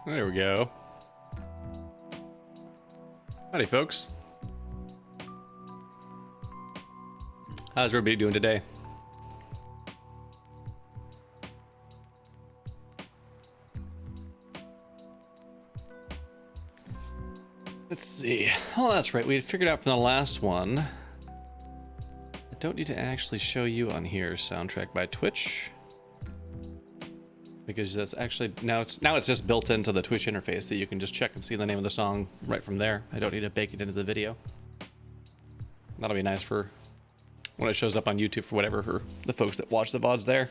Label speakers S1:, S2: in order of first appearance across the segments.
S1: There we go. Howdy, folks. How's everybody doing today? Let's see. Oh, that's right. We had figured out from the last one. I don't need to actually show you on here soundtrack by Twitch, because that's actually now it's just built into the Twitch interface that you can just check and see the name of the song right from there. I don't need to bake it into the video. That'll be nice for when it shows up on YouTube for whatever, for the folks that watch the VODs there,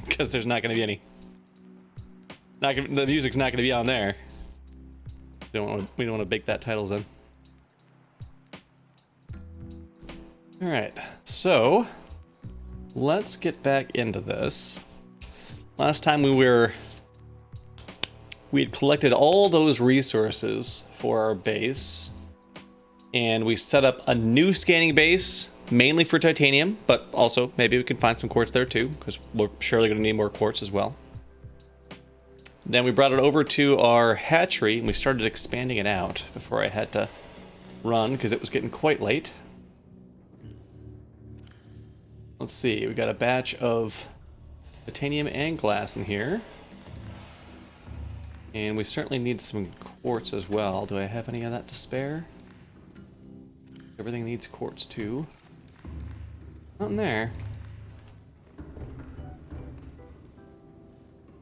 S1: because there's not going to be any. The music's not going to be on there. We don't want to bake that titles in. All right, so let's get back into this. Last time we had collected all those resources for our base, and we set up a new scanning base, mainly for titanium, but also maybe we can find some quartz there too, because we're surely going to need more quartz as well. Then we brought it over to our hatchery, and we started expanding it out before I had to run, because it was getting quite late. Let's see, we got a batch of titanium and glass in here. And we certainly need some quartz as well. Do I have any of that to spare? Everything needs quartz too. Not in there.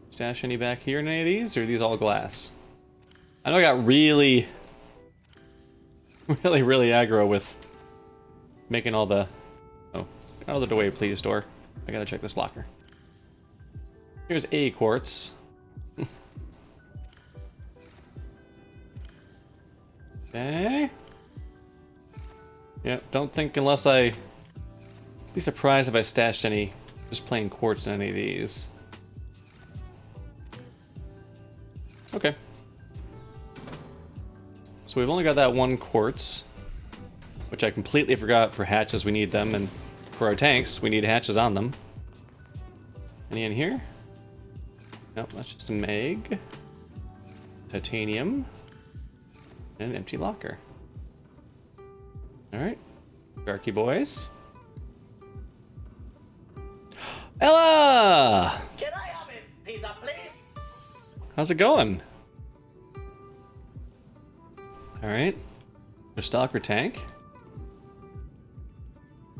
S1: Stash any back here in any of these, or are these all glass? I know I got really aggro with making all the... Oh, get out of the way, please, door. I gotta check this locker. Here's a quartz. Okay. Yep, don't think unless I... Be surprised if I stashed any just plain quartz in any of these. Okay. So we've only got that one quartz, which I completely forgot. For hatches we need them, and for our tanks we need hatches on them. Any in here? Nope, that's just a mag. Titanium. And an empty locker. Alright. Darky boys. Ella!
S2: Can I have a pizza, please?
S1: How's it going? Alright. There's stalker tank.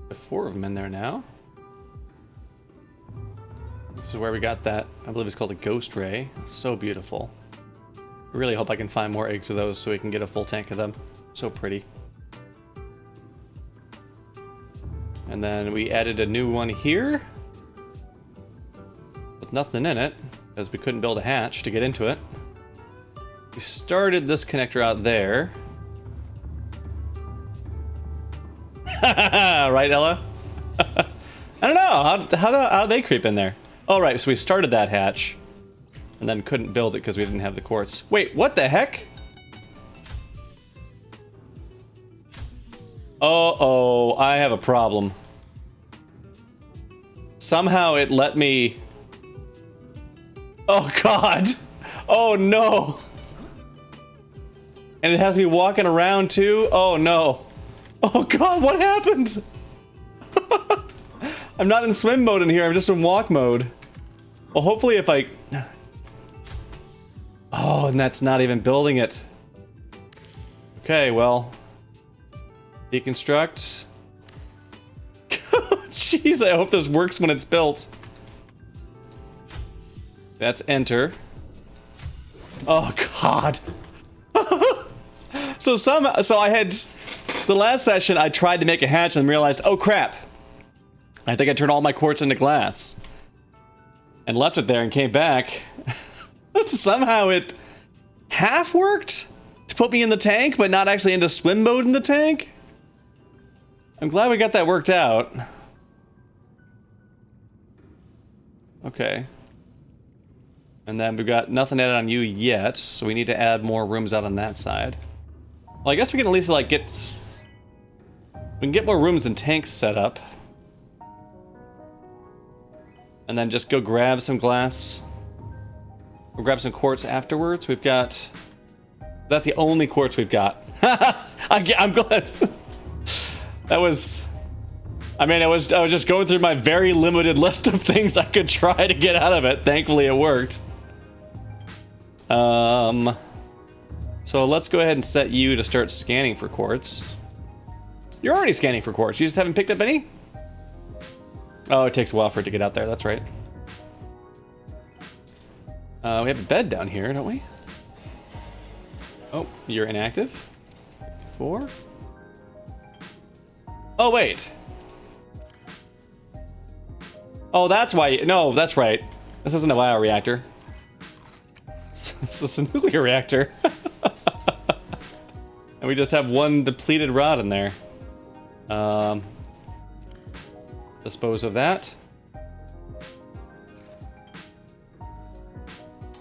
S1: There's 4 of them in there now. This is where we got that, I believe it's called a ghost ray. It's so beautiful. I really hope I can find more eggs of those so we can get a full tank of them. So pretty. And then we added a new one here. With nothing in it, as we couldn't build a hatch to get into it. We started this connector out there. Right, Ella? I don't know, how they creep in there? Oh, right, so we started that hatch, and then couldn't build it because we didn't have the quartz. Wait, what the heck? Uh-oh, I have a problem. Somehow it let me... Oh, God! Oh, no! And it has me walking around, too? Oh, no. Oh, God, what happened? I'm not in swim mode in here, I'm just in walk mode. Well, hopefully if I... Oh, and that's not even building it. Okay, well... Deconstruct. Jeez, I hope this works when it's built. That's enter. Oh, God. So I had... The last session, I tried to make a hatch and realized, oh, crap. I think I turned all my quartz into glass. And left it there and came back. Somehow it half worked to put me in the tank, but not actually into swim mode in the tank. I'm glad we got that worked out. Okay. And then we've got nothing added on you yet, so we need to add more rooms out on that side. Well, I guess we can at least, like, get... We can get more rooms and tanks set up. And then just go grab some glass We'll grab some quartz afterwards. We've got... That's the only quartz we've got. I'm glad. That was... I mean, I was just going through my very limited list of things I could try to get out of it. Thankfully, it worked. So let's go ahead and set you to start scanning for quartz. You're already scanning for quartz. You just haven't picked up any? Oh, it takes a while for it to get out there. That's right. We have a bed down here, don't we? Oh, you're inactive. 4. Oh, wait. Oh, that's why. No, that's right. This isn't a bioreactor. This is a nuclear reactor. And we just have one depleted rod in there. Dispose of that.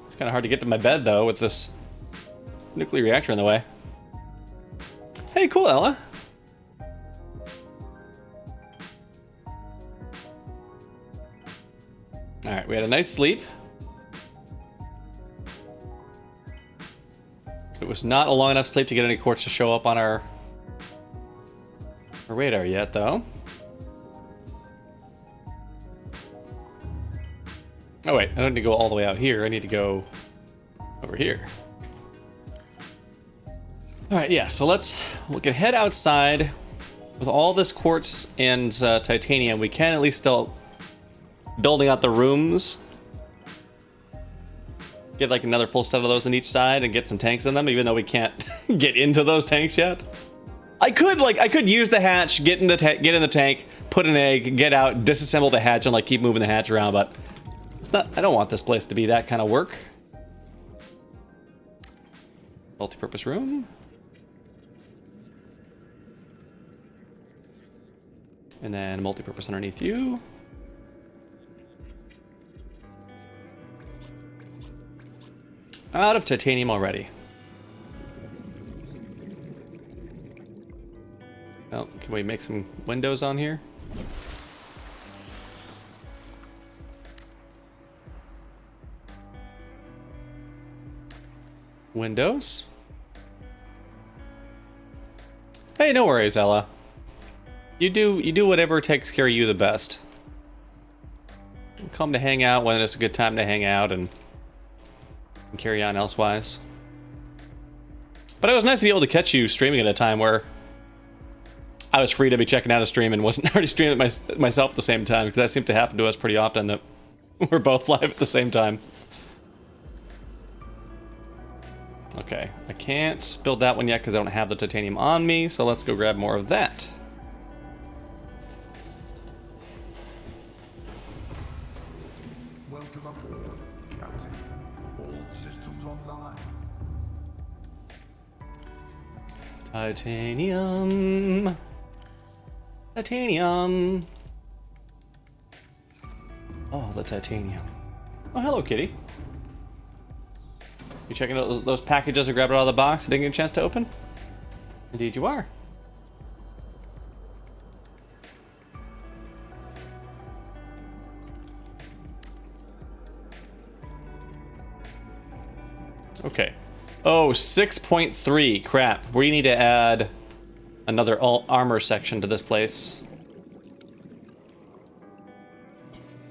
S1: It's kind of hard to get to my bed, though, with this nuclear reactor in the way. Hey, cool, Ella. Alright, we had a nice sleep. It was not a long enough sleep to get any quartz to show up on our radar yet, though. Oh wait, I don't need to go all the way out here. I need to go over here. Alright, yeah, so we can head outside. With all this quartz and titanium, we can at least still building out the rooms. Get like another full set of those on each side and get some tanks in them, even though we can't get into those tanks yet. I could use the hatch, get in the tank, put an egg, get out, disassemble the hatch, and like keep moving the hatch around. But it's not. I don't want this place to be that kind of work. Multi-purpose room. And then multi-purpose underneath you. Out of titanium already. Well, can we make some windows on here? Windows? Hey, no worries, Ella. You do whatever takes care of you the best. Come to hang out when it's a good time to hang out and carry on elsewise. But it was nice to be able to catch you streaming at a time where I was free to be checking out a stream and wasn't already streaming myself at the same time, because that seemed to happen to us pretty often, that we're both live at the same time. Okay, I can't build that one yet because I don't have the titanium on me, so let's go grab more of that.
S3: Welcome aboard, Captain. All systems online.
S1: Titanium. Titanium. Oh, the titanium. Oh, hello, kitty. You checking out those packages or grabbing it out of the box I didn't get a chance to open? Indeed you are. Okay. Oh, 6.3. Crap. We need to add another armor section to this place.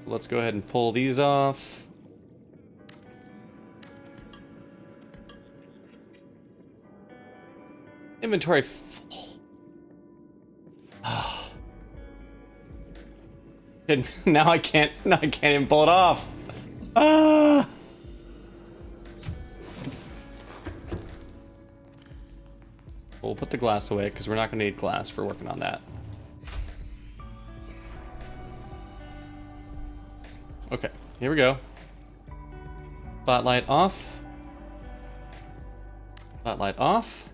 S1: Let's go ahead and pull these off. Inventory full. Now I can't even pull it off. Ah. We'll put the glass away because we're not going to need glass for working on that. Okay, here we go. Spotlight off. Spotlight off.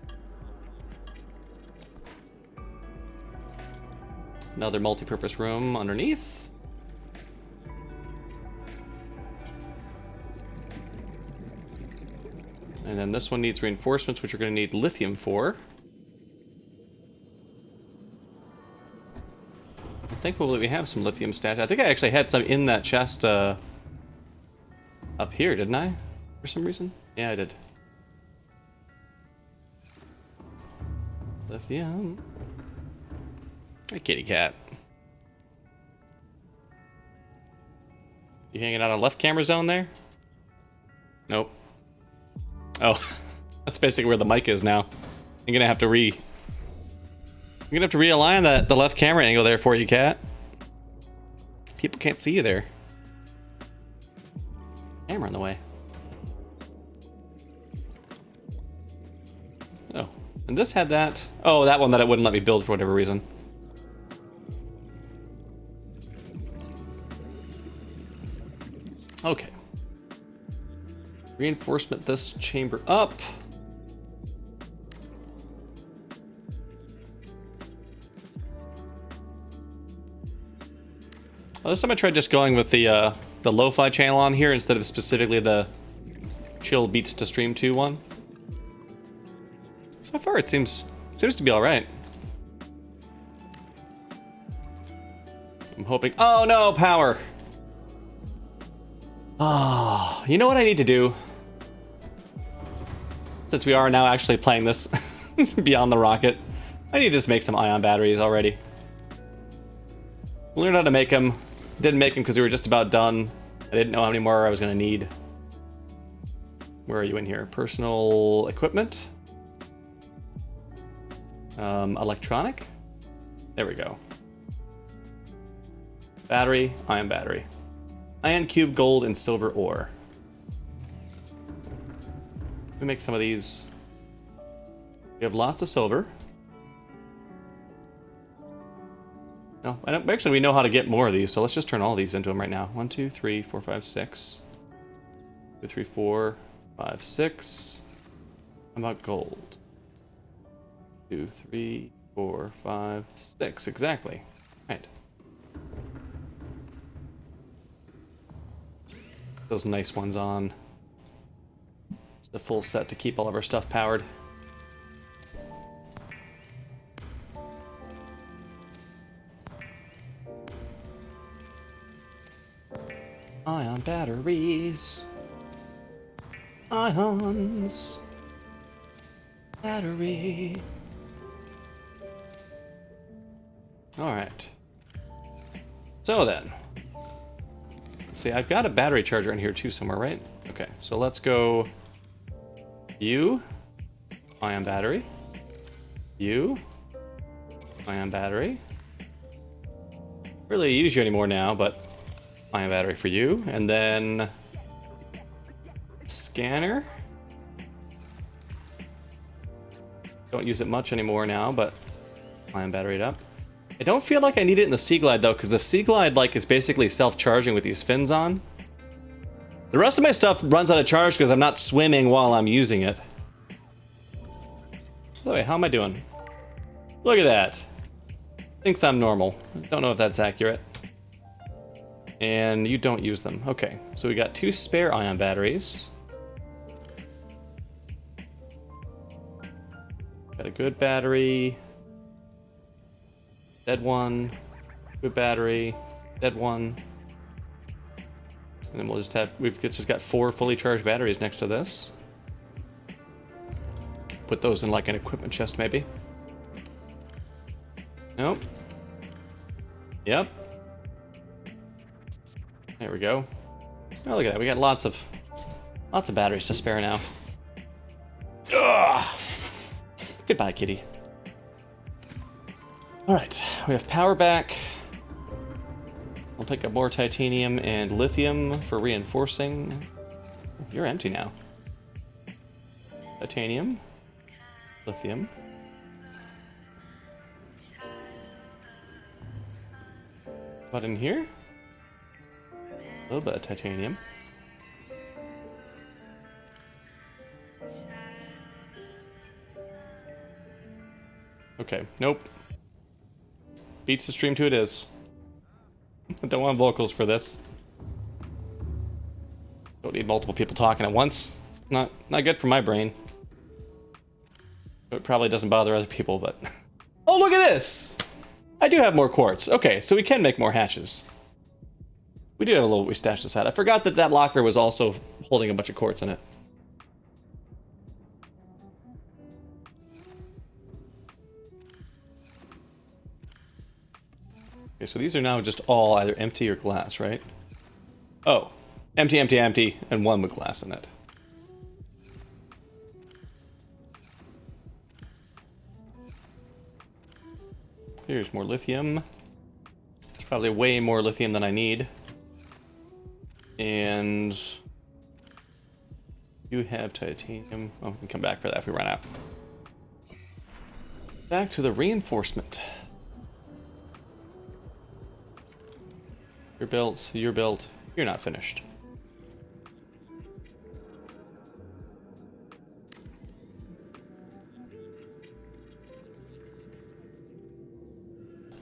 S1: Another multi-purpose room underneath. And then this one needs reinforcements, which we're going to need lithium for. Thankfully we have some lithium stashed. I think I actually had some in that chest up here, didn't I? for some reason? Yeah, I did. Lithium. Hey, kitty cat. You hanging out on left camera zone there? Nope. Oh, that's basically where the mic is now. I'm gonna have to realign the left camera angle there for you, cat. People can't see you there. Camera in the way. Oh, and this had that. Oh, that one that it wouldn't let me build for whatever reason. Okay. Reinforcement this chamber up. Well, this time I tried just going with the lo-fi channel on here instead of specifically the chill beats to stream to one. So far it seems to be all right. I'm hoping. Oh no, power. Ah, oh, you know what I need to do? Since we are now actually playing this beyond the rocket, I need to just make some ion batteries already. Learned how to make them. Didn't make them because we were just about done. I didn't know how many more I was going to need. Where are you in here? Personal equipment. Electronic. There we go. Battery, ion battery. Iron cube, gold, and silver ore. Let me make some of these. We have lots of silver. No, actually we know how to get more of these, so let's just turn all these into them right now. 1, 2, 3, 4, 5, 6. 2, 3, 4, 5, 6. How about gold? 2, 3, 4, 5, 6. Exactly. Right. Those nice ones on. The full set to keep all of our stuff powered. Ion batteries. Ions. Battery. Alright. So then. Let's see, I've got a battery charger in here too somewhere, right? Okay, so let's go. You. Ion battery. You. Ion battery. Really use you anymore now, but ion battery for you. And then scanner. Don't use it much anymore now, but ion battery it up. I don't feel like I need it in the Sea Glide though, because the Sea Glide like is basically self-charging with these fins on. The rest of my stuff runs out of charge because I'm not swimming while I'm using it. By the way, how am I doing? Look at that. Thinks I'm normal. Don't know if that's accurate. And you don't use them. Okay, so we got 2 spare ion batteries. Got a good battery. Dead one. Good battery. Dead one. And then we'll just have, we've just got 4 fully charged batteries next to this. Put those in like an equipment chest maybe. Nope. Yep. There we go. Oh, look at that. We got lots of batteries to spare now. Ugh. Goodbye, kitty. All right, we have power back. I'll pick up more titanium and lithium for reinforcing. You're empty now. Titanium, lithium. What in here? A little bit of titanium. Okay, nope. Beats the stream to it is. I don't want vocals for this. Don't need multiple people talking at once. Not good for my brain. It probably doesn't bother other people, but... Oh, look at this! I do have more quartz. Okay, so we can make more hatches. We do have a little we stashed this at. I forgot that that locker was also holding a bunch of quartz in it. Okay, so these are now just all either empty or glass, right? Oh, empty, empty, empty, and one with glass in it. Here's more lithium. There's probably way more lithium than I need. And you have titanium. Oh, we can come back for that if we run out. Back to the reinforcement. You're built, you're built, you're not finished.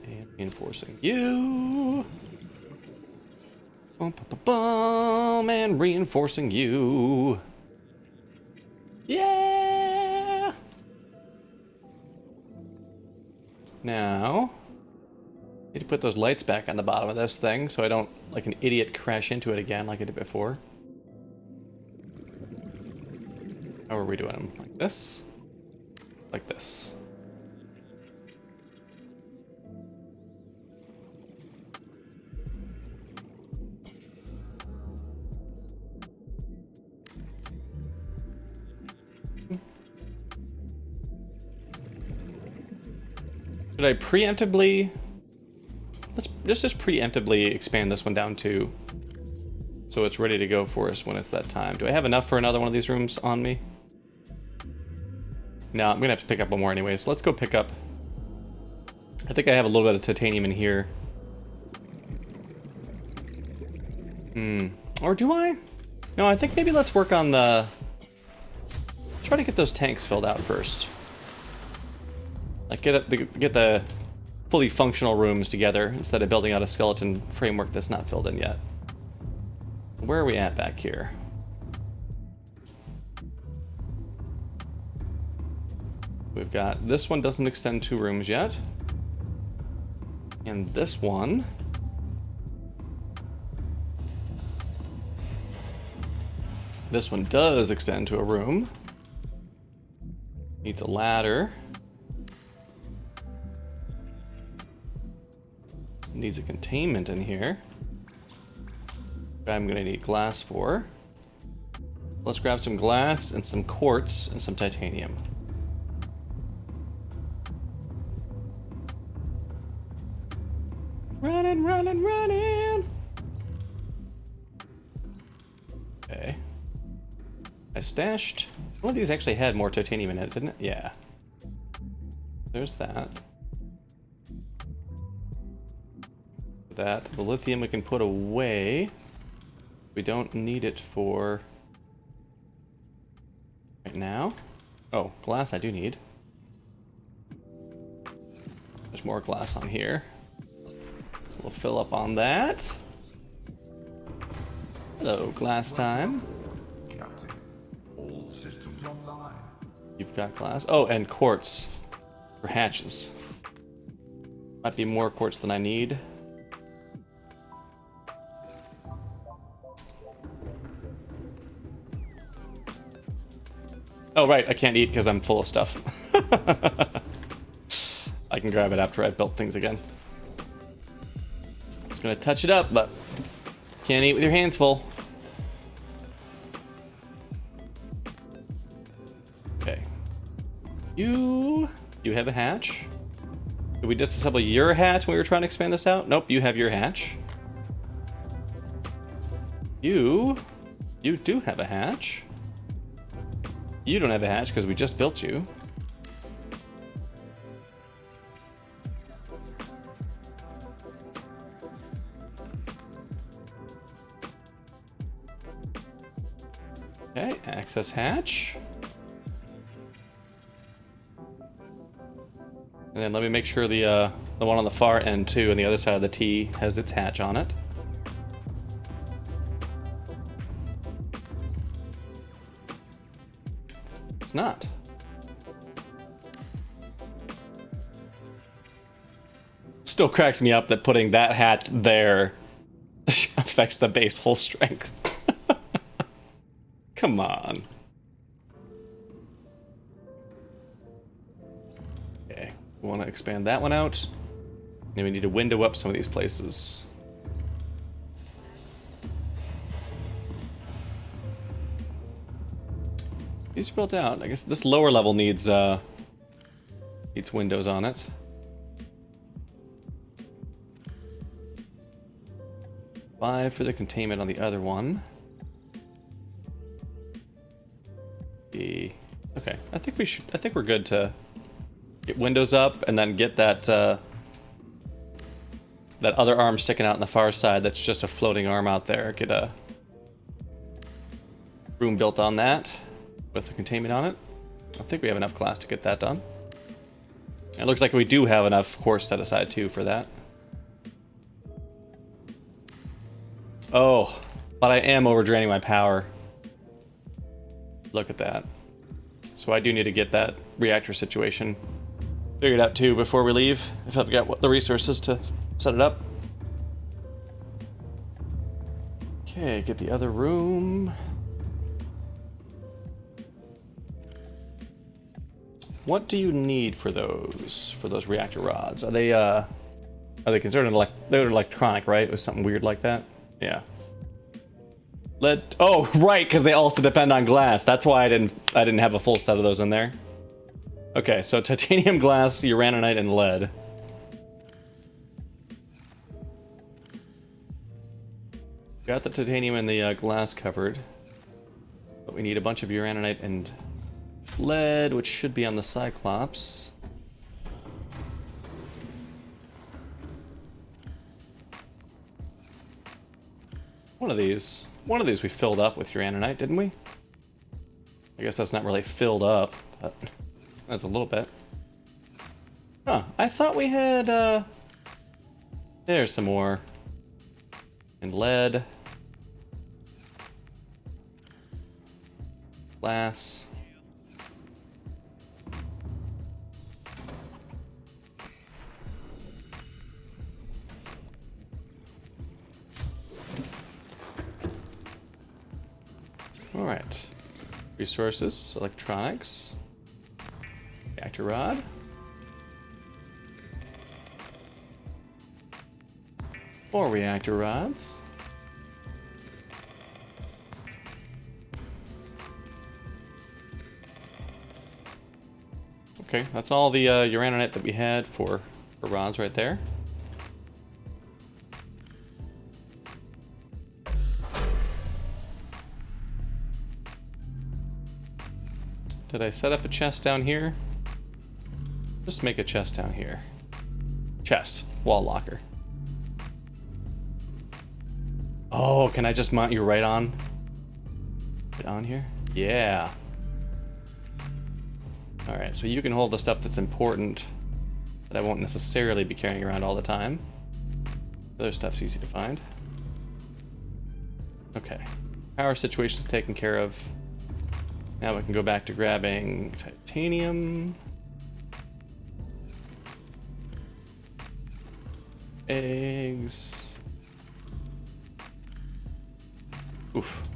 S1: And reinforcing you. Bum, bum, bum, bum, and reinforcing you. Yeah! Now, I need to put those lights back on the bottom of this thing so I don't, like an idiot, crash into it again like I did before. How are we doing them? Like this? Like this. Should I preemptively... Let's just preemptively expand this one down too, so it's ready to go for us when it's that time. Do I have enough for another one of these rooms on me? No, I'm gonna have to pick up one more anyway, so let's go pick up... I think I have a little bit of titanium in here. Or do I? No, I think maybe let's work on the... Try to get those tanks filled out first. Like get the fully functional rooms together instead of building out a skeleton framework that's not filled in yet. Where are we at back here? We've got this one doesn't extend 2 rooms yet. And this one does extend to a room. Needs a ladder. Needs a containment in here. I'm gonna need glass for. Let's grab some glass and some quartz and some titanium. Running, running, running! Okay. I stashed... One of these actually had more titanium in it, didn't it? Yeah. There's that. That. The lithium we can put away. We don't need it for... right now. Oh, glass I do need. There's more glass on here. We'll fill up on that. Hello, glass time.
S3: Captain, all systems online.
S1: You've got glass. Oh, and quartz for hatches. Might be more quartz than I need. Oh, right, I can't eat because I'm full of stuff. I can grab it after I've built things again. Just gonna touch it up, but can't eat with your hands full. Okay. You have a hatch. Did we disassemble your hatch when we were trying to expand this out? Nope, you have your hatch. You do have a hatch. You don't have a hatch because we just built you. Okay, access hatch. And then let me make sure the one on the far end too, and the other side of the T has its hatch on it. It's not. Still cracks me up that putting that hatch there affects the base hull strength. Come on. Okay, we want to expand that one out. And we need to window up some of these places. These are built out. I guess this lower level needs windows on it. Five for the containment on the other one. Okay, I think we're good to get windows up and then get that that other arm sticking out on the far side. That's just a floating arm out there. Get a room built on that with the containment on it. I think we have enough glass to get that done. It looks like we do have enough cores set aside too for that. Oh, but I am overdraining my power. Look at that. So I do need to get that reactor situation figured out too before we leave, if I've got the resources to set it up. Okay, get the other room. What do you need for those reactor rods? Are they considered they're electronic, right? It was something weird like that. Yeah. Oh, right, because they also depend on glass. That's why I didn't have a full set of those in there. Okay, so titanium, glass, uraninite, and lead. Got the titanium and the glass covered, but we need a bunch of uraninite and lead, which should be on the Cyclops. One of these we filled up with uraninite, didn't we? I guess that's not really filled up, but that's a little bit. Huh, I thought we had, there's some more. And lead. Glass. All right. Resources, electronics, reactor rod. 4 reactor rods. Okay, that's all the uraninite that we had for rods right there. Did I set up a chest down here? Just make a chest down here. Chest, wall locker. Oh, can I just mount you right on here? Yeah. All right, so you can hold the stuff that's important that I won't necessarily be carrying around all the time. The other stuff's easy to find. Okay, power situation's taken care of. Now we can go back to grabbing titanium. Eggs. Oof.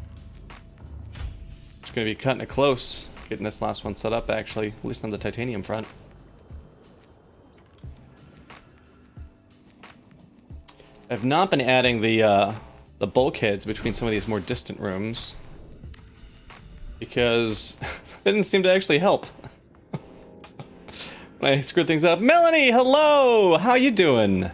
S1: It's gonna be cutting it close, getting this last one set up actually, at least on the titanium front. I've not been adding the bulkheads between some of these more distant rooms because it didn't seem to actually help. When I screwed things up. Melanie, hello! How you doing?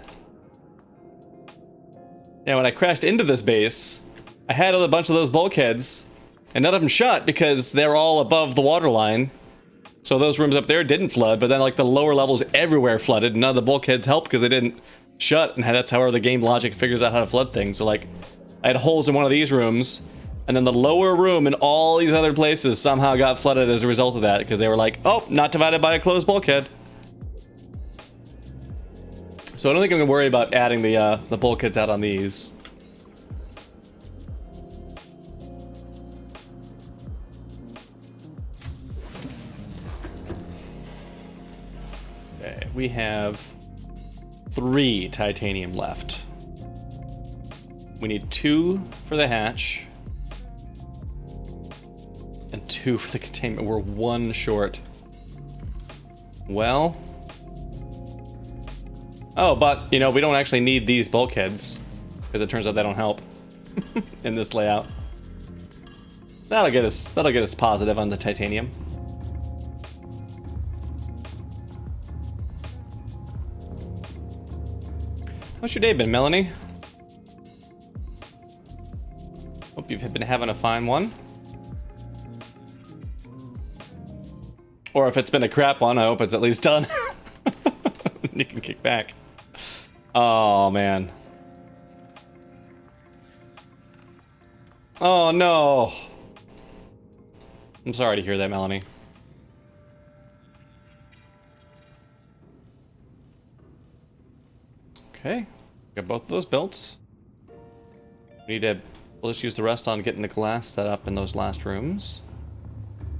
S1: Yeah, when I crashed into this base, I had a bunch of those bulkheads, and none of them shut because they're all above the water line. So those rooms up there didn't flood, but then like the lower levels everywhere flooded, and none of the bulkheads helped because they didn't shut, and that's how the game logic figures out how to flood things. So like, I had holes in one of these rooms, and then the lower room in all these other places somehow got flooded as a result of that, because they were like, oh, not divided by a closed bulkhead. So I don't think I'm gonna worry about adding the bulkheads out on these. Okay, we have 3 titanium left. We need 2 for the hatch and 2 for the containment. We're 1 short. Well, Oh, but, you know, we don't actually need these bulkheads, because it turns out they don't help in this layout. That'll get us positive on the titanium. How's your day been, Melanie? Hope you've been having a fine one. Or if it's been a crap one, I hope it's at least done. You can kick back. Oh, man. Oh, no. I'm sorry to hear that, Melanie. Okay. Got both of those built. We need to... We'll just use the rest on getting the glass set up in those last rooms.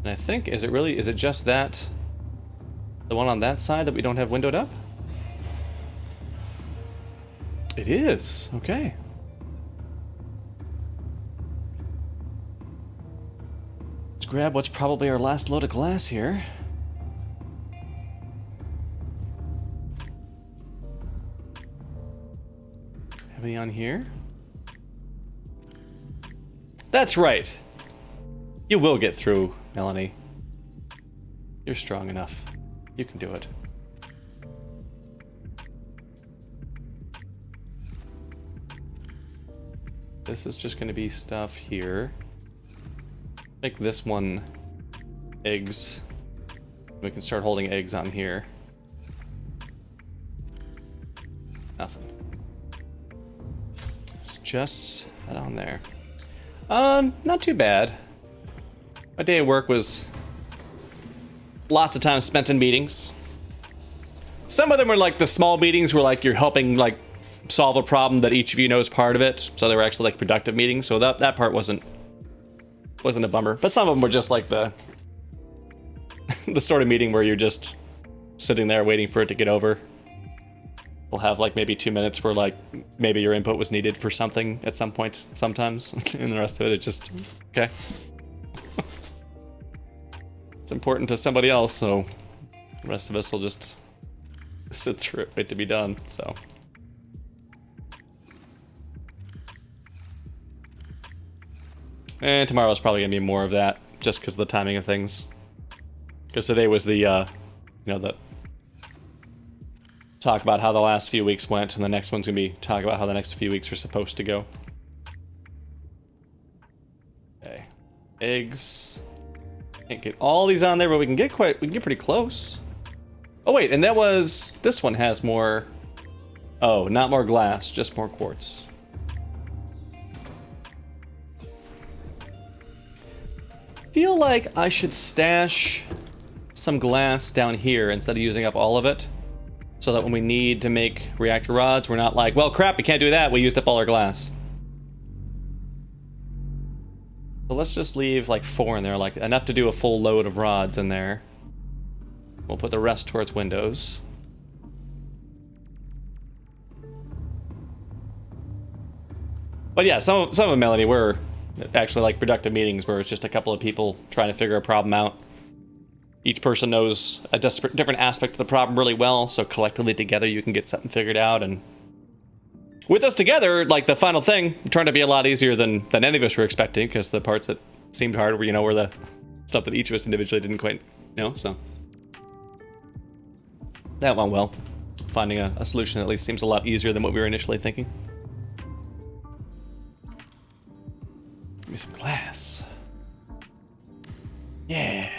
S1: And I think, is it just that... The one on that side that we don't have windowed up? It is. Okay. Let's grab what's probably our last load of glass here. Have any on here? That's right. You will get through, Melanie. You're strong enough. You can do it. This is just going to be stuff here. Make this one eggs. We can start holding eggs on here. Nothing. It's just that on there. Not too bad. My day of work was lots of time spent in meetings. Some of them were like the small meetings where like you're helping like solve a problem that each of you knows part of it. So they were actually like productive meetings. So that part wasn't a bummer. But some of them were just like the the sort of meeting where you're just sitting there waiting for it to get over. We'll have like maybe 2 minutes where like maybe your input was needed for something at some point sometimes, and the rest of it's just okay. It's important to somebody else, so the rest of us will just sit through it, wait to be done. So and tomorrow's probably gonna be more of that, just because of the timing of things. Because today was the the talk about how the last few weeks went, and the next one's gonna be talk about how the next few weeks are supposed to go. Okay, eggs. Can't get all these on there, but we can get pretty close. Oh wait, and this one has more. Oh, not more glass, just more quartz. Feel like I should stash some glass down here instead of using up all of it, so that when we need to make reactor rods, we're not like, well, crap, we can't do that. We used up all our glass. So let's just leave like 4 in there, like enough to do a full load of rods in there. We'll put the rest towards windows. But yeah, some of them, Melanie, were actually like productive meetings where it's just a couple of people trying to figure a problem out. Each person knows a different aspect of the problem really well, so collectively together you can get something figured out. And with us together, like the final thing turned to be a lot easier than any of us were expecting, because the parts that seemed hard were, were the stuff that each of us individually didn't quite know. So that went well. Finding a solution at least seems a lot easier than what we were initially thinking. Give me some glass. Yeah.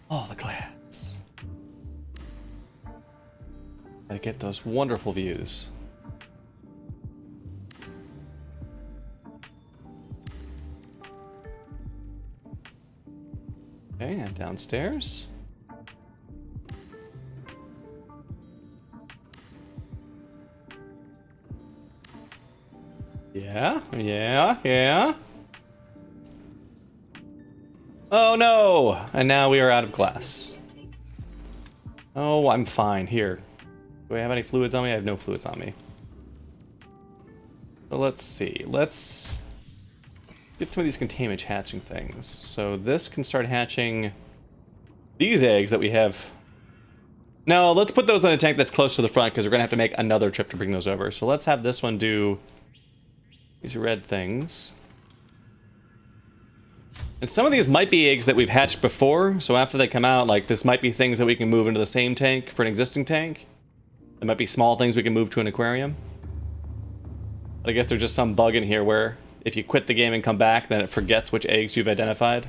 S1: All the glass. Gotta get those wonderful views. Okay, and downstairs. Yeah. Oh no! And now we are out of glass. Oh, I'm fine. Here. Do I have any fluids on me? I have no fluids on me. So let's see. Let's get some of these containment hatching things. So this can start hatching these eggs that we have No, let's put those in a tank that's close to the front because we're going to have to make another trip to bring those over. So let's have this one do these red things. And some of these might be eggs that we've hatched before, so after they come out, like, this might be things that we can move into the same tank for an existing tank. There might be small things we can move to an aquarium. But I guess there's just some bug in here where if you quit the game and come back, then it forgets which eggs you've identified.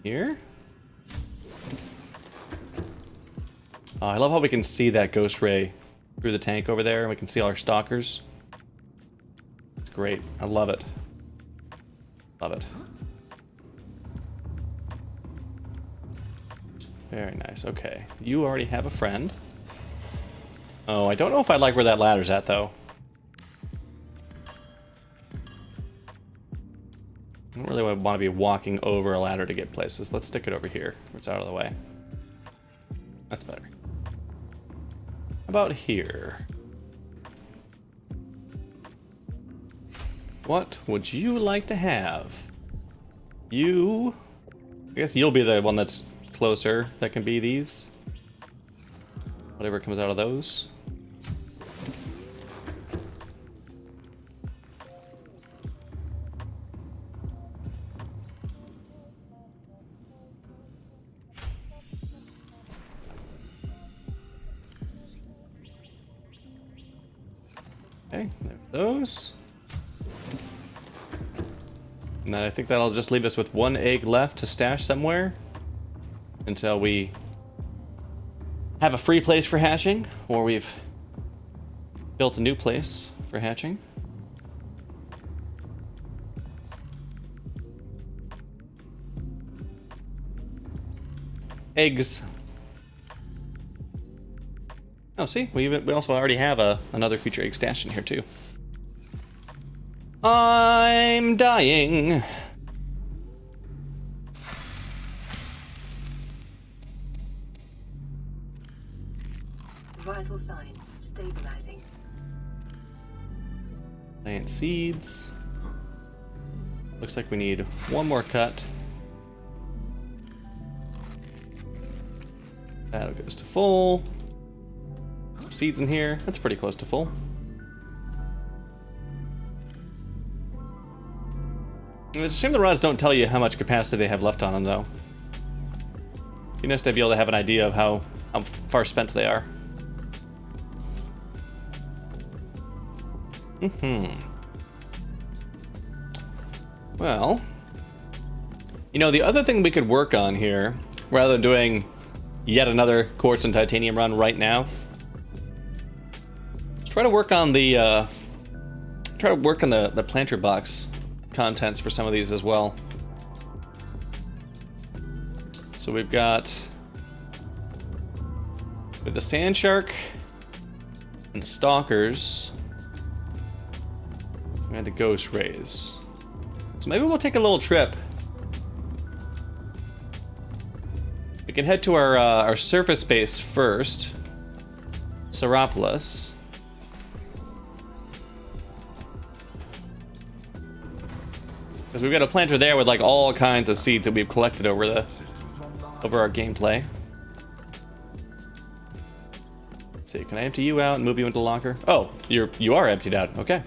S1: Here? Oh, I love how we can see that ghost ray through the tank over there, and we can see all our stalkers. It's great. I love it. Love it. Very nice. Okay. You already have a friend. Oh, I don't know if I like where that ladder's at, though. I don't really want to be walking over a ladder to get places. Let's stick it over here, where it's out of the way. That's better. How about here? What would you like to have? You... I guess you'll be the one that's closer that can be these. Whatever comes out of those. Okay, there are those. And then I think that'll just leave us with one egg left to stash somewhere until we have a free place for hatching, or we've built a new place for hatching. Eggs. Oh, see, we also already have another creature egg stashed in here too. I'm dying.
S4: Vital signs stabilizing.
S1: Plant seeds. Looks like we need one more cut. That goes to full. Some seeds in here. That's pretty close to full. It's a shame the rods don't tell you how much capacity they have left on them, though. It'd be nice to be able to have an idea of how far spent they are. Well, you know, the other thing we could work on here, rather than doing yet another quartz and titanium run right now, is try to work on the the planter box contents for some of these as well. So we've got the sand shark and the stalkers and the ghost rays. So maybe we'll take a little trip. We can head to our surface base first, Seropolis. Because we've got a planter there with like all kinds of seeds that we've collected over our gameplay. Let's see, can I empty you out and move you into the locker? Oh, you are emptied out. Okay.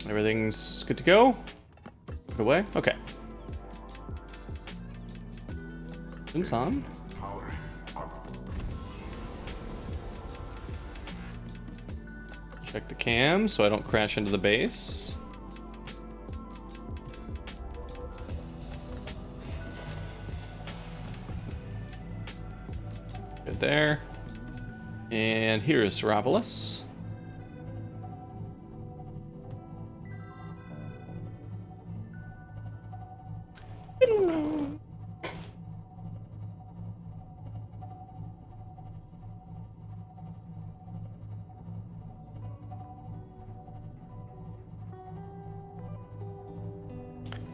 S1: Everything's good to go? Put away? Okay. It's on. Check the cam so I don't crash into the base. Good there. And here is Seropolis.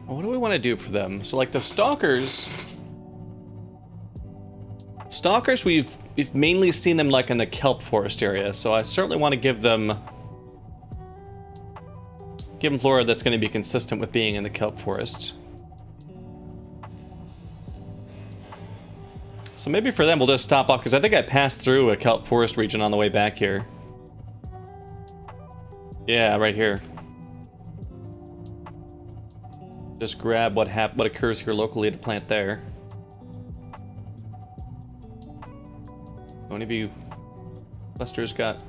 S1: What do we want to do for them? So like the stalkers, we've mainly seen them like in the kelp forest area. So I certainly want to give them give them flora that's going to be consistent with being in the kelp forest. So maybe for them we'll just stop off, because I think I passed through a kelp forest region on the way back here. Yeah, right here. Just grab what occurs here locally to plant there. Any of you clusters got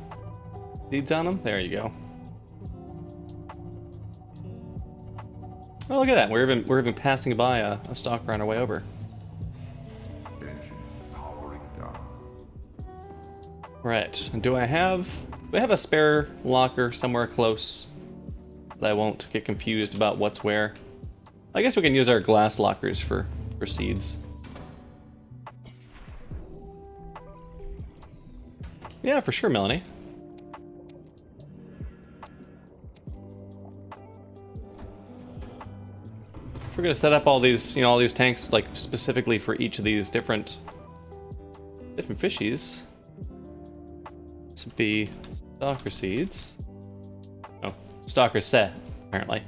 S1: seeds on them? There you go. Oh, look at that. We're even passing by a stalker on our way over.
S3: Engine powering down.
S1: Right. Do I have a spare locker somewhere close that I won't get confused about what's where? I guess we can use our glass lockers for seeds. Yeah, for sure, Melanie. We're gonna set up all these, all these tanks like specifically for each of these different fishies. This would be stalker seeds. Oh, stalker set, apparently.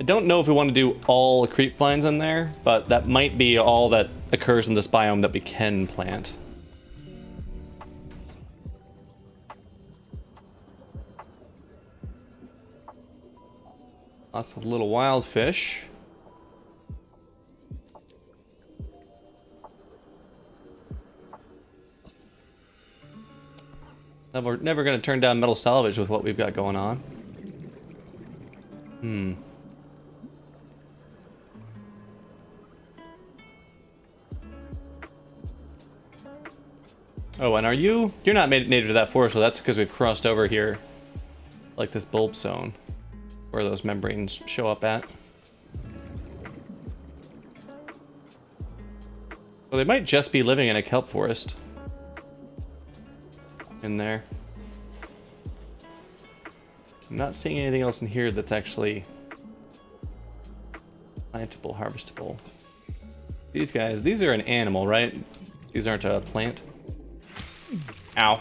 S1: I don't know if we want to do all creep vines in there, but that might be all that occurs in this biome that we can plant. Lots of little wild fish. Now we're never going to turn down metal salvage with what we've got going on. Oh, and you're not native to that forest, so that's because we've crossed over here, like this bulb zone, where those membranes show up at. Well, they might just be living in a kelp forest. In there. I'm not seeing anything else in here that's actually plantable, harvestable. These guys, these are an animal, right? These aren't a plant. Ow.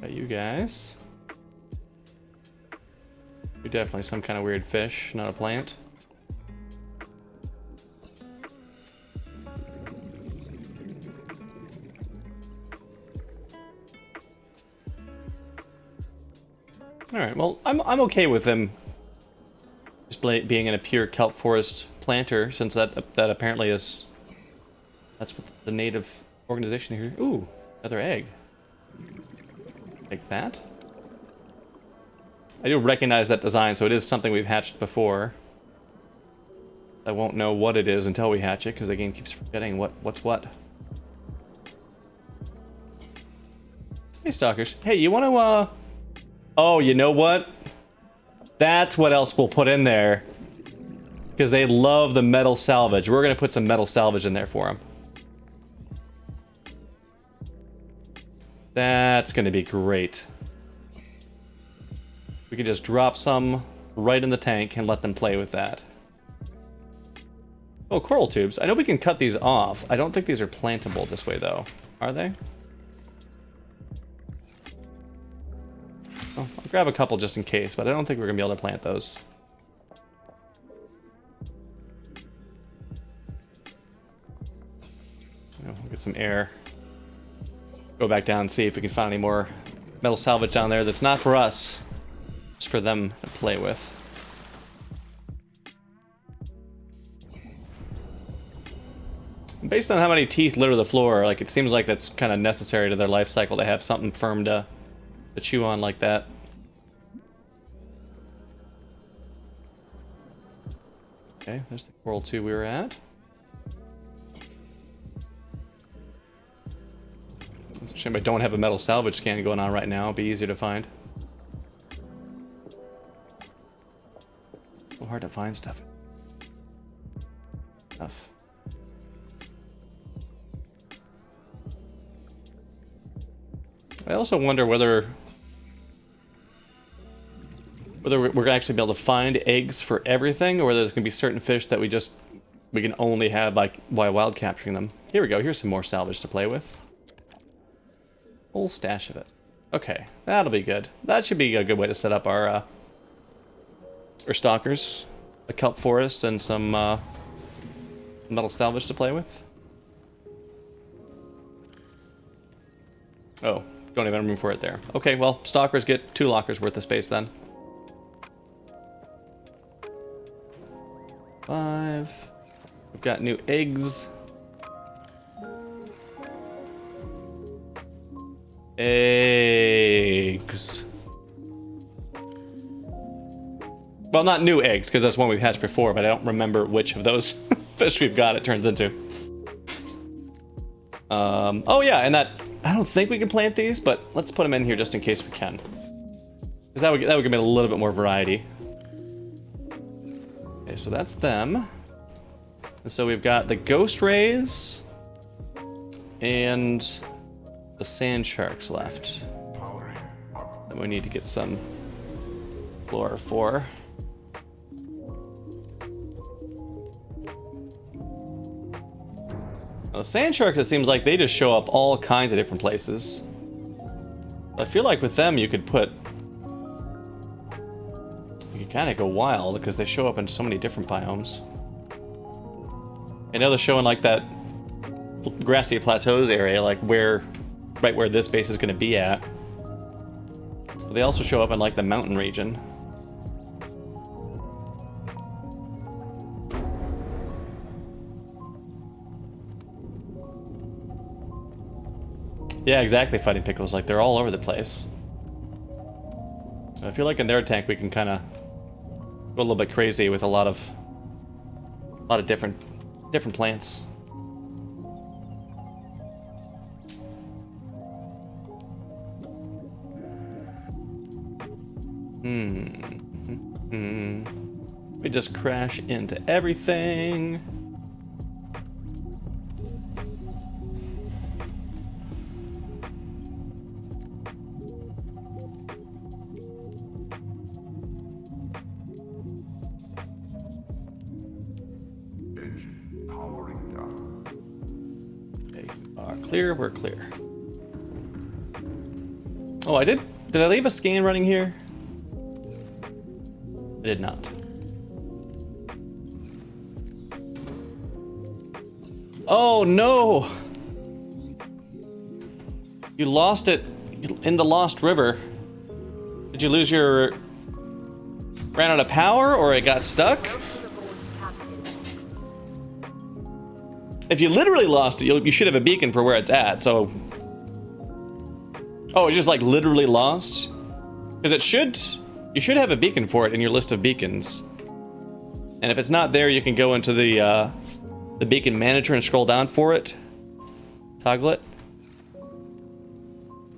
S1: You guys. You're definitely some kind of weird fish, not a plant. Alright, well, I'm okay with them just being in a pure kelp forest planter, since that apparently is... That's what the native organization here... Ooh, another egg. Like that? I do recognize that design, so it is something we've hatched before. I won't know what it is until we hatch it, because the game keeps forgetting what's what. Hey, stalkers. Hey, you want to, Oh, you know what? That's what else we'll put in there. Because they love the metal salvage. We're going to put some metal salvage in there for them. That's going to be great. We can just drop some right in the tank and let them play with that. Oh, coral tubes. I know we can cut these off. I don't think these are plantable this way, though. Are they? Oh, I'll grab a couple just in case, but I don't think we're going to be able to plant those. We'll get some air. Go back down and see if we can find any more metal salvage down there that's not for us. Just for them to play with. Based on how many teeth litter the floor, like, it seems like that's kind of necessary to their life cycle to have something firm to chew on like that. Okay, there's the coral tube we were at. It's a shame I don't have a metal salvage scan going on right now. It'd be easier to find. So hard to find stuff. I also wonder whether we're actually be able to find eggs for everything, or whether there's going to be certain fish that we we can only have like while wild capturing them. Here we go. Here's some more salvage to play with. Whole stash of it. Okay, that'll be good. That should be a good way to set up our stalkers, a kelp forest, and some metal salvage to play with. Oh, don't even have room for it there. Okay, well, stalkers get 2 lockers worth of space then. 5. We've got new eggs. Eggs. Well, not new eggs, because that's one we've hatched before, but I don't remember which of those fish we've got it turns into. Oh yeah, and that, I don't think we can plant these, but let's put them in here just in case we can. Because that would give me a little bit more variety. Okay, so that's them. And so we've got the ghost rays and the sand sharks left. Then we need to get some flora for. Now, the sand sharks, it seems like they just show up all kinds of different places. I feel like with them you could kind of go wild because they show up in so many different biomes. I know they're showing like that grassy plateaus area, like right where this base is going to be at. But they also show up in like the mountain region. Yeah, exactly, Fighting Pickles. Like, they're all over the place. I feel like in their tank we can kind of go a little bit crazy with a lot of different plants. We just crash into everything.
S3: Engine powering down.
S1: Okay, clear, we're clear. Oh, did I leave a scan running here? I did not. Oh no! You lost it in the Lost River. Did you lose your... ran out of power, or it got stuck? If you literally lost it, you should have a beacon for where it's at, so... Oh, it's just like literally lost? Because you should have a beacon for it in your list of beacons. And if it's not there, you can go into the beacon manager and scroll down for it. Toggle it.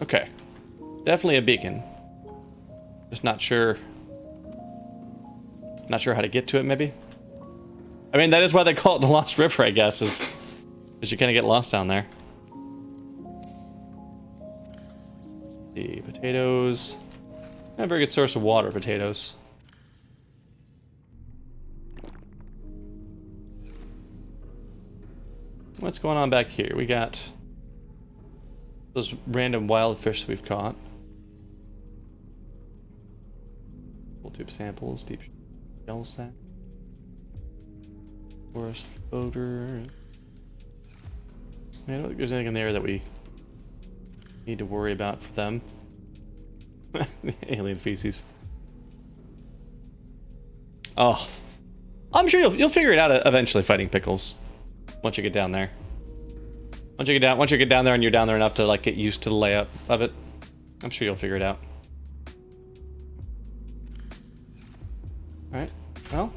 S1: Okay. Definitely a beacon. Just not sure. Not sure how to get to it, maybe? I mean, that is why they call it the Lost River, I guess, is because you kind of get lost down there. The potatoes. Not a very good source of water, potatoes. What's going on back here? We got those random wild fish that we've caught. Full tube samples, deep shell sack. Forest odor. I don't think there's anything in there that we need to worry about for them. Alien feces. Oh, I'm sure you'll figure it out eventually, Fighting Pickles. Once you get down there. Once you get down there and you're down there enough to like get used to the layout of it, I'm sure you'll figure it out. All right. Well,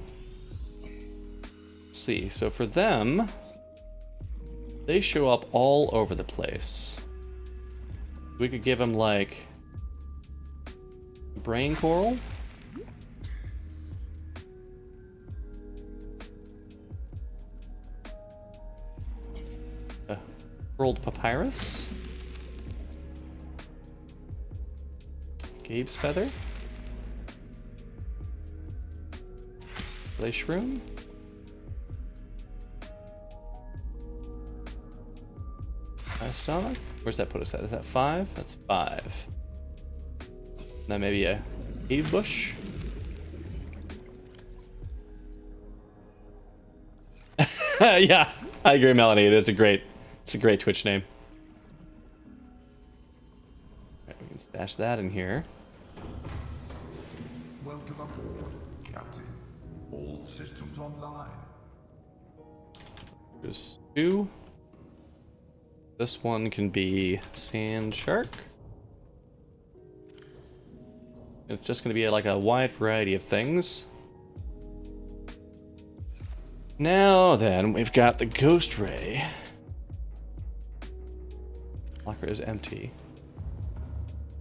S1: let's see. So for them, they show up all over the place. We could give them like brain coral. Curled papyrus. Gabe's feather. Clay shroom. Rest on. Where's that put us at? Is that 5? That's 5. Then maybe a cave bush. Yeah, I agree, Melanie. It's a great Twitch name. Right, we can stash that in here.
S3: Welcome aboard, Captain. All systems online.
S1: There's 2. This one can be sand shark. It's just going to be like a wide variety of things. Now then, we've got the ghost ray. Locker is empty.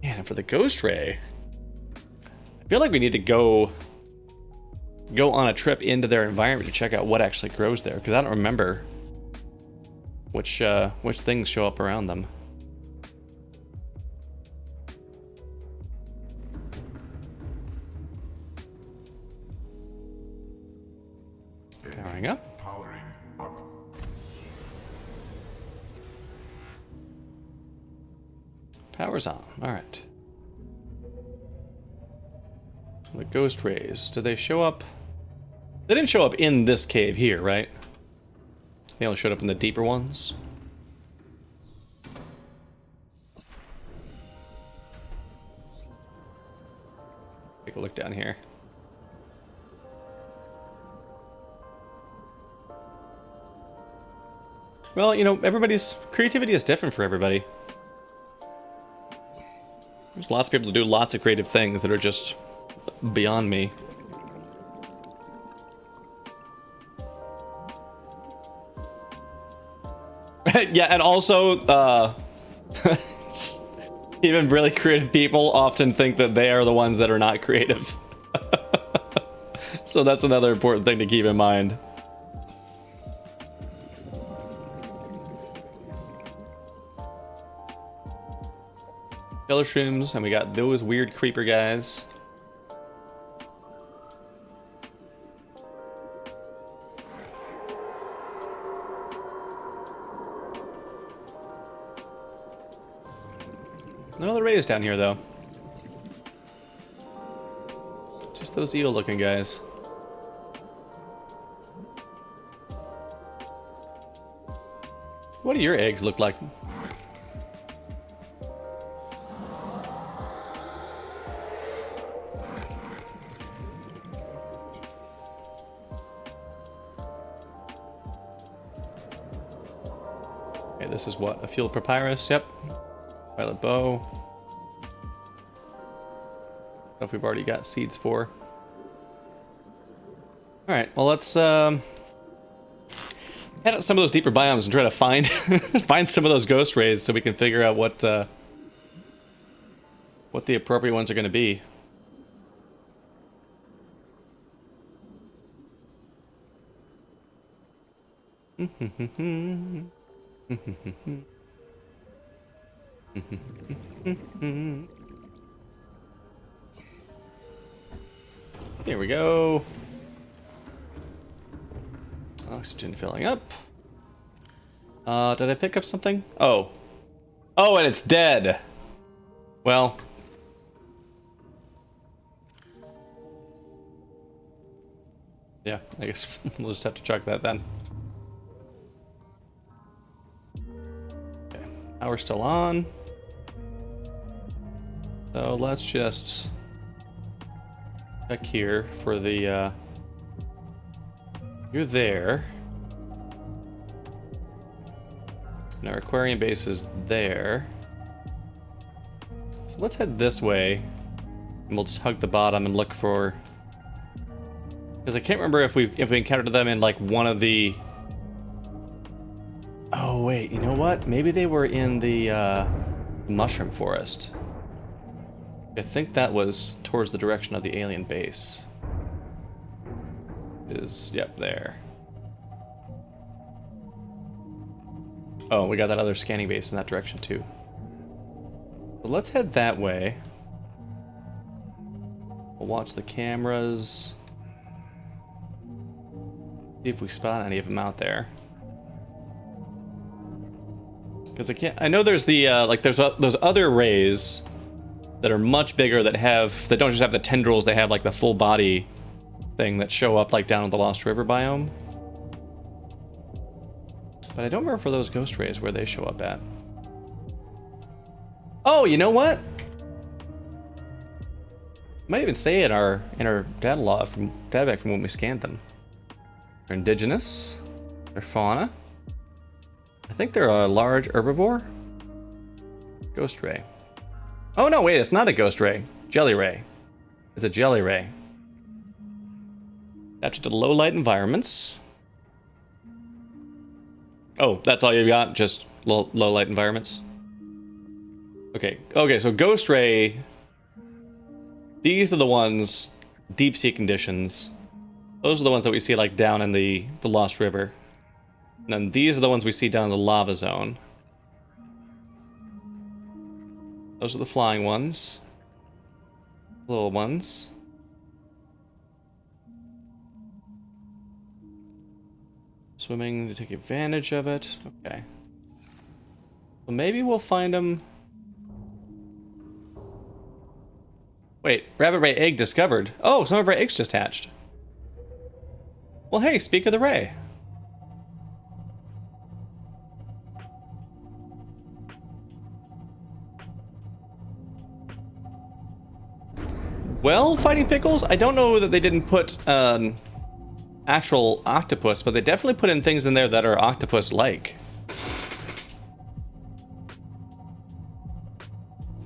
S1: Yeah, and for the ghost ray, I feel like we need to go on a trip into their environment to check out what actually grows there, because I don't remember which things show up around them. Powering up.
S3: Powering up.
S1: Power's on. All right. The ghost rays. Did they show up? They didn't show up in this cave here, right? They only showed up in the deeper ones. Take a look down here. Well, you know, everybody's creativity is different for everybody. There's lots of people who do lots of creative things that are just beyond me. Yeah, and also, even really creative people often think that they are the ones that are not creative. So that's another important thing to keep in mind. Killer shrooms, and we got those weird creeper guys. No other rays down here, though. Just those eel-looking guys. What do your eggs look like? Okay, this is what? A field papyrus? Yep. Violet bow. Stuff we've already got seeds for. Alright, well let's head out some of those deeper biomes and try to find find some of those ghost rays so we can figure out what the appropriate ones are going to be. Here we go. Oxygen filling up. Did I pick up something? Oh. Oh, and it's dead. Well. Yeah, I guess we'll just have to chuck that then. Okay, power's still on. So let's just check here for the, you're there. And our aquarium base is there. So let's head this way. And we'll just hug the bottom and look for... Because I can't remember if we encountered them in like one of the... Oh wait, you know what? Maybe they were in the mushroom forest. I think that was towards the direction of the alien base. Yep, there. Oh, we got that other scanning base in that direction too. So let's head that way. We'll watch the cameras. See if we spot any of them out there. Because I can't. I know there's the like there's those other rays that are much bigger that don't just have the tendrils. They have like the full body thing that show up like down in the Lost River biome. But I don't remember for those ghost rays where they show up at. Oh, you know what? Might even say in our data log from databank from when we scanned them. They're indigenous. They're fauna. I think they're a large herbivore. Ghost ray. Oh no, wait, it's not a ghost ray. Jelly ray. It's a jelly ray. Adapted to low light environments. Oh, that's all you've got? Just low light environments? Okay. Okay, so ghost ray. These are the ones, deep sea conditions. Those are the ones that we see like down in the Lost River. And then these are the ones we see down in the lava zone. Those are the flying ones. Little ones. Swimming to take advantage of it. Okay. Well, maybe we'll find them. Wait, rabbit ray egg discovered. Oh, some of our eggs just hatched. Well, hey, speak of the ray. Well, Fighting Pickles, I don't know that they didn't put an actual octopus, but they definitely put in things in there that are octopus-like.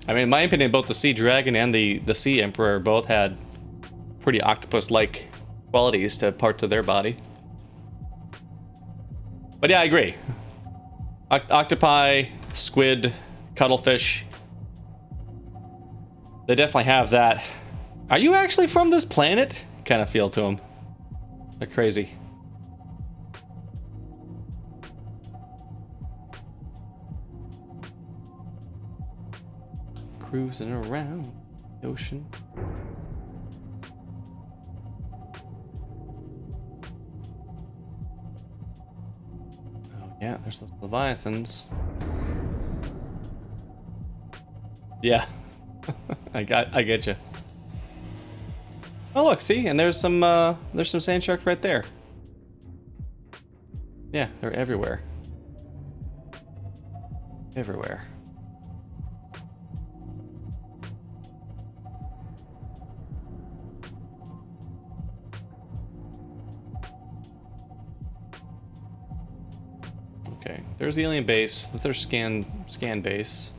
S1: I mean, in my opinion, both the Sea Dragon and the Sea Emperor both had pretty octopus-like qualities to parts of their body. But yeah, I agree. Octopi, squid, cuttlefish. They definitely have that. Are you actually from this planet? Kind of feel to them. They're crazy. Cruising around the ocean. Oh yeah, there's those leviathans. Yeah, I get you. Oh look, see, and there's some sand sharks right there. Yeah, they're everywhere. Everywhere. Okay, there's the alien base. That's their scan base.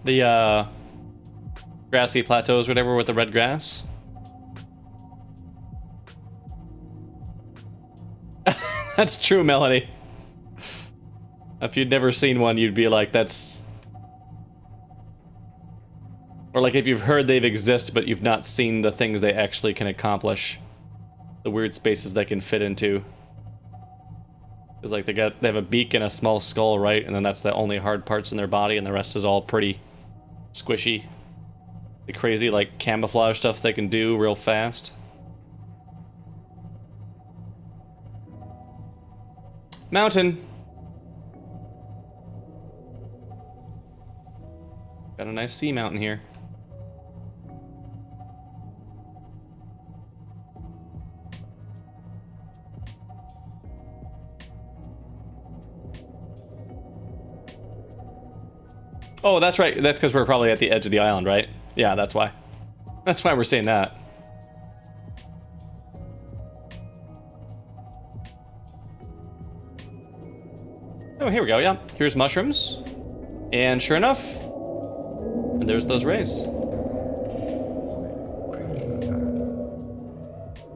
S1: The grassy plateaus, whatever, with the red grass. That's true, Melody. If you'd never seen one, you'd be like, that's... Or like if you've heard they've exist, but you've not seen the things they actually can accomplish. The weird spaces they can fit into. It's like they have a beak and a small skull, right? And then that's the only hard parts in their body, and the rest is all pretty squishy. The crazy, like, camouflage stuff they can do real fast. Mountain. Got a nice sea mountain here. Oh, that's right. That's because we're probably at the edge of the island, right? Yeah, that's why. That's why we're seeing that. Oh, here we go, yeah. Here's mushrooms. And sure enough, and there's those rays.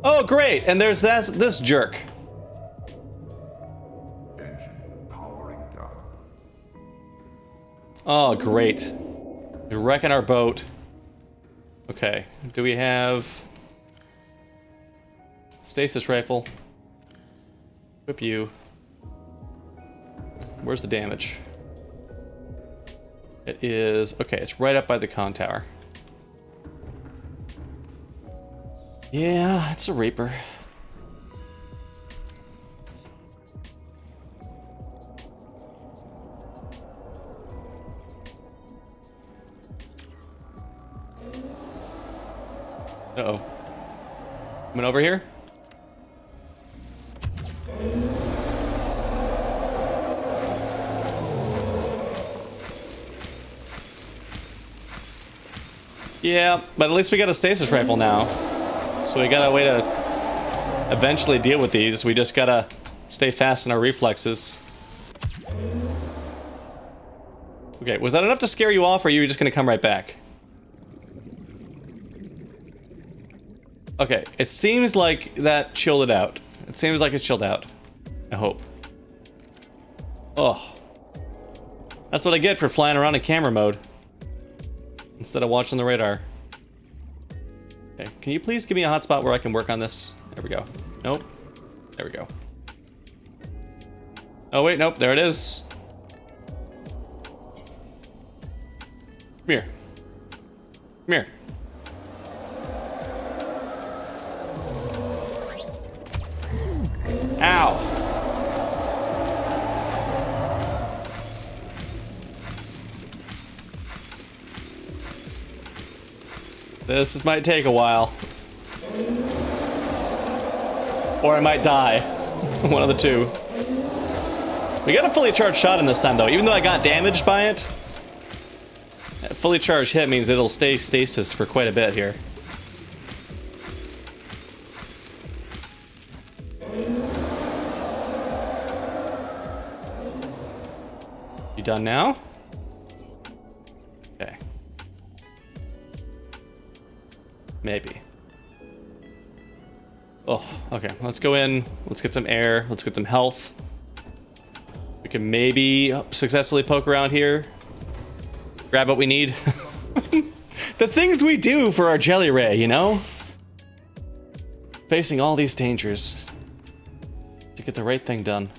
S1: Oh, great! And there's this jerk.
S3: Engine powering down.
S1: Oh, great. You're wrecking our boat. Okay, do we have... Stasis rifle. Equip you. Where's the damage? It is... Okay, it's right up by the con tower. Yeah, it's a Reaper. Uh-oh. Coming over here? Yeah, but at least we got a stasis rifle now. So we got a way to eventually deal with these. We just gotta stay fast in our reflexes. Okay, was that enough to scare you off, or are you just gonna come right back? Okay, it seems like that chilled it out. It seems like it chilled out. I hope. Oh. That's what I get for flying around in camera mode instead of watching the radar. Okay, can you please give me a hotspot where I can work on this? There we go. Nope. There we go. Oh wait, nope, there it is. Come here. Come here. Ow. This might take a while. Or I might die. One of the two. We got a fully charged shot in this time though, even though I got damaged by it. A fully charged hit means it'll stay stasis for quite a bit here. You done now? Okay. Maybe. Oh, okay. Let's go in. Let's get some air. Let's get some health. We can maybe successfully poke around here. Grab what we need. The things we do for our jelly ray, you know? Facing all these dangers to get the right thing done.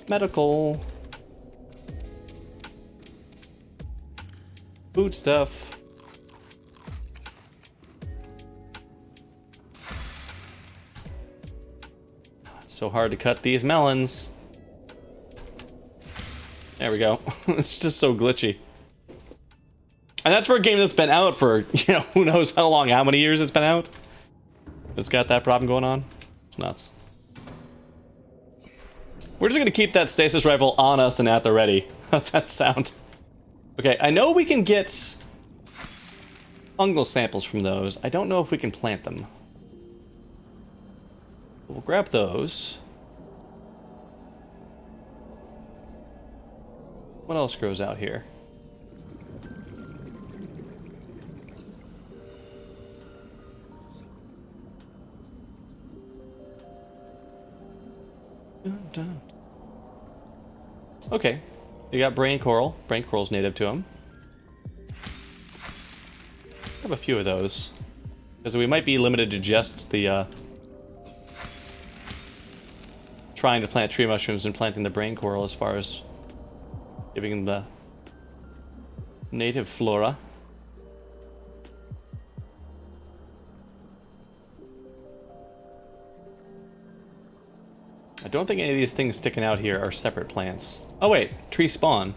S1: Medical. Food stuff. It's so hard to cut these melons. There we go. It's just so glitchy. And that's for a game that's been out for, you know, who knows how long, how many years it's been out. It's got that problem going on. It's nuts. We're just gonna keep that stasis rifle on us and at the ready. How's that sound? Okay, I know we can get fungal samples from those. I don't know if we can plant them. We'll grab those. What else grows out here? Dun, dun. Okay, you got brain coral. Brain coral's native to him. Have a few of those, because we might be limited to just the trying to plant tree mushrooms and planting the brain coral as far as giving them the native flora. I don't think any of these things sticking out here are separate plants. Oh wait, tree spawn.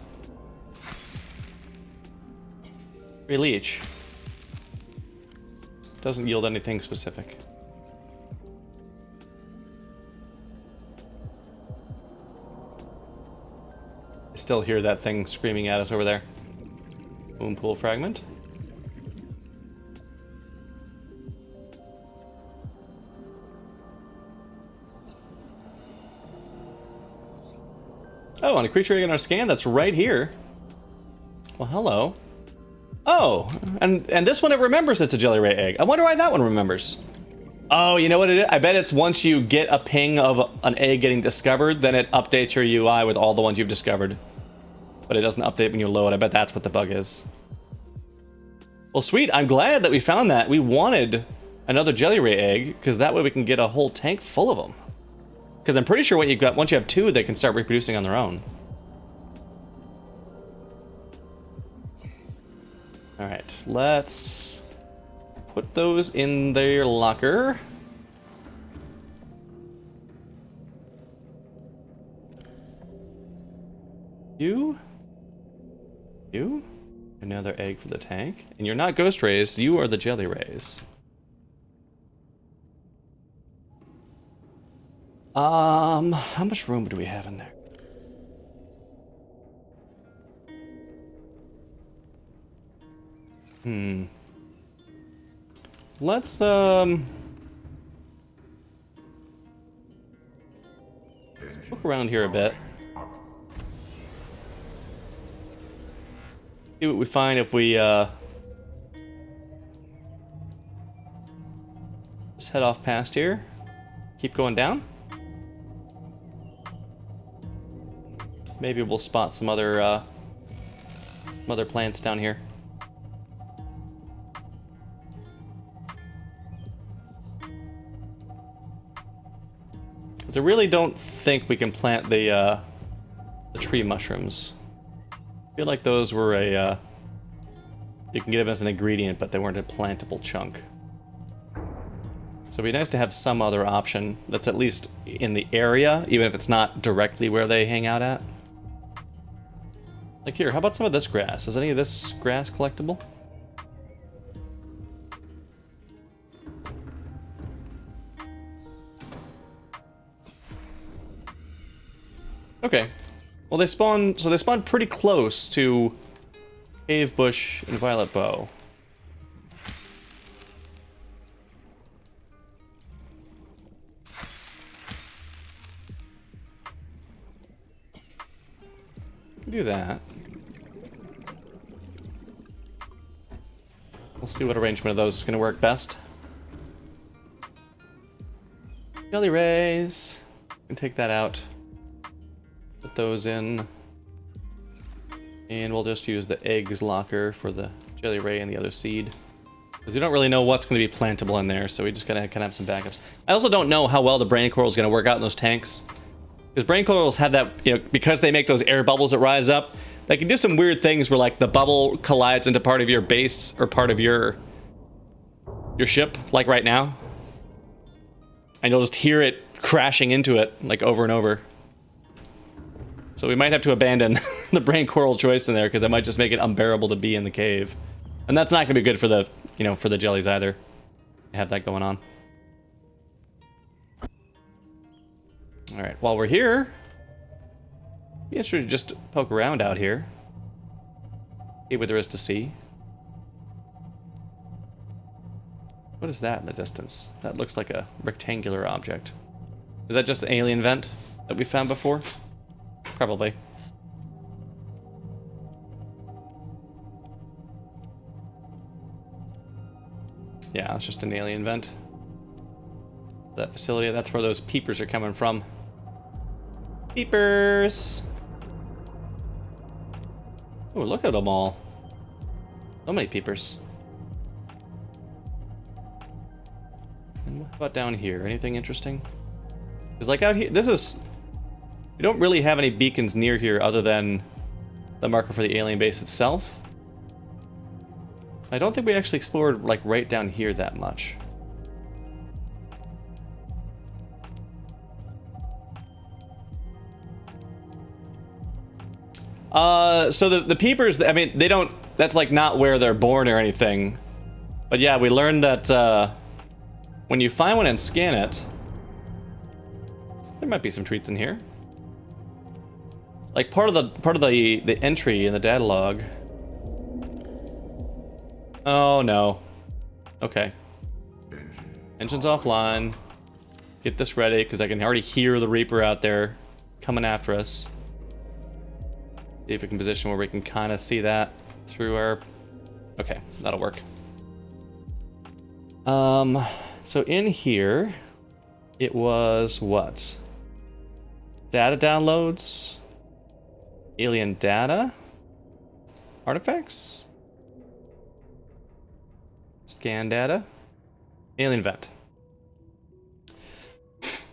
S1: Tree leech. Doesn't yield anything specific. I still hear that thing screaming at us over there. Moon pool fragment. Oh, and a creature egg on our scan that's right here. Well, hello. Oh, and this one, it remembers it's a jelly ray egg. I wonder why that one remembers. Oh, you know what it is? I bet it's once you get a ping of an egg getting discovered, then it updates your UI with all the ones you've discovered. But it doesn't update when you load. I bet that's what the bug is. Well, sweet. I'm glad that we found that. We wanted another jelly ray egg, because that way we can get a whole tank full of them. Because I'm pretty sure what you've got, once you have two, they can start reproducing on their own. Alright, let's put those in their locker. You? Another egg for the tank. And you're not ghost rays, you are the jelly rays. How much room do we have in there? Let's, look around here a bit. See what we find if we, just head off past here. Keep going down. Maybe we'll spot some other plants down here. Because I really don't think we can plant the tree mushrooms. I feel like those were a, you can get them as an ingredient, but they weren't a plantable chunk. So it'd be nice to have some other option that's at least in the area, even if it's not directly where they hang out at. Like here, how about some of this grass? Is any of this grass collectible? Okay. Well, they spawn pretty close to Cave Bush and Violet Bow. Do that. We'll see what arrangement of those is going to work best. Jelly rays. We can take that out. Put those in. And we'll just use the eggs locker for the jelly ray and the other seed. Because we don't really know what's going to be plantable in there, so we just gotta kind of have some backups. I also don't know how well the brain coral is going to work out in those tanks. Because brain corals have that, you know, because they make those air bubbles that rise up, they can do some weird things where, like, the bubble collides into part of your base or part of your ship, like right now. And you'll just hear it crashing into it, like, over and over. So we might have to abandon the brain coral choice in there, because it might just make it unbearable to be in the cave. And that's not going to be good for the, you know, for the jellies either. Have that going on. Alright, while we're here, be interested to just poke around out here. See what there is to see. What is that in the distance? That looks like a rectangular object. Is that just the alien vent that we found before? Probably. Yeah, it's just an alien vent. That facility, that's where those peepers are coming from. Peepers! Oh, look at them all. So many peepers. And what about down here? Anything interesting? Because, like, out here, this is... We don't really have any beacons near here other than the marker for the alien base itself. I don't think we actually explored, like, right down here that much. So the peepers, I mean, they don't, that's like not where they're born or anything. But yeah, we learned that, when you find one and scan it, there might be some treats in here. Like part of the entry in the data log. Oh no. Okay. Engine's offline. Get this ready, because I can already hear the Reaper out there coming after us. See if we can position where we can kind of see that through our... Okay, that'll work. So in here, it was what? Data downloads? Alien data? Artifacts? Scan data? Alien vent.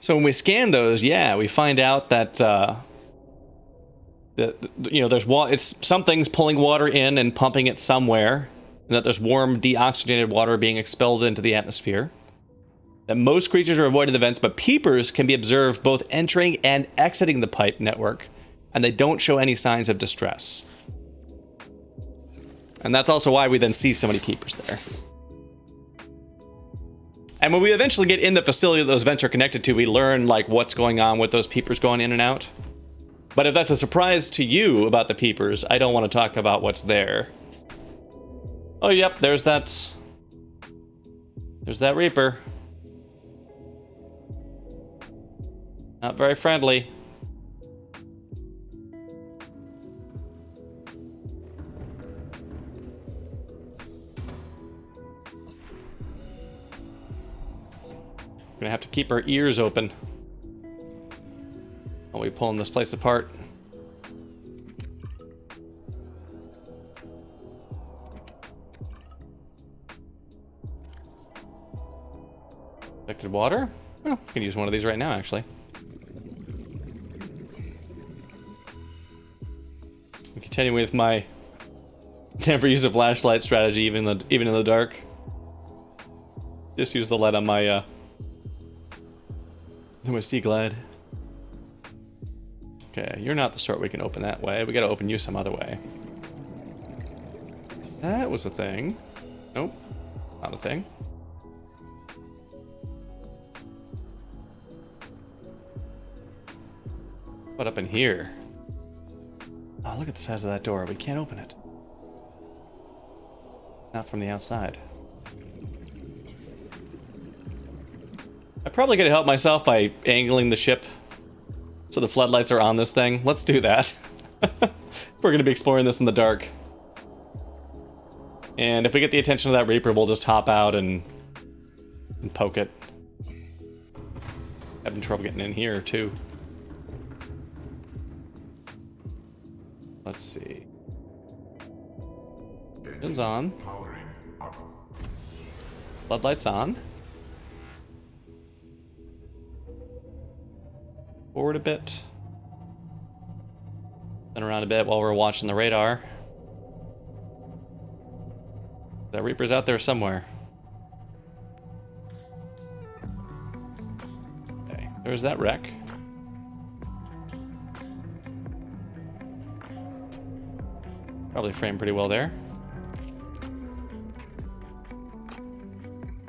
S1: So when we scan those, yeah, we find out that, you know, there's it's something's pulling water in and pumping it somewhere, and that there's warm, deoxygenated water being expelled into the atmosphere. That most creatures are avoiding the vents, but peepers can be observed both entering and exiting the pipe network, and they don't show any signs of distress. And that's also why we then see so many peepers there. And when we eventually get in the facility that those vents are connected to, we learn like what's going on with those peepers going in and out. But if that's a surprise to you about the peepers, I don't want to talk about what's there. Oh, yep, there's that Reaper. Not very friendly. We're gonna have to keep our ears open while we pulling this place apart. Affected water? Oh, I can use one of these right now, actually. I'm continuing with my never use a flashlight strategy, even in the dark. Just use the light on my Sea Glide. Okay, you're not the sort we can open that way. We gotta open you some other way. That was a thing. Nope, not a thing. What up in here? Oh, look at the size of that door. We can't open it. Not from the outside. I probably could help myself by angling the ship so the floodlights are on this thing. Let's do that. We're going to be exploring this in the dark. And if we get the attention of that Reaper, we'll just hop out and poke it. Having trouble getting in here, too. Let's see. Engine's on. Floodlights on. Forward a bit. Then around a bit while we're watching the radar. That Reaper's out there somewhere. Okay, there's that wreck. Probably framed pretty well there.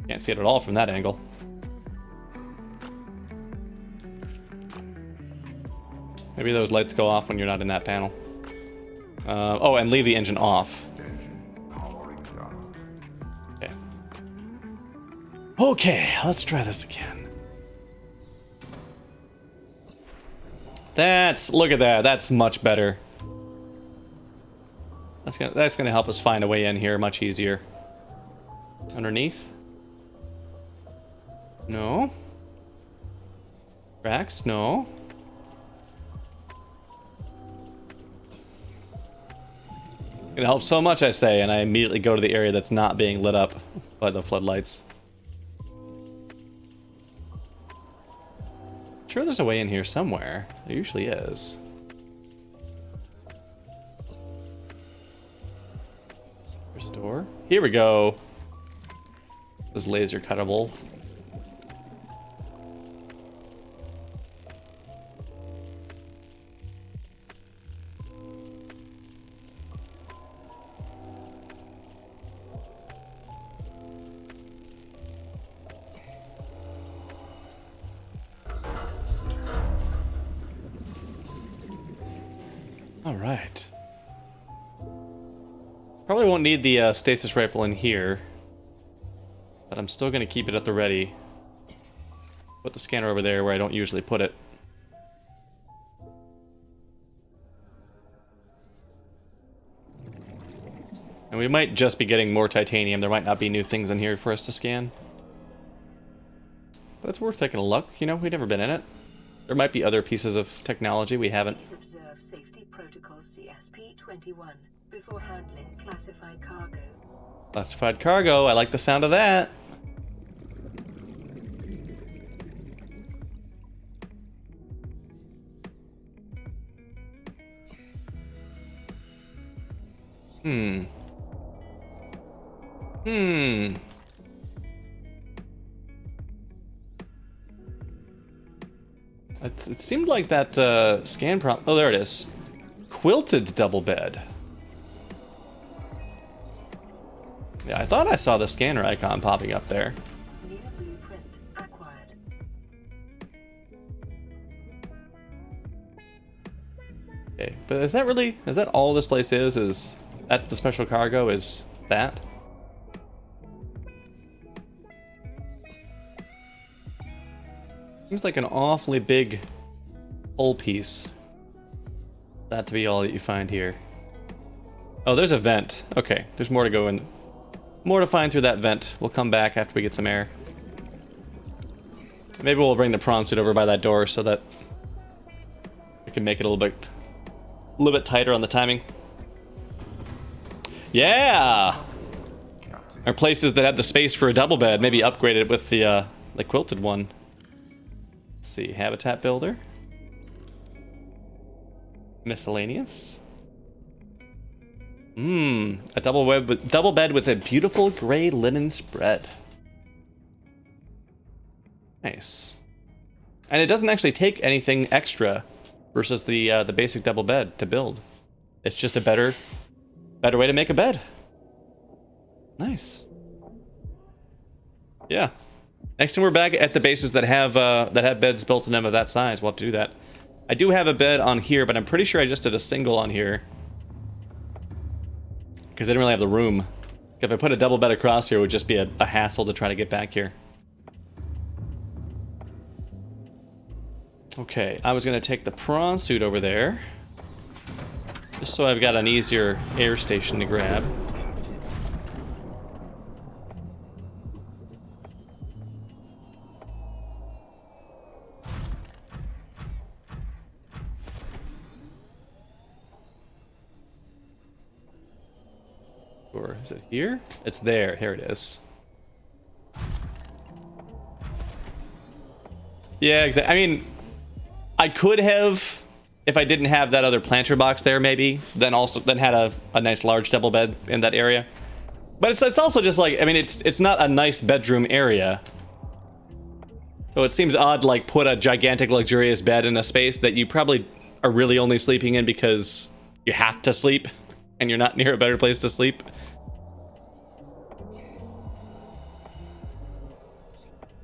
S1: Can't see it at all from that angle. Maybe those lights go off when you're not in that panel. Oh, and leave the engine off. Okay. Okay, let's try this again. Look at that. That's much better. That's gonna help us find a way in here much easier. Underneath? No. Tracks? No. It helps so much, I say, and I immediately go to the area that's not being lit up by the floodlights. Sure, there's a way in here somewhere. There usually is. There's a door. Here we go. This laser cuttable. All right. Probably won't need the stasis rifle in here, but I'm still going to keep it at the ready. Put the scanner over there where I don't usually put it. And we might just be getting more titanium. There might not be new things in here for us to scan. But it's worth taking a look. You know, we've never been in it. There might be other pieces of technology we haven't.
S4: Please observe safety protocols CSP-21 before handling classified cargo.
S1: Classified cargo. I like the sound of that. It seemed like that scan prompt. Oh, there it is. Quilted double bed. Yeah, I thought I saw the scanner icon popping up there.
S4: New blueprint acquired.
S1: Okay, but is that all this place is that's the special cargo, is that? Seems like an awfully big hull piece. That to be all that you find here. Oh, there's a vent. Okay, there's more to go in. More to find through that vent. We'll come back after we get some air. Maybe we'll bring the prawn suit over by that door so that we can make it a little bit tighter on the timing. Yeah! Or places that have the space for a double bed, maybe upgrade it with the quilted one. Let's see, habitat builder. Miscellaneous. A double bed with a beautiful gray linen spread. Nice. And it doesn't actually take anything extra versus the basic double bed to build. It's just a better way to make a bed. Nice. Yeah. Next time we're back at the bases that have beds built in them of that size, we'll have to do that. I do have a bed on here, but I'm pretty sure I just did a single on here. Because I didn't really have the room. If I put a double bed across here, it would just be a hassle to try to get back here. Okay, I was going to take the prawn suit over there. Just so I've got an easier air station to grab. Or is it here? It's there. Here it is. Yeah, exactly. I mean, I could have, if I didn't have that other planter box there, maybe, then had a nice large double bed in that area. But it's also just like, I mean, it's not a nice bedroom area. So it seems odd to like put a gigantic luxurious bed in a space that you probably are really only sleeping in because you have to sleep and you're not near a better place to sleep.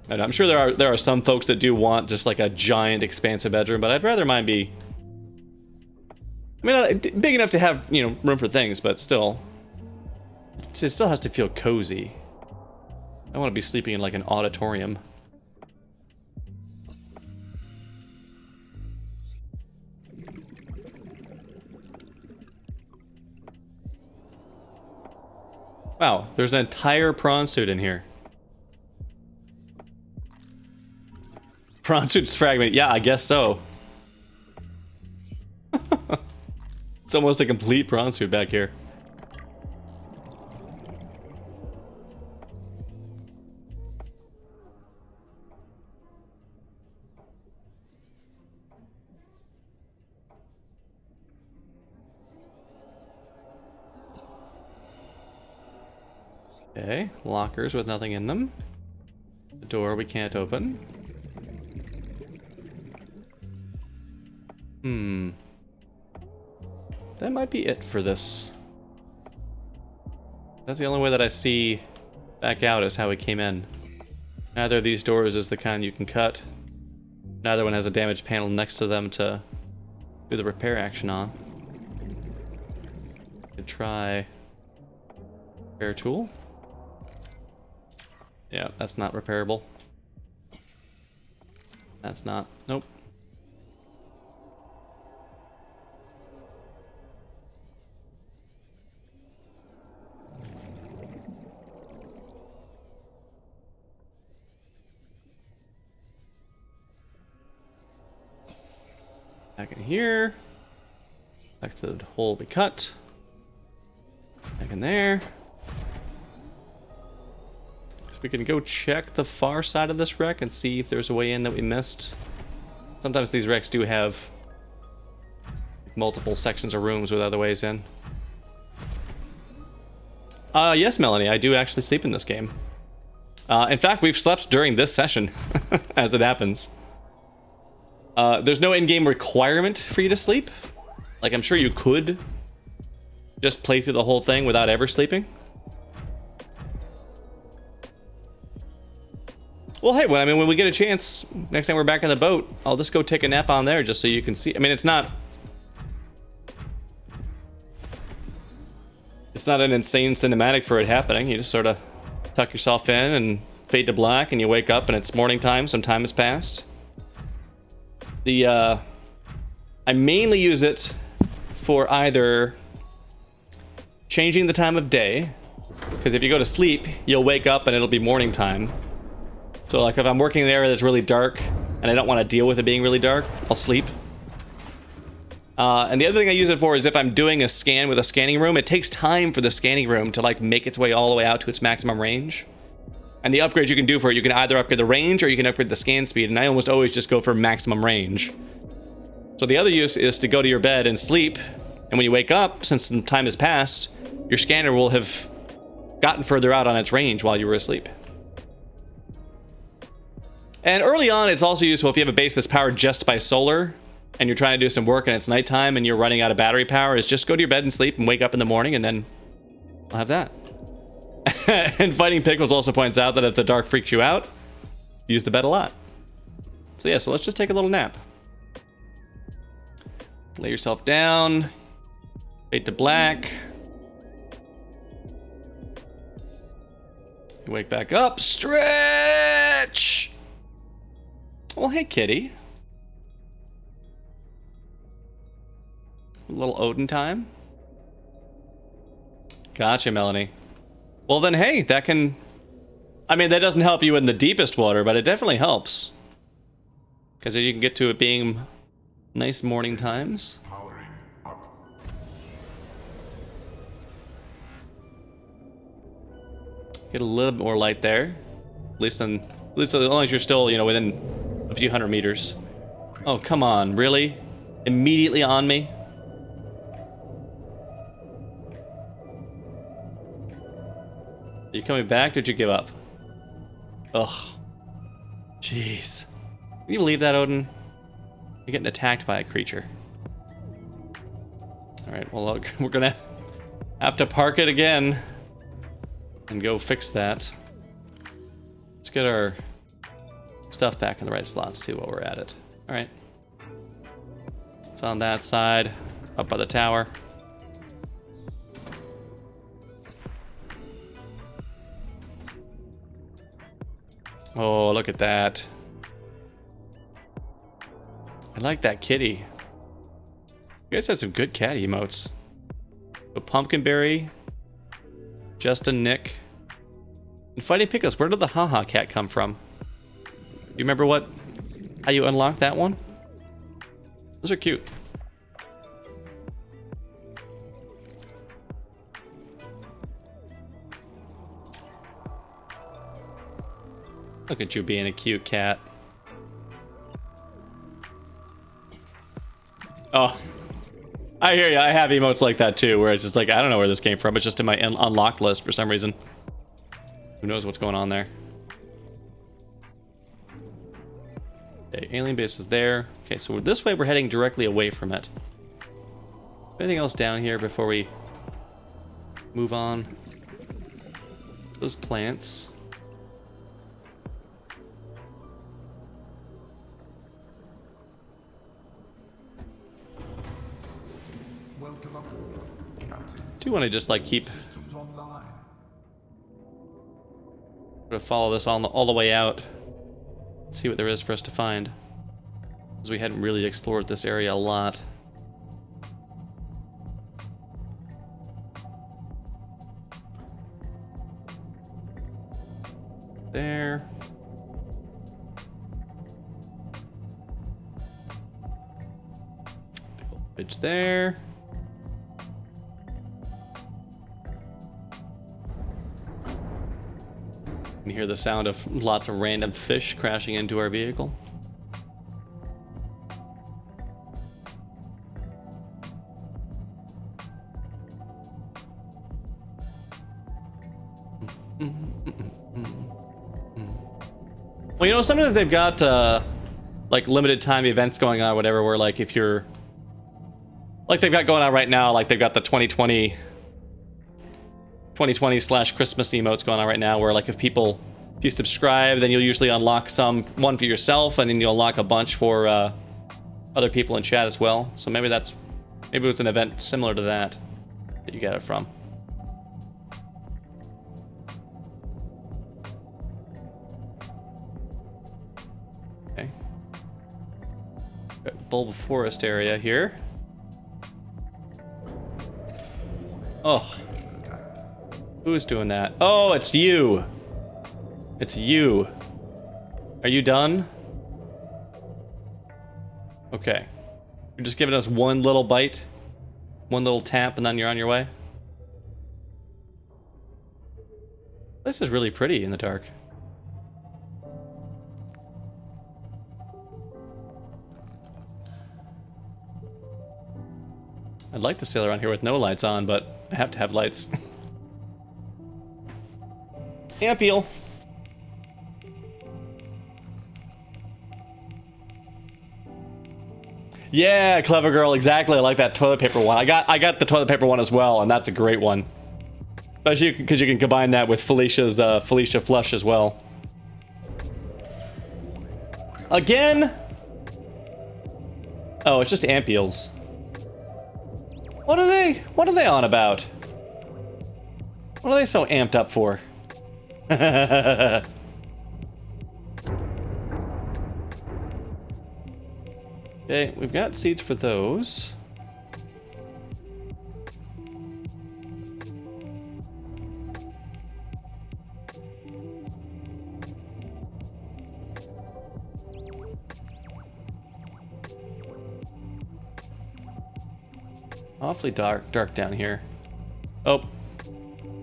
S1: And I'm sure there are some folks that do want just like a giant expansive bedroom, but I'd rather mine be, I mean, big enough to have, you know, room for things, but still, it still has to feel cozy. I want to be sleeping in like an auditorium. Wow, there's an entire prawn suit in here. Prawn suit's fragment. Yeah, I guess so. It's almost a complete prawn suit back here. Okay, lockers with nothing in them. The door we can't open. That might be it for this. That's the only way that I see back out is how we came in. Neither of these doors is the kind you can cut. Neither one has a damaged panel next to them to do the repair action on. Could try repair tool. Yeah, that's not repairable. That's not. Nope. Back in here. Back to the hole we cut. Back in there. So we can go check the far side of this wreck and see if there's a way in that we missed. Sometimes these wrecks do have multiple sections of rooms with other ways in. Yes, Melanie, I do actually sleep in this game. In fact, we've slept during this session, as it happens. There's no in-game requirement for you to sleep. Like, I'm sure you could just play through the whole thing without ever sleeping. Well, hey, when we get a chance, next time we're back on the boat, I'll just go take a nap on there just so you can see. I mean, it's not an insane cinematic for it happening. You just sort of tuck yourself in and fade to black, and you wake up and it's morning time. Some time has passed. I mainly use it for either changing the time of day, because if you go to sleep, you'll wake up and it'll be morning time. So like if I'm working in an area that's really dark and I don't want to deal with it being really dark, I'll sleep. And the other thing I use it for is if I'm doing a scan with a scanning room, it takes time for the scanning room to like make its way all the way out to its maximum range. And the upgrades you can do for it, you can either upgrade the range or you can upgrade the scan speed, and I almost always just go for maximum range. So the other use is to go to your bed and sleep, and when you wake up, since some time has passed, your scanner will have gotten further out on its range while you were asleep. And early on, it's also useful if you have a base that's powered just by solar, and you're trying to do some work and it's nighttime and you're running out of battery power, is just go to your bed and sleep and wake up in the morning, and then I'll have that. And Fighting Pickles also points out that if the dark freaks you out, use the bed a lot. So yeah, so let's just take a little nap. Lay yourself down, fade to black. You wake back up, stretch! Well, hey, kitty. A little Odin time. Gotcha, Melanie. Well then, hey, that can... I mean, that doesn't help you in the deepest water, but it definitely helps. Because you can get to it being nice morning times.
S3: Powering up.
S1: Get a little bit more light there. At least as long as you're still, you know, within a few hundred meters. Oh, come on, really? Immediately on me? Are you coming back? Did you give up? Ugh. Jeez. Can you believe that, Odin? You're getting attacked by a creature. Alright, well, we're gonna have to park it again and go fix that. Let's get our stuff back in the right slots, too, while we're at it. Alright. It's on that side, up by the tower. Oh, look at that. I like that kitty. You guys have some good cat emotes. So Pumpkinberry, Justin, Nick, and Fighting Pickles. Where did the haha cat come from? You remember how you unlocked that one? Those are cute. Look at you being a cute cat. Oh, I hear you. I have emotes like that too, where it's just like, I don't know where this came from. It's just in my unlocked list for some reason. Who knows what's going on there? Okay, alien base is there. Okay, so this way we're heading directly away from it. Anything else down here before we move on? Those plants.
S3: Welcome aboard, Captain.
S1: Do you want to just like keep
S3: Systems online.
S1: follow this all the way out? See what there is for us to find, because we hadn't really explored this area a lot. There. Big old bridge there. You can hear the sound of lots of random fish crashing into our vehicle. Well, you know, sometimes they've got like limited time events going on, or whatever, where like if you're like they've got going on right now, like they've got the 2020/Christmas emotes going on right now, where like if people If you subscribe, then you'll usually unlock one for yourself, and then you'll unlock a bunch for other people in chat as well. So maybe it was an event similar to that you got it from. Okay. Got Bulb Forest area here. Oh. Who's doing that? Oh, it's you. It's you. Are you done? Okay. You're just giving us one little bite, one little tap, and then you're on your way. This is really pretty in the dark. I'd like to sail around here with no lights on, but I have to have lights. Ampiel. Yeah, clever girl, exactly. I like that toilet paper one. I got the toilet paper one as well, and that's a great one. Especially because you can combine that with Felicia's Felicia Flush as well. Again? Oh, it's just Ampiels. What are they on about? What are they so amped up for? Okay, we've got seeds for those. Awfully dark down here. Oh,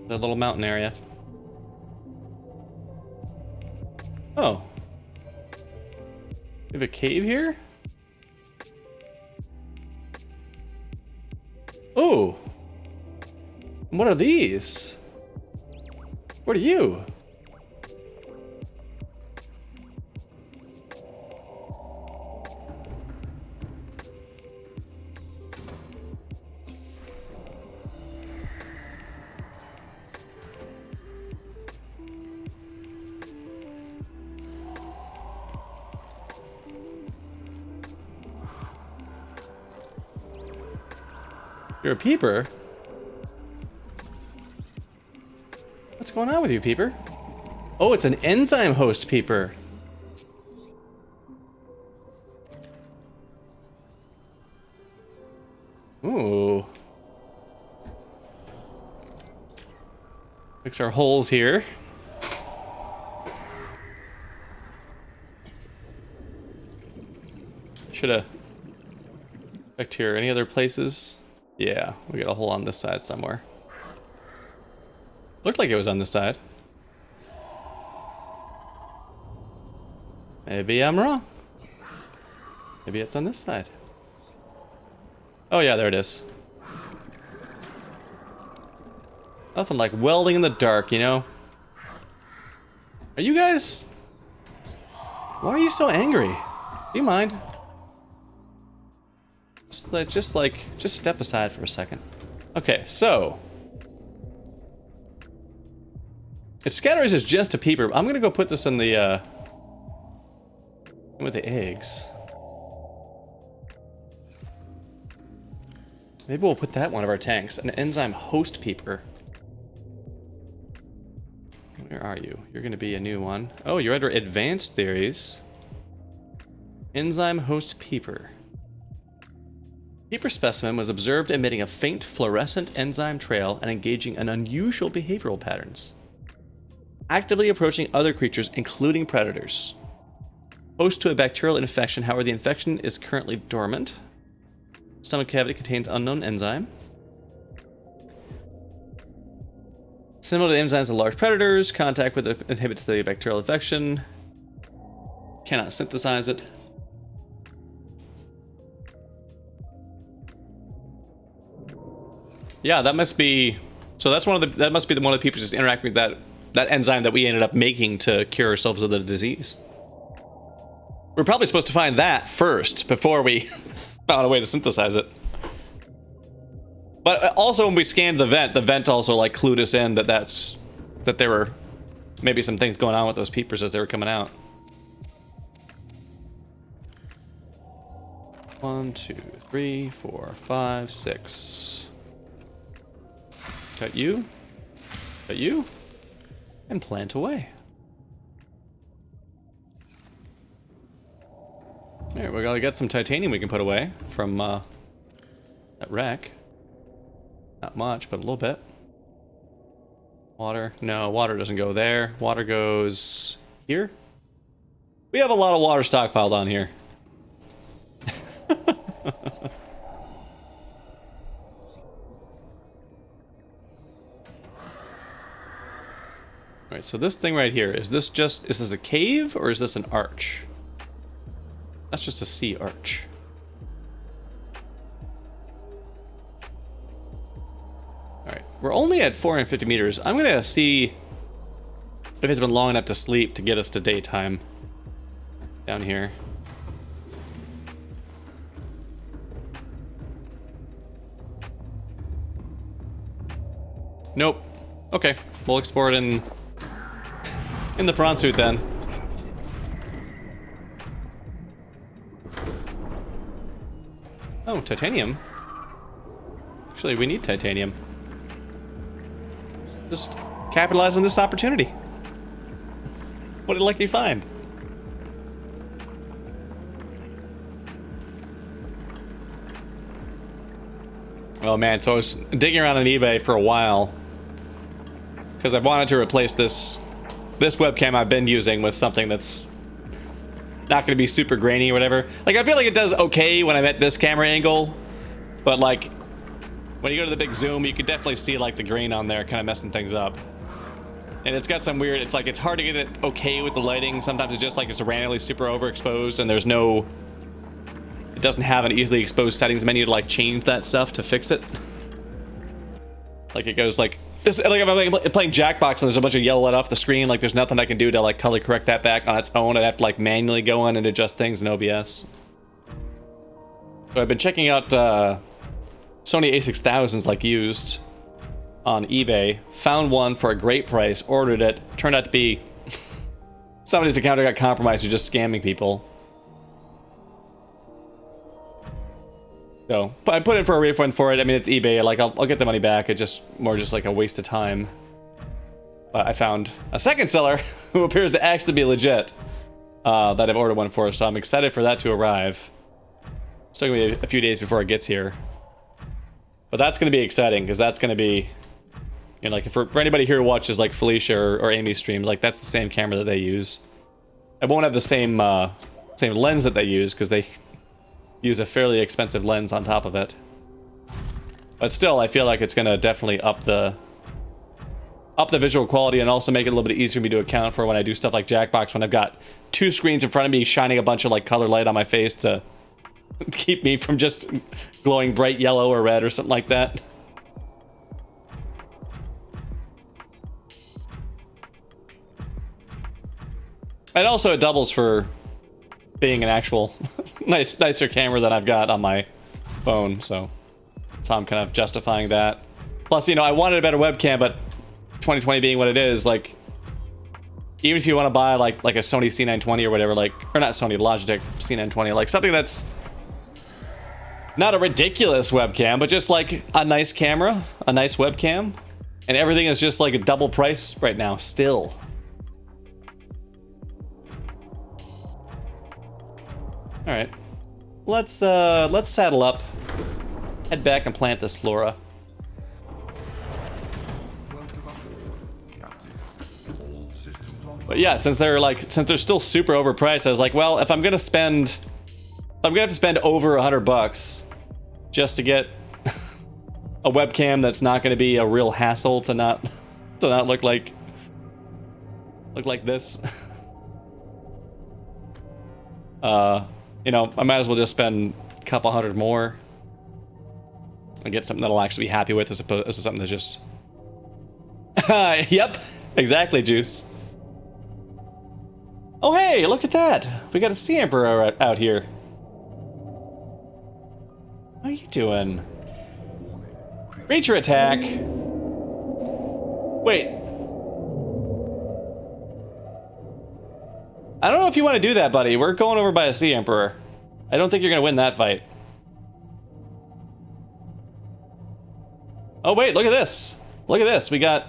S1: the little mountain area. Oh. We have a cave here? Oh. What are these? What are you? You're a peeper? What's going on with you, peeper? Oh, it's an enzyme host peeper. Ooh. Fix our holes here. Shoulda checked here. Any other places? Yeah, we got a hole on this side somewhere. Looked like it was on this side. Maybe I'm wrong. Maybe it's on this side. Oh yeah, there it is. Nothing like welding in the dark, you know? Are you guys... Why are you so angry? Do you mind? Just step aside for a second. Okay, so... If Scatterers is just a peeper, I'm gonna go put this in the, with the eggs. Maybe we'll put that in one of our tanks. An enzyme host peeper. Where are you? You're gonna be a new one. Oh, you're under advanced theories. Enzyme host peeper. Peeper specimen was observed emitting a faint fluorescent enzyme trail and engaging in unusual behavioral patterns. Actively approaching other creatures, including predators. Host to a bacterial infection, however, the infection is currently dormant. Stomach cavity contains unknown enzyme. Similar to the enzymes of large predators, contact with it inhibits the bacterial infection. Cannot synthesize it. Yeah, that must be. So that's one of the. That must be one of the people just interacting with that enzyme that we ended up making to cure ourselves of the disease. We're probably supposed to find that first before we found a way to synthesize it. But also when we scanned the vent also like clued us in that they were maybe some things going on with those peepers as they were coming out. 1, 2, 3, 4, 5, 6. Cut you. Cut you. And plant away. Alright, we gotta get some titanium we can put away from that wreck. Not much, but a little bit. Water. No, water doesn't go there. Water goes here. We have a lot of water stockpiled on here. Alright, so this thing right here, is this a cave or is this an arch? That's just a sea arch. Alright, we're only at 450 meters. I'm gonna see if it's been long enough to sleep to get us to daytime down here. Nope. Okay, we'll explore it in the prawn suit then. Oh, titanium. Actually, we need titanium. Just capitalize on this opportunity. What a lucky find. Oh man, so I was digging around on eBay for a while because I wanted to replace this webcam I've been using with something that's not going to be super grainy or whatever. Like, I feel like it does okay when I'm at this camera angle, but like when you go to the big zoom, you can definitely see like the grain on there kind of messing things up. And it's got some weird, it's like it's hard to get it okay with the lighting. Sometimes it's just like it's randomly super overexposed and there's no, it doesn't have an easily exposed settings menu to like change that stuff to fix it. Like it goes like this, like if I'm like playing Jackbox and there's a bunch of yellow light off the screen, like there's nothing I can do to like color correct that back on its own. I'd have to like manually go in and adjust things in OBS. So I've been checking out Sony a6000s like used on eBay, found one for a great price, ordered it, turned out to be somebody's account got compromised who's just scamming people. So, I put in for a refund for it. I mean, it's eBay. Like, I'll get the money back. It's just more just like a waste of time. But I found a second seller who appears to actually be legit that I've ordered one for. So I'm excited for that to arrive. Still gonna be a few days before it gets here. But that's gonna be exciting because that's gonna be, you know, like for anybody here who watches like Felicia or Amy's streams, like that's the same camera that they use. I won't have the same same lens that they use because they use a fairly expensive lens on top of it. But still, I feel like it's gonna definitely up the visual quality and also make it a little bit easier for me to account for when I do stuff like Jackbox, when I've got two screens in front of me shining a bunch of like color light on my face to keep me from just glowing bright yellow or red or something like that. And also it doubles for being an actual nicer camera than I've got on my phone, so that's how I'm kind of justifying that. Plus, you know, I wanted a better webcam, but 2020 being what it is, like, even if you want to buy like a Sony C920 or whatever, like, or not Sony, Logitech C920, like something that's not a ridiculous webcam, but just like a nice camera, a nice webcam, and everything is just like a double price right now still. All right, let's saddle up, head back and plant this flora. But yeah, since they're still super overpriced, I was like, well, if I'm gonna have to spend over $100 just to get a webcam that's not gonna be a real hassle to not look like this. You know, I might as well just spend a couple hundred more and get something that I'll actually be happy with as opposed to something that's just... Yep, exactly, Juice. Oh hey, look at that! We got a Sea Emperor out here. How are you doing? Creature attack! Wait. I don't know if you want to do that, buddy. We're going over by a Sea Emperor. I don't think you're going to win that fight. Oh, wait, look at this. Look at this. We got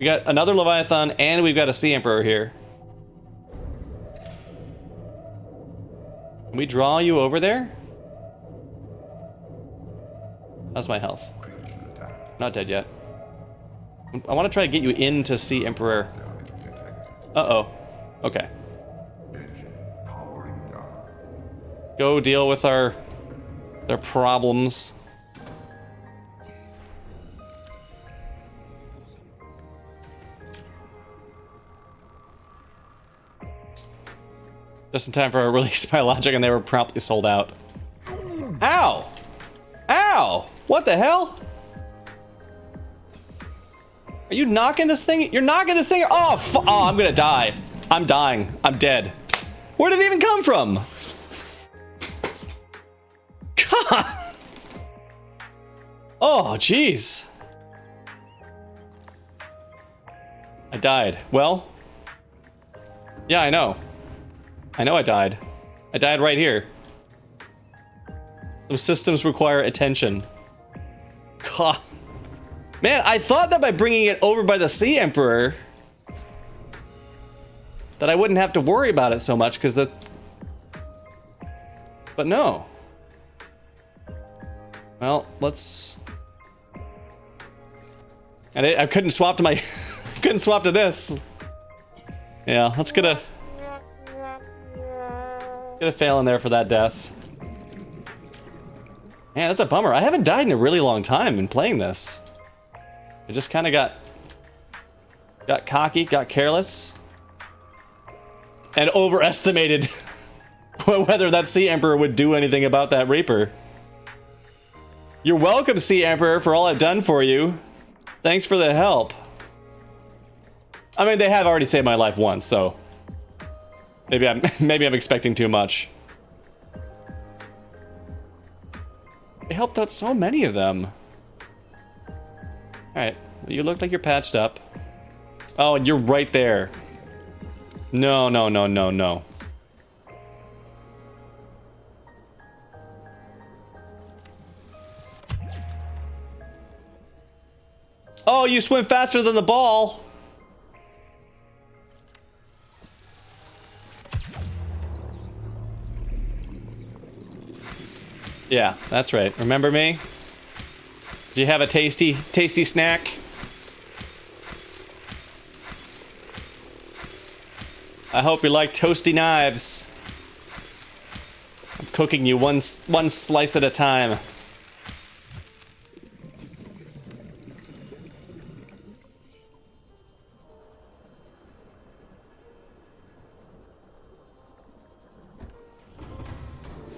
S1: another Leviathan, and we've got a Sea Emperor here. Can we draw you over there? How's my health? Not dead yet. I want to try to get you into Sea Emperor. Uh-oh. Okay. Go deal with their problems. Just in time for a release by Logic, and they were promptly sold out. Ow! Ow! What the hell? Are you knocking this thing? You're knocking this thing? Oh, oh, I'm gonna die. I'm dying. I'm dead. Where did it even come from? God! Oh, jeez. I died. Well, yeah, I know. I know I died. I died right here. Those systems require attention. God. Man, I thought that by bringing it over by the Sea Emperor that I wouldn't have to worry about it so much, because the... But no. Well, let's... And I couldn't swap to my... couldn't swap to this. Yeah, let's get a fail in there for that death. Man, that's a bummer. I haven't died in a really long time in playing this. I just kind of got cocky, got careless, and overestimated whether that Sea Emperor would do anything about that Reaper. You're welcome, Sea Emperor, for all I've done for you. Thanks for the help. I mean, they have already saved my life once, so maybe I'm expecting too much. They helped out so many of them. Alright, you look like you're patched up. Oh, and you're right there. No, no, no, no, no. Oh, you swim faster than the ball. Yeah, that's right. Remember me? Do you have a tasty snack? I hope you like toasty knives. I'm cooking you one slice at a time.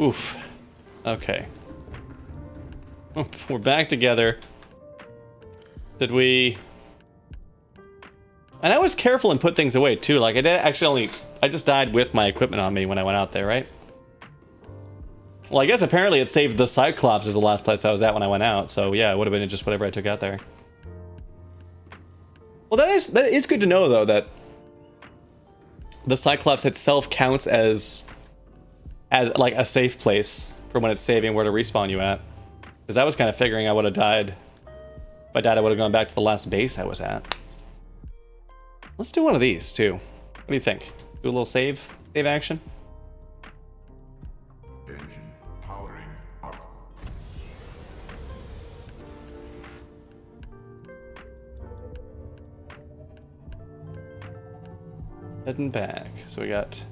S1: Oof. Okay. Oh, we're back together. Did we... And I was careful and put things away too. Like I did actually I just died with my equipment on me when I went out there, right? Well, I guess apparently it saved the Cyclops as the last place I was at when I went out. So yeah, it would have been just whatever I took out there. Well, that is good to know though, that the Cyclops itself counts as like a safe place for when it's saving where to respawn you at. Because I was kind of figuring I would have died. If I died, I would have gone back to the last base I was at. Let's do one of these too. What do you think? Do a little save action?
S3: Engine powering up.
S1: Heading back. So we got...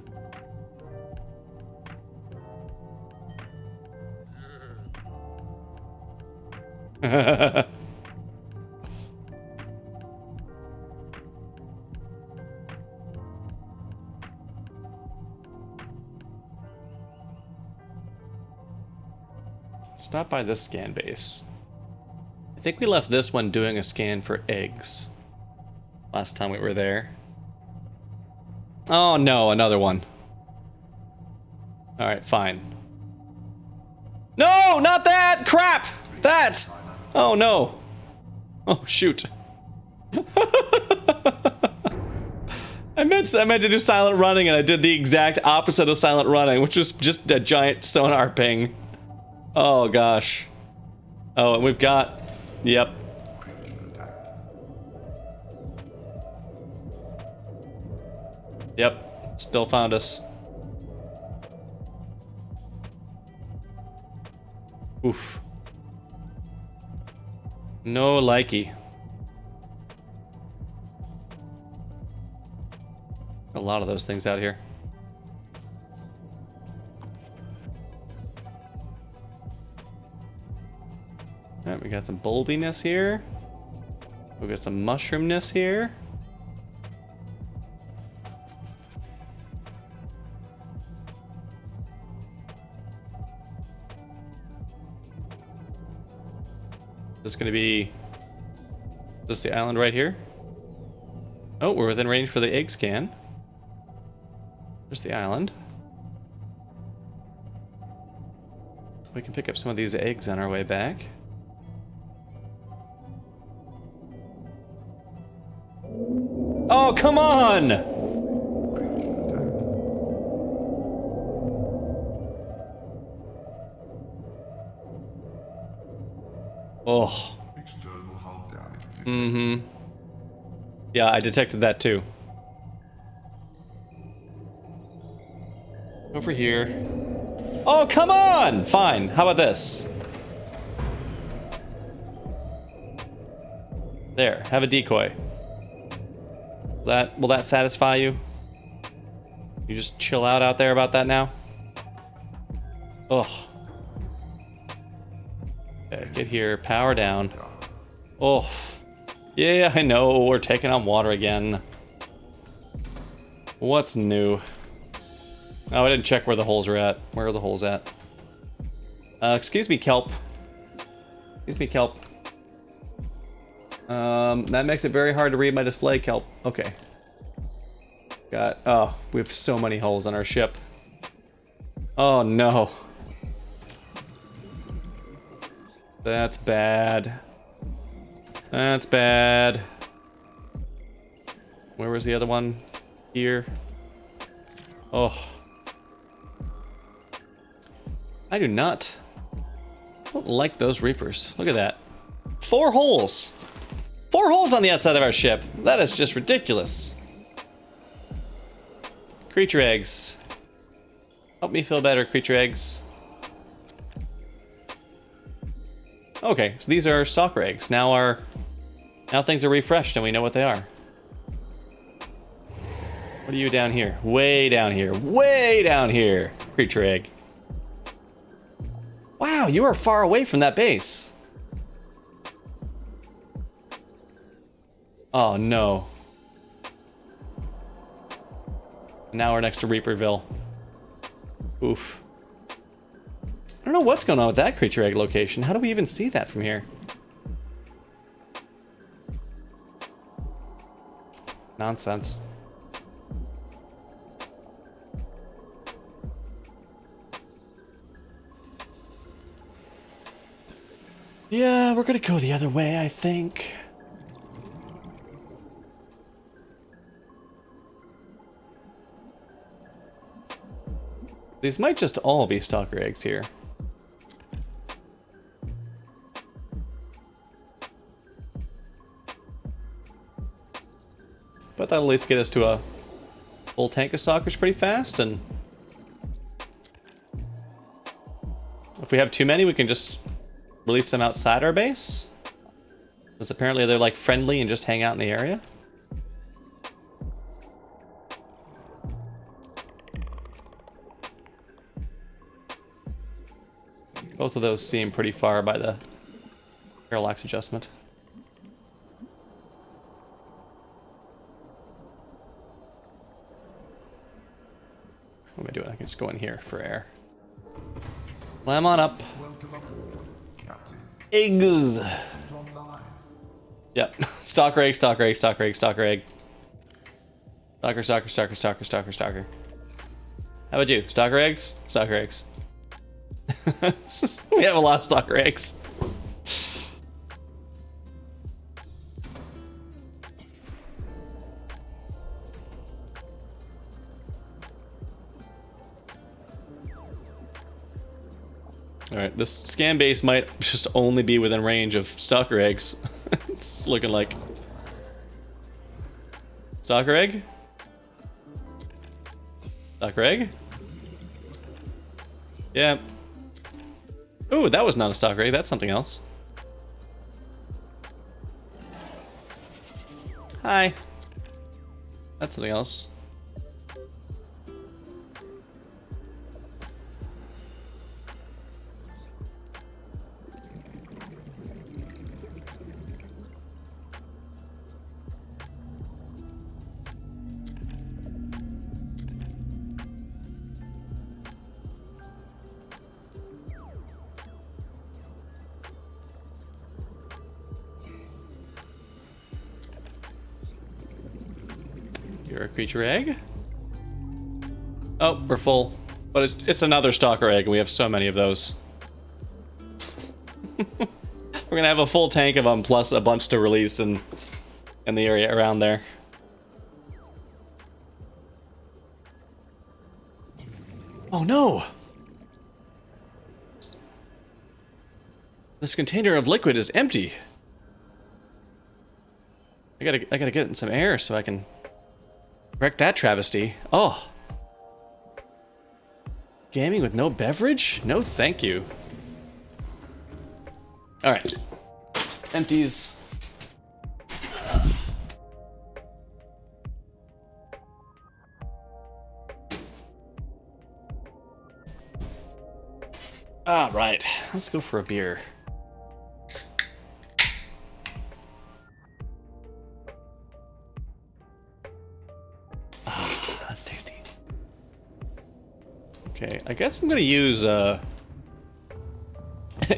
S1: Stop by this scan base. I think we left this one doing a scan for eggs last time we were there. Oh no, another one. Alright, fine. No, not that! Crap! That! Oh no. Oh shoot. I meant to do silent running, and I did the exact opposite of silent running, which was just a giant sonar ping. Oh gosh. Oh, and we've got. Yep. Yep. Still found us. Oof. No likey. A lot of those things out here. Alright, we got some bulbiness here. We got some mushroomness here. This is gonna be. Is this the island right here? Oh, we're within range for the egg scan. There's the island. We can pick up some of these eggs on our way back. Oh, come on! Oh.
S3: External hull damage.
S1: Mm-hmm. Yeah, I detected that too. Over here. Oh, come on! Fine. How about this? There. Have a decoy. Will that satisfy you? You just chill out there about that now? Ugh. Okay, get here. Power down. Oh. Yeah, I know. We're taking on water again. What's new? Oh, I didn't check where the holes are at. Where are the holes at? Excuse me, kelp. Excuse me, kelp. That makes it very hard to read my display, kelp. Okay. Oh, we have so many holes on our ship. Oh, no. That's bad. That's bad. Where was the other one? Here. Oh. I don't like those reapers. Look at that. 4 holes. 4 holes on the outside of our ship. That is just ridiculous. Creature eggs. Help me feel better, creature eggs. Okay, so these are stalker eggs. Now things are refreshed and we know what they are. What are you down here? Way down here. Way down here, creature egg. Wow, you are far away from that base. Oh no. Now we're next to Reaperville. Oof. I don't know what's going on with that creature egg location. How do we even see that from here? Nonsense. Yeah, we're gonna go the other way, I think. These might just all be stalker eggs here. But that'll at least get us to a full tank of stalkers pretty fast, and if we have too many, we can just release them outside our base. Because apparently they're like friendly and just hang out in the area. Both of those seem pretty far by the parallax adjustment. What am I doing? I can just go in here for air. Climb on up.
S3: Welcome aboard, Captain.
S1: Eggs.
S3: Online.
S1: Yep. Stalker egg, stalker egg, stalker egg, stalker egg. Stalker, stalker, stalker, stalker, stalker, stalker. How about you? Stalker eggs? Stalker eggs. We have a lot of stalker eggs. All right, this scan base might just only be within range of stalker eggs. It's looking like stalker egg. Stalker egg. Yeah. Ooh, that was not a stalker egg. That's something else. Hi. That's something else. You're a creature egg? Oh, we're full. But it's another stalker egg, and we have so many of those. We're gonna have a full tank of them, plus a bunch to release in the area around there. Oh no! This container of liquid is empty. I gotta get it in some air so I can correct that travesty. Oh. Gaming with no beverage? No, thank you. All right. Empties. All right. Let's go for a beer. That's tasty. Okay, I guess I'm gonna use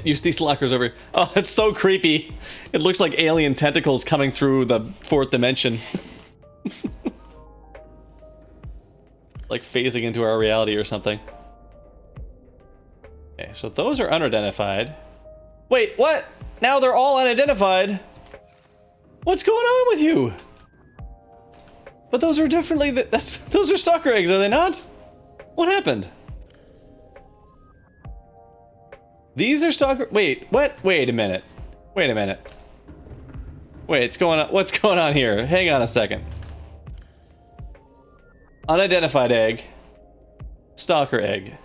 S1: use these lockers over. Oh, it's so creepy. It looks like alien tentacles coming through the fourth dimension. Like phasing into our reality or something. Okay, so those are unidentified. Wait, what? Now they're all unidentified? What's going on with you? But those are differently. Those are stalker eggs, are they not? What happened? These are stalker. Wait, what? Wait a minute. Wait a minute. Wait, what's going on here? Hang on a second. Unidentified egg. Stalker egg.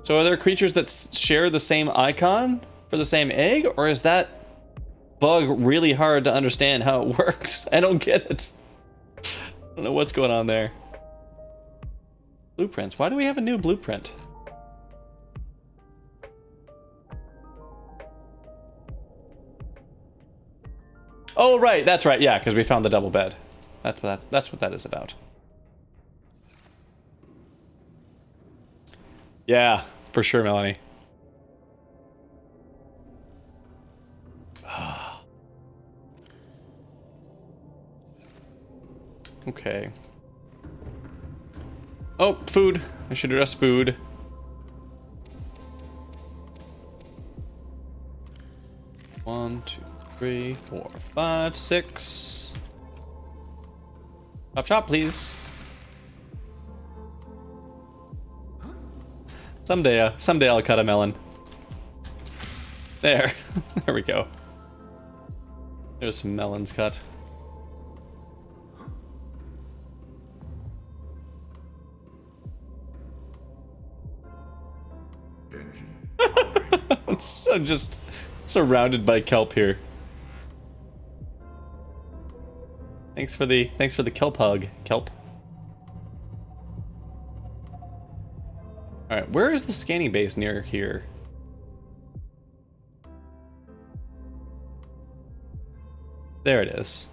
S1: So are there creatures that share the same icon for the same egg, or is that bug really hard to understand how it works? I don't get it. I don't know what's going on there. Blueprints. Why do we have a new blueprint? Oh, right. That's right. Yeah, because we found the double bed. That's what that is about. Yeah, for sure, Melanie. Okay. Oh, food. I should address food. One, two, 3, 4, 5, 6. Chop chop, please. Someday I'll cut a melon. There. There we go. There's some melons cut. I'm just surrounded by kelp here. Thanks for the kelp hug, kelp. All right, where is the scanning base near here? There it is.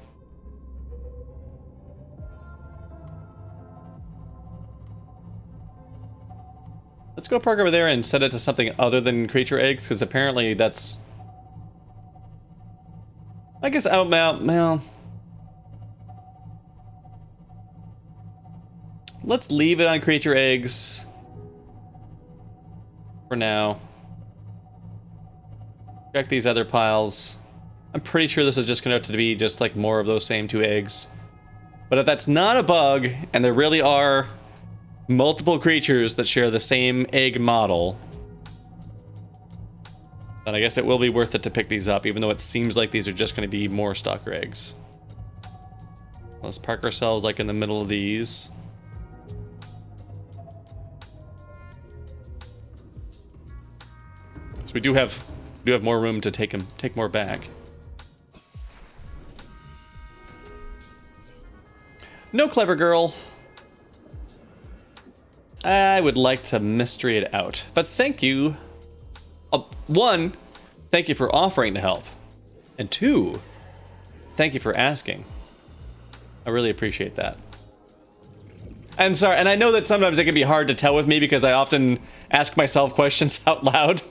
S1: Let's go park over there and set it to something other than creature eggs, because apparently that's... I guess well... Let's leave it on creature eggs for now. Check these other piles. I'm pretty sure this is just going to be just like more of those same 2 eggs. But if that's not a bug, and there really are multiple creatures that share the same egg model, then I guess it will be worth it to pick these up, even though it seems like these are just going to be more stalker eggs. Let's park ourselves like in the middle of these. So we do have more room to take more back. No, clever girl. I would like to mystery it out, but thank you. One, thank you for offering to help, and two, thank you for asking. I really appreciate that. And sorry, and I know that sometimes it can be hard to tell with me because I often ask myself questions out loud.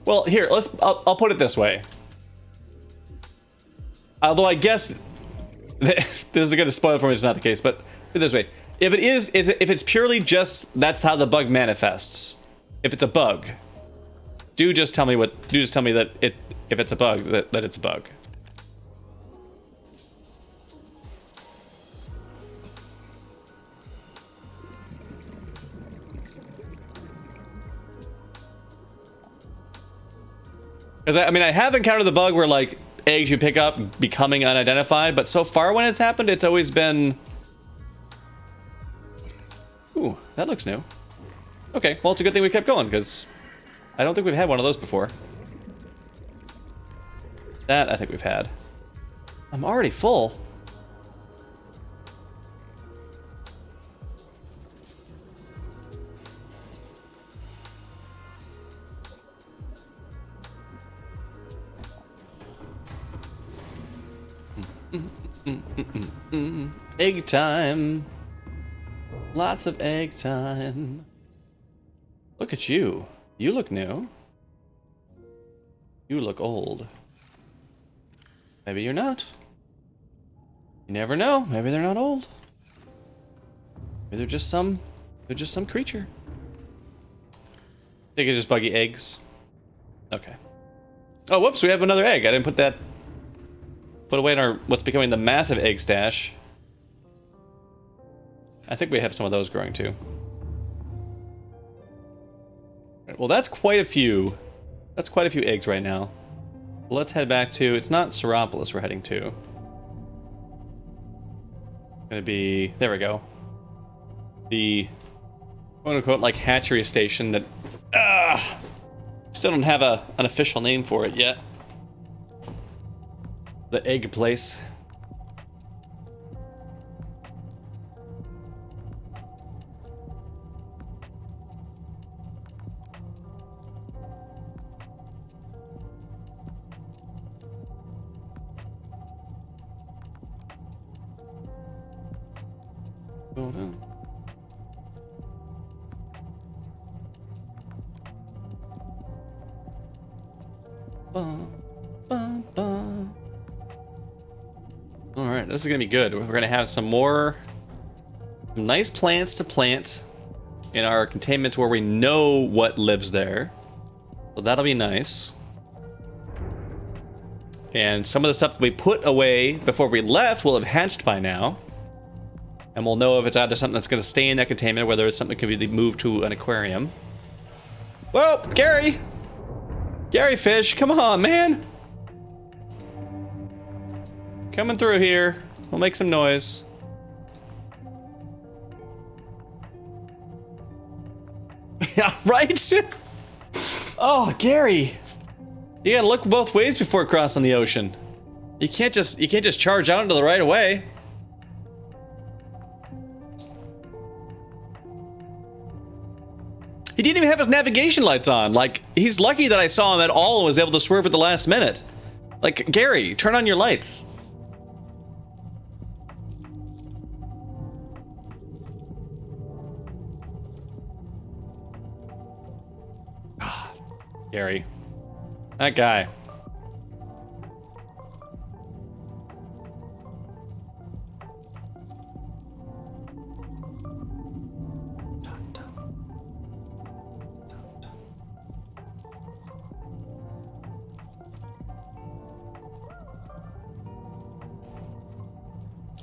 S1: Well, here, I'll put it this way. Although I guess this is going to spoil for me, it's not the case, but put it this way. If it's purely just that's how the bug manifests. If it's a bug, do just tell me that if it's a bug, that it's a bug. Because I mean, I have encountered the bug where like eggs you pick up becoming unidentified, but so far when it's happened, it's always been. Ooh, that looks new. Okay, well, it's a good thing we kept going because I don't think we've had one of those before. That I think we've had. I'm already full. Egg time. Lots of egg time. Look at you. You look new. You look old. Maybe you're not. You never know. Maybe they're not old. Maybe they're just some creature. Think it's just buggy eggs. Okay. Oh, whoops, we have another egg. I didn't put away in our what's becoming the massive egg stash. I think we have some of those growing too. Right, well, that's quite a few. That's quite a few eggs right now. Let's head back to. It's not Seropolis we're heading to. Gonna be. There we go. The quote unquote like hatchery station that. Still don't have an official name for it yet. The egg place. Going on. Bum, bum, bum. All right, this is gonna be good. We're gonna have some nice plants to plant in our containments where we know what lives there. So that'll be nice. And some of the stuff that we put away before we left will have hatched by now. And we'll know if it's either something that's gonna stay in that containment, whether it's something that can be moved to an aquarium. Whoa, Gary! Gary Fish, come on, man! Coming through here. We'll make some noise. Yeah, right? Oh, Gary. You gotta look both ways before crossing the ocean. You can't just charge out into the right of way. He didn't even have his navigation lights on. Like, he's lucky that I saw him at all and was able to swerve at the last minute. Like, Gary, turn on your lights. Gary. That guy.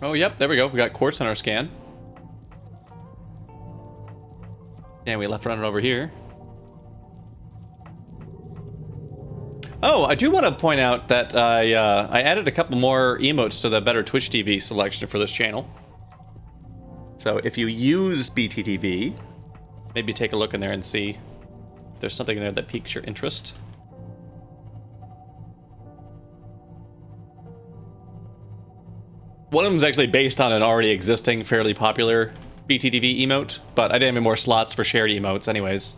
S1: Oh, yep, there we go. We got quartz on our scan. And we left running over here. Oh, I do want to point out that I added a couple more emotes to the Better Twitch TV selection for this channel. So if you use BTTV, maybe take a look in there and see if there's something in there that piques your interest. One of them is actually based on an already existing, fairly popular BTTV emote, but I didn't have any more slots for shared emotes anyways.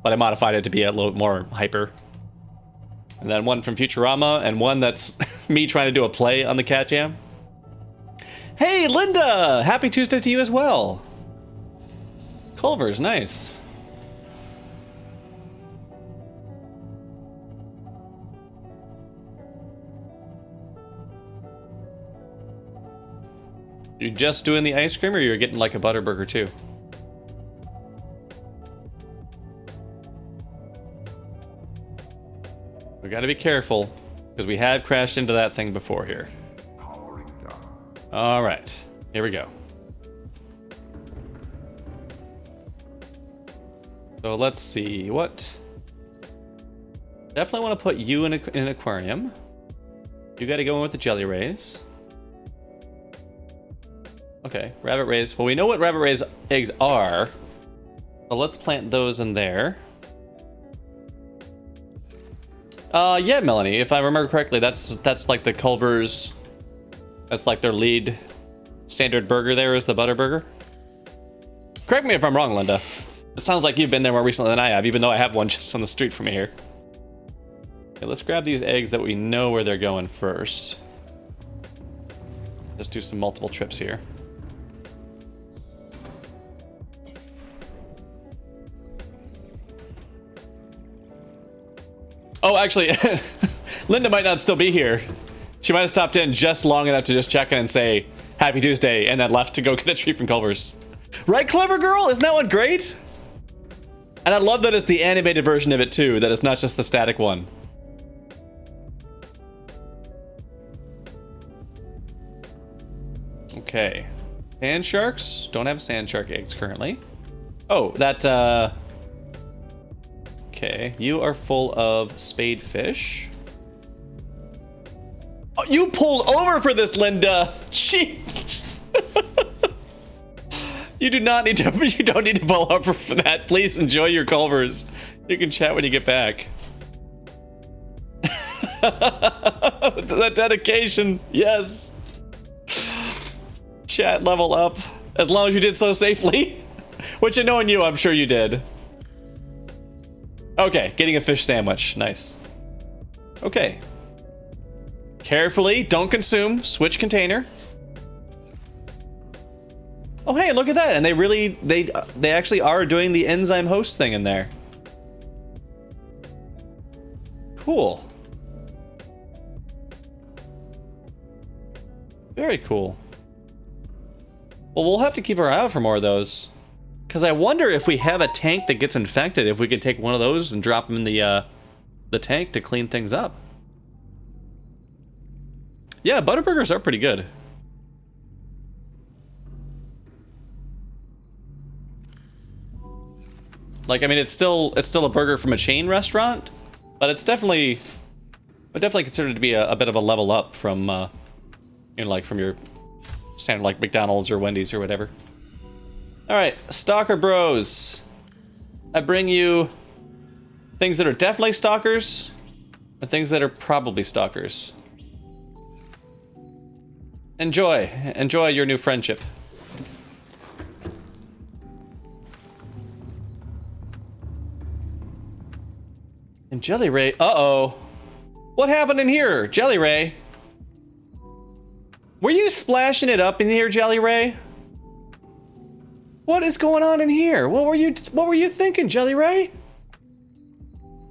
S1: But I modified it to be a little more hyper. And then one from Futurama, and one that's me trying to do a play on the Cat Jam. Hey, Linda! Happy Tuesday to you as well. Culver's, nice. You just doing the ice cream, or you're getting like a Butterburger too? We gotta be careful, because we have crashed into that thing before here.
S3: Powering down.
S1: Alright, here we go. So let's see, what? Definitely want to put you in an aquarium. You gotta go in with the jelly rays. Okay, rabbit rays. Well, we know what rabbit rays eggs are. So let's plant those in there. Yeah, Melanie, if I remember correctly, that's like the Culver's, that's like their lead standard burger there is the Butterburger. Correct me if I'm wrong, Linda. It sounds like you've been there more recently than I have, even though I have one just on the street from me here. Okay, let's grab these eggs that we know where they're going first. Let's do some multiple trips here. Oh, actually, Linda might not still be here. She might have stopped in just long enough to just check in and say, Happy Tuesday, and then left to go get a treat from Culver's. Right, clever girl? Isn't that one great? And I love that it's the animated version of it too, that it's not just the static one. Okay. Sand sharks? Don't have sand shark eggs currently. Oh, that, okay, you are full of spadefish. Oh, you pulled over for this, Linda. Jeez. You do not need to. You don't need to pull over for that. Please enjoy your Culvers. You can chat when you get back. That dedication, yes. Chat level up, as long as you did so safely. Which, knowing you, I'm sure you did. Okay, getting a fish sandwich. Nice. Okay. Carefully, don't consume. Switch container. Oh, hey, look at that. And they actually are doing the enzyme host thing in there. Cool. Very cool. Well, we'll have to keep our eye out for more of those. Because I wonder if we have a tank that gets infected, if we could take one of those and drop them in the tank to clean things up. Yeah, Butterburgers are pretty good. Like, I mean, it's still a burger from a chain restaurant, but it's definitely considered to be a bit of a level up from, you know, like from your standard like McDonald's or Wendy's or whatever. All right, Stalker Bros. I bring you things that are definitely stalkers and things that are probably stalkers. Enjoy your new friendship. And Jelly Ray, uh-oh. What happened in here, Jelly Ray? Were you splashing it up in here, Jelly Ray? What is going on in here? What were you thinking, Jelly Ray?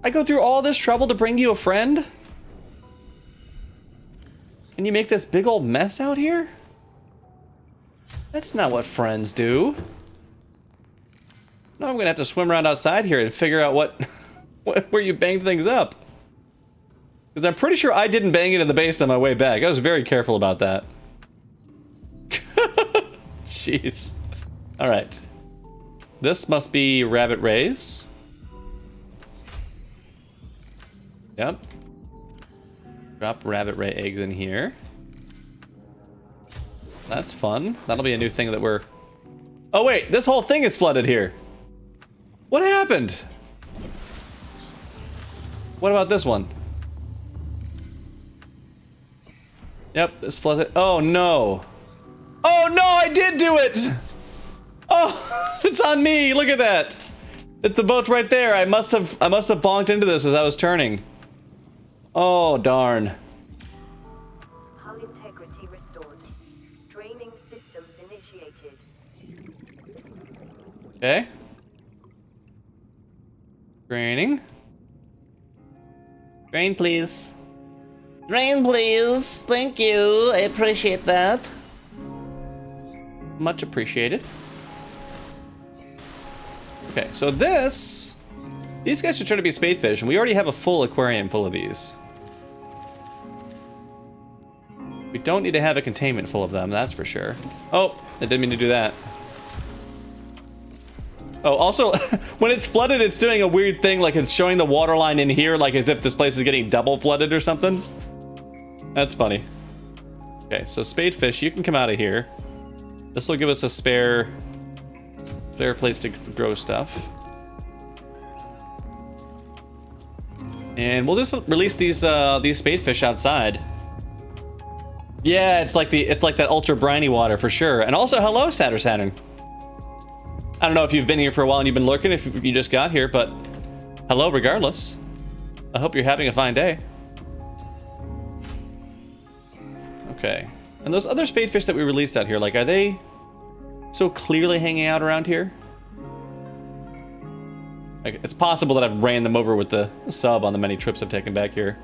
S1: I go through all this trouble to bring you a friend? And you make this big old mess out here? That's not what friends do. Now I'm gonna have to swim around outside here and figure out where you banged things up. Because I'm pretty sure I didn't bang it in the base on my way back. I was very careful about that. Jeez. All right. This must be rabbit rays. Yep. Drop rabbit ray eggs in here. That's fun. That'll be a new thing that we're... Oh wait, this whole thing is flooded here. What happened? What about this one? Yep, it's flooded. Oh no. Oh no, I did do it! Oh, it's on me. Look at that. The boat's right there. I must have bonked into this as I was turning. Oh darn.
S4: Hull integrity restored. Draining systems initiated.
S1: Okay. Draining. Drain, please. Drain, please. Thank you. I appreciate that. Much appreciated. Okay, so these guys should turn to be spadefish, and we already have a full aquarium full of these. We don't need to have a containment full of them, that's for sure. Oh, I didn't mean to do that. Oh, also, when it's flooded, it's doing a weird thing, like it's showing the water line in here, like as if this place is getting double flooded or something. That's funny. Okay, so spadefish, you can come out of here. This will give us a spare place to grow stuff. And we'll just release these spadefish outside. Yeah, it's like that ultra briny water for sure. And also, hello, Saturn. I don't know if you've been here for a while and you've been lurking, if you just got here, but hello regardless. I hope you're having a fine day. Okay. And those other spadefish that we released out here, like, are they so clearly hanging out around here? Like, it's possible that I've ran them over with the sub on the many trips I've taken back here.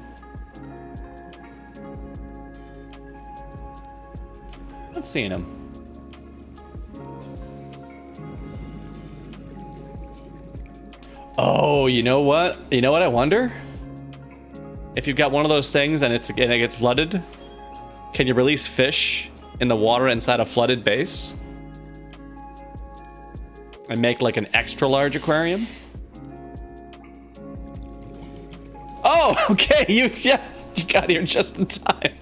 S1: Not seeing them. Oh, you know what? You know what I wonder? If you've got one of those things and it gets flooded, can you release fish in the water inside a flooded base? And make like an extra large aquarium? Oh, okay, you got here just in time.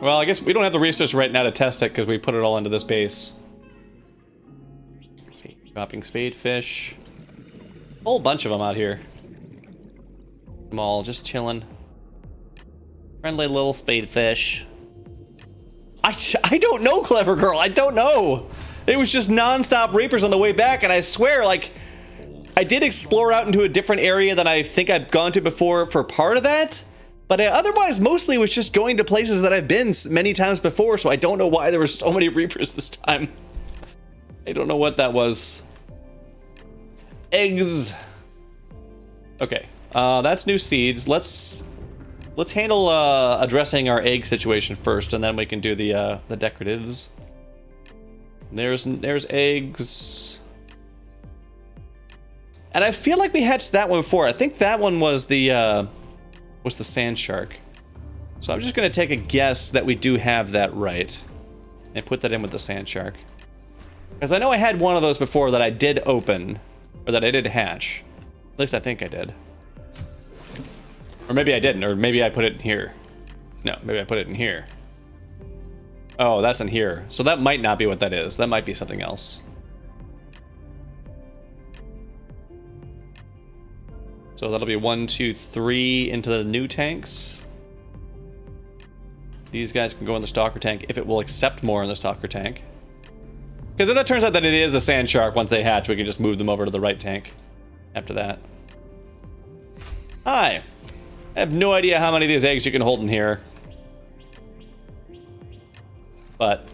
S1: Well, I guess we don't have the resources right now to test it because we put it all into this base. Let's see, dropping spadefish. A whole bunch of them out here. Them all just chilling. Friendly little spadefish. I don't know, clever girl. I don't know. It was just non-stop reapers on the way back, and I swear, like, I did explore out into a different area than I think I've gone to before for part of that. But I otherwise mostly was just going to places that I've been many times before, so I don't know why there were so many reapers this time. I don't know what that was. Eggs. Okay, that's new seeds. Let's handle addressing our egg situation first, and then we can do the decoratives. There's eggs. And I feel like we hatched that one before. I think that one was the sand shark. So I'm just gonna take a guess that we do have that right and put that in with the sand shark. Because I know I had one of those before that I did open, or that I did hatch. At least I think I did. Or maybe I didn't, or maybe I put it in here. No, maybe I put it in here. Oh, that's in here. So that might not be what that is. That might be something else. So that'll be 1, 2, 3 into the new tanks. These guys can go in the stalker tank if it will accept more in the stalker tank. Because if it turns out that it is a sand shark once they hatch, we can just move them over to the right tank after that. Hi. I have no idea how many of these eggs you can hold in here. But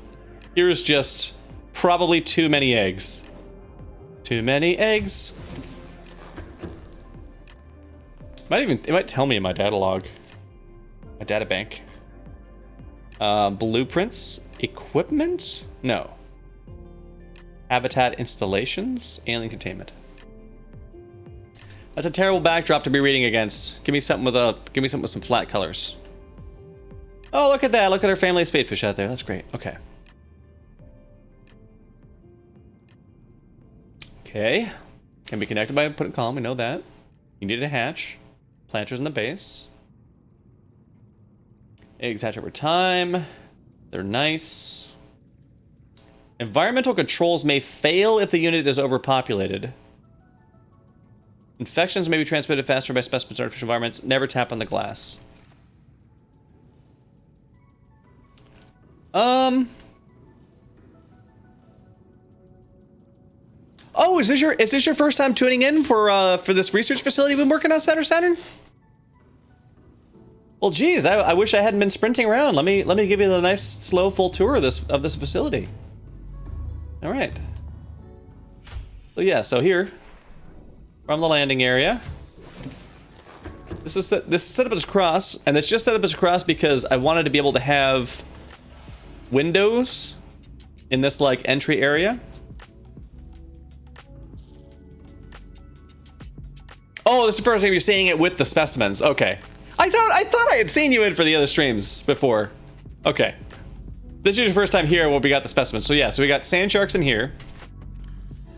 S1: here's just probably too many eggs. Too many eggs. It might tell me in my data log. My data bank. Blueprints? Equipment? No. Habitat installations? Alien containment. That's a terrible backdrop to be reading against. Give me something with some flat colors. Oh, look at that. Look at our family of spadefish out there. That's great. Okay. Okay. Can be connected by a put column. We know that. You need a hatch. Planters in the base. Eggs hatch over time. They're nice. Environmental controls may fail if the unit is overpopulated. Infections may be transmitted faster by specimens in artificial environments. Never tap on the glass. Oh, is this your first time tuning in for this research facility we've been working on, Saturn? Well, geez, I wish I hadn't been sprinting around. Let me give you the nice, slow, full tour of this facility. All right. So yeah, so here, from the landing area, this is set up as a cross, and it's just set up as a cross because I wanted to be able to have windows in this like entry area. Oh, this is the first time you're seeing it with the specimens. Okay. I thought I had seen you in for the other streams before. Okay. This is your first time here when we got the specimens. So yeah, so we got sand sharks in here.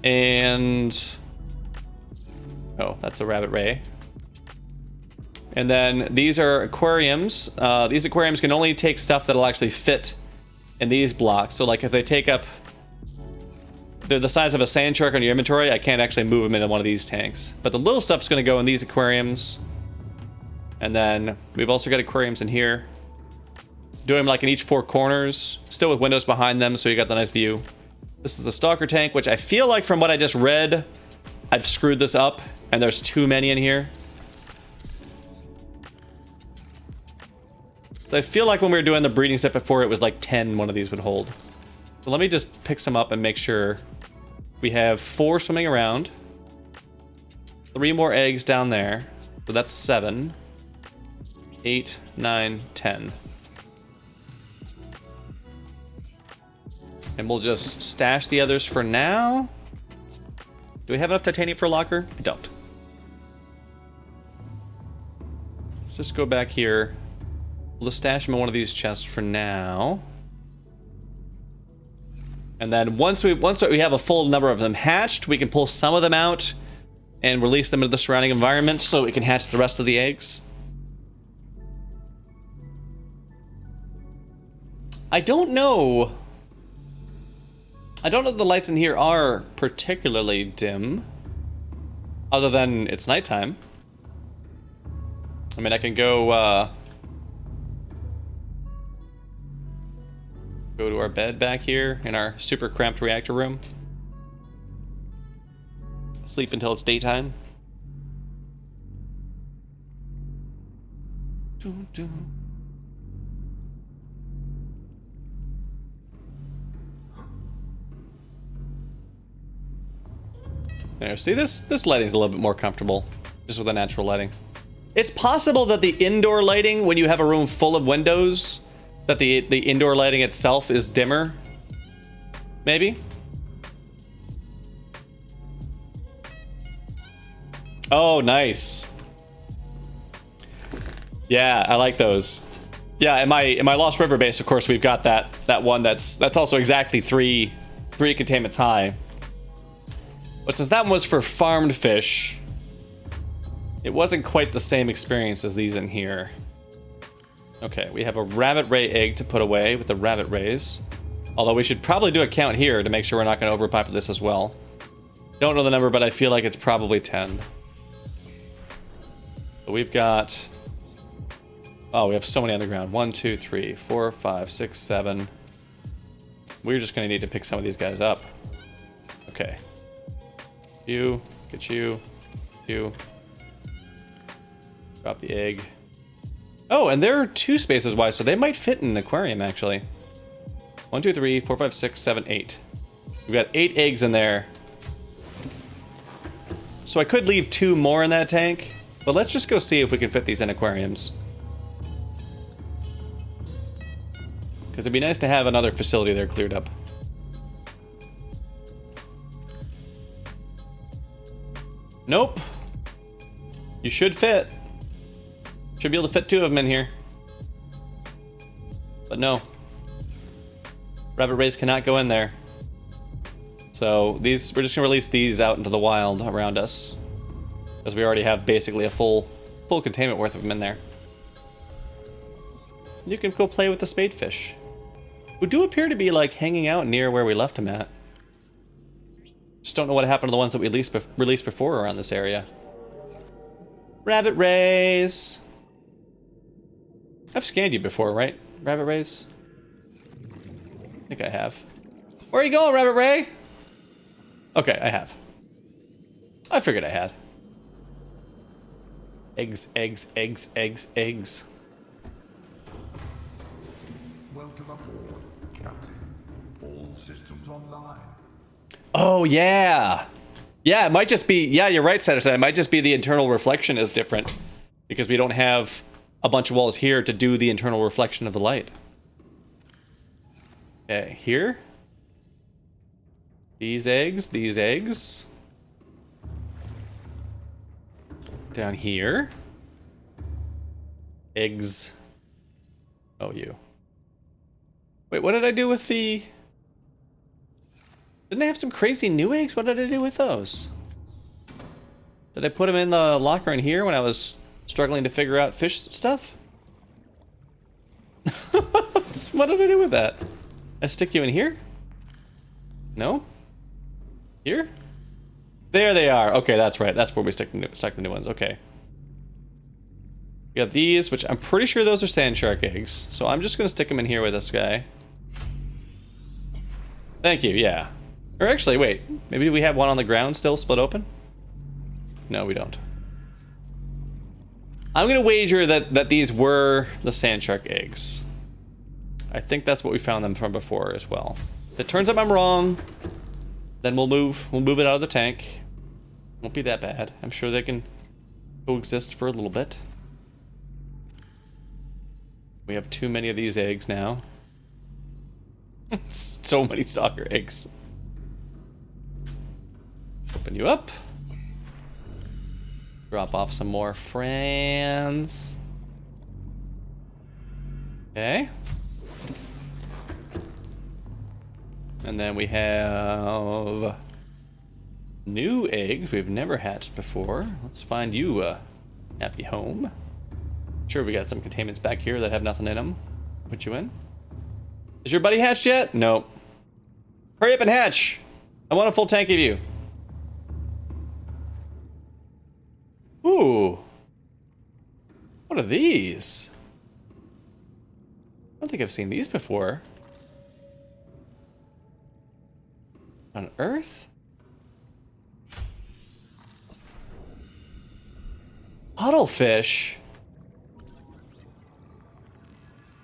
S1: And... oh, that's a rabbit ray. And then these are aquariums. These aquariums can only take stuff that'll actually fit in these blocks. So like if they take up... they're the size of a sand shark on your inventory, I can't actually move them into one of these tanks. But the little stuff's going to go in these aquariums. And then we've also got aquariums in here. Doing them like in each four corners. Still with windows behind them, so you got the nice view. This is a stalker tank, which I feel like from what I just read, I've screwed this up. And there's too many in here. I feel like when we were doing the breeding step before, it was like 10 one of these would hold. So let me just pick some up and make sure. We have 4 swimming around. 3 more eggs down there. So that's 7. 8, 9, 10. And we'll just stash the others for now. Do we have enough titanium for a locker? I don't. Let's just go back here. We'll just stash them in one of these chests for now. And then once we have a full number of them hatched, we can pull some of them out and release them into the surrounding environment so we can hatch the rest of the eggs. I don't know if the lights in here are particularly dim, other than it's nighttime. I mean, I can go to our bed back here in our super cramped reactor room. Sleep until it's daytime. There, see, this lighting's a little bit more comfortable, just with the natural lighting. It's possible that the indoor lighting, when you have a room full of windows, that the indoor lighting itself is dimmer. Maybe? Oh, nice. Yeah, I like those. Yeah, in my Lost River base, of course, we've got that one that's also exactly three containments high. But since that one was for farmed fish, it wasn't quite the same experience as these in here. Okay, we have a rabbit ray egg to put away with the rabbit rays. Although we should probably do a count here to make sure we're not going to overpopulate this as well. Don't know the number, but I feel like it's probably 10. But we've got... oh, we have so many on the ground. 1, 2, 3, 4, 5, 6, 7. We're just going to need to pick some of these guys up. Okay. You, get you, you. Drop the egg. Oh, and they're 2 spaces wide, so they might fit in an aquarium, actually. 1, 2, 3, 4, 5, 6, 7, 8. We've got 8 eggs in there. So I could leave 2 more in that tank, but let's just go see if we can fit these in aquariums. Because it'd be nice to have another facility there cleared up. Nope. You should fit. Should be able to fit 2 of them in here. But no. Rabbit rays cannot go in there. So these, we're just gonna release these out into the wild around us. Because we already have basically a full containment worth of them in there. You can go play with the spadefish, who do appear to be like hanging out near where we left them at. Just don't know what happened to the ones that we released before around this area. Rabbit rays. I've scanned you before, right? Rabbit rays? I think I have. Where are you going, Rabbit Ray? Okay, I have. I figured I had. Eggs, eggs, eggs, eggs, eggs.
S3: Welcome aboard, Captain. All systems online.
S1: Oh, yeah. Yeah, it might just be... Yeah, you're right, Citizen. It might just be the internal reflection is different. Because we don't have a bunch of walls here to do the internal reflection of the light. Okay, here. These eggs, these eggs. Down here. Eggs. Oh, you. Wait, what did I do with the... Didn't I have some crazy new eggs? What did I do with those? Did I put them in the locker in here when I was struggling to figure out fish stuff? What did I do with that? I stick you in here? No? Here? There they are. Okay, that's right. That's where we stuck the new ones. Okay. We got these, which I'm pretty sure those are sand shark eggs. So I'm just going to stick them in here with this guy. Thank you, yeah. Or actually, wait. Maybe we have one on the ground still split open? No, we don't. I'm going to wager that these were the sand shark eggs. I think that's what we found them from before as well. If it turns out I'm wrong, then we'll move it out of the tank. Won't be that bad. I'm sure they can coexist for a little bit. We have too many of these eggs now. So many stalker eggs. Open you up. Drop off some more friends. Okay. And then we have new eggs we've never hatched before. Let's find you a happy home. Sure, we got some containments back here that have nothing in them. Put you in. Is your buddy hatched yet? Nope. Hurry up and hatch. I want a full tank of you. Ooh. What are these? I don't think I've seen these before. On Earth? Cuttlefish?